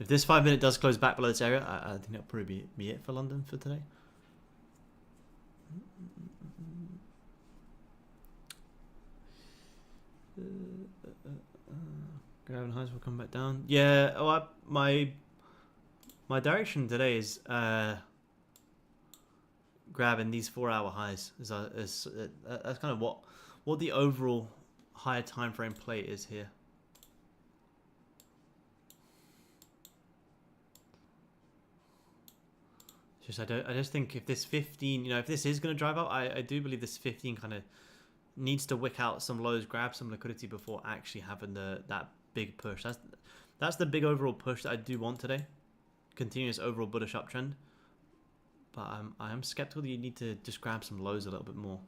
If this 5 minute does close back below this area, I think that'll probably be it for London for today. Grab and highs will come back down. Yeah, oh, my direction today is grabbing these 4 hour highs. That's kind of what the overall higher time frame play is here. I just think if this 15, if this is going to drive up, I do believe this 15 kind of needs to wick out some lows, grab some liquidity before actually having that big push. That's the big overall push that I do want today. Continuous overall bullish uptrend. But I am skeptical that you need to just grab some lows a little bit more.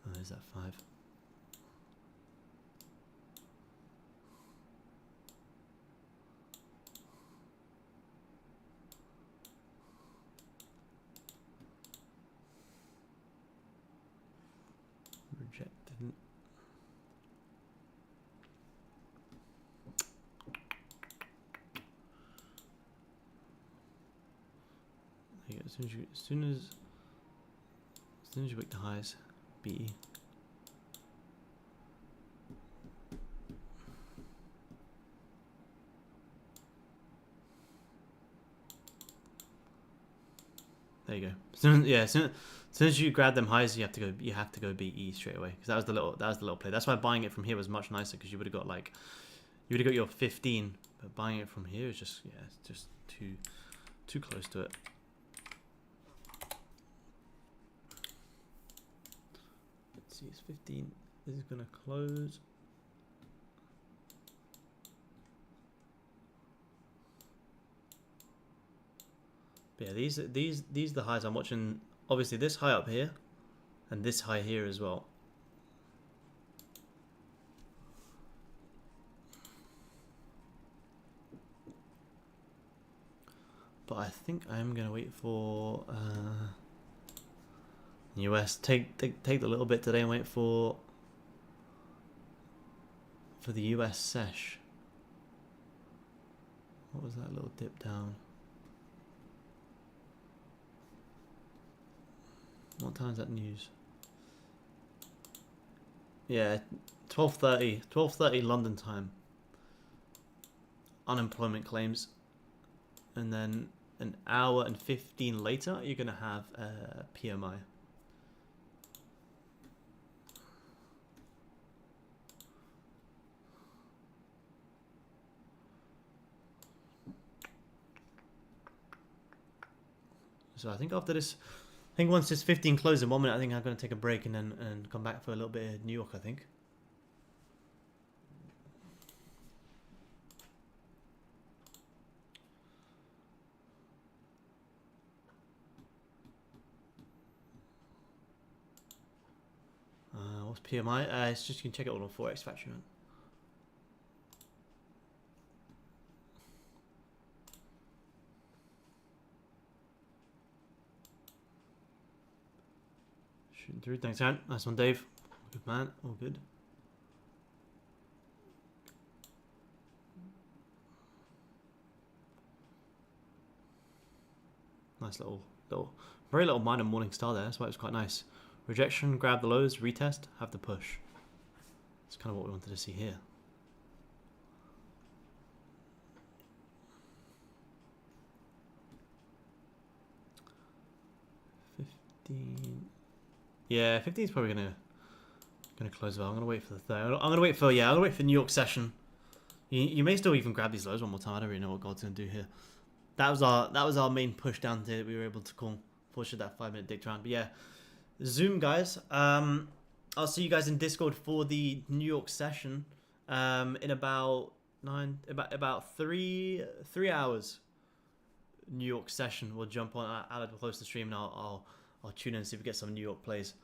Oh, there's that 5. Rejected. There you go. As soon as you break the highs, BE. There you go. As soon as you grab them highs, you have to go BE straight away, because that was the little play. That's why buying it from here was much nicer, because you would have got your 15, but buying it from here is just it's just too close to it. Let's see, it's 15. This is gonna close. But yeah, these are the highs I'm watching. Obviously, this high up here, and this high here as well. But I think I am gonna wait for US take the little bit today and wait for the US sesh. What was that little dip down? What time is that news? Yeah, 12:30 London time. Unemployment claims, and then an hour and 15 later, you're gonna have PMI. So I think after this. I think once this 15 closes in 1 minute, I think I'm going to take a break and come back for a little bit of New York, I think. What's PMI? It's just you can check it all on Forex Factory, man. Shooting through. Thanks, Aaron. Nice one, Dave. Good man. All good. Nice very little minor morning star there. That's why it was quite nice. Rejection, grab the lows, retest, have the push. That's kind of what we wanted to see here. Yeah, 15 is probably gonna close well. I'm gonna wait for the third. I'm gonna wait for New York session. You may still even grab these lows one more time. I don't really know what God's gonna do here. That was our main push down there that we were able to call. Fortunately, that 5-minute dick round. But yeah, Zoom guys. I'll see you guys in Discord for the New York session. In about 3 hours. New York session. We'll jump on. Aled will host the stream, and I'll tune in and see if we get some New York plays.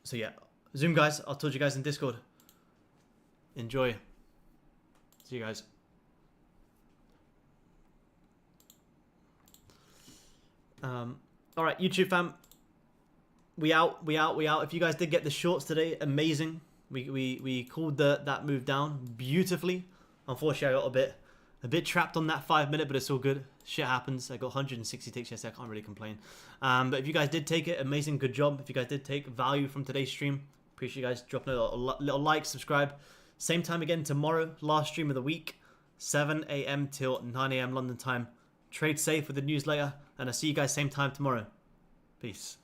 So yeah, Zoom guys. I'll talk to you guys in Discord. Enjoy. See you guys. All right, YouTube fam. We out. If you guys did get the shorts today, amazing. We called that move down beautifully. Unfortunately, I got a bit trapped on that 5-minute, but it's all good. Shit happens. I got 160 ticks yesterday. I can't really complain. But if you guys did take it, amazing, good job. If you guys did take value from today's stream, appreciate you guys dropping a little like, subscribe. Same time again tomorrow. Last stream of the week, 7 a.m. till 9 a.m. London time. Trade safe with the newsletter, and I'll see you guys same time tomorrow. Peace.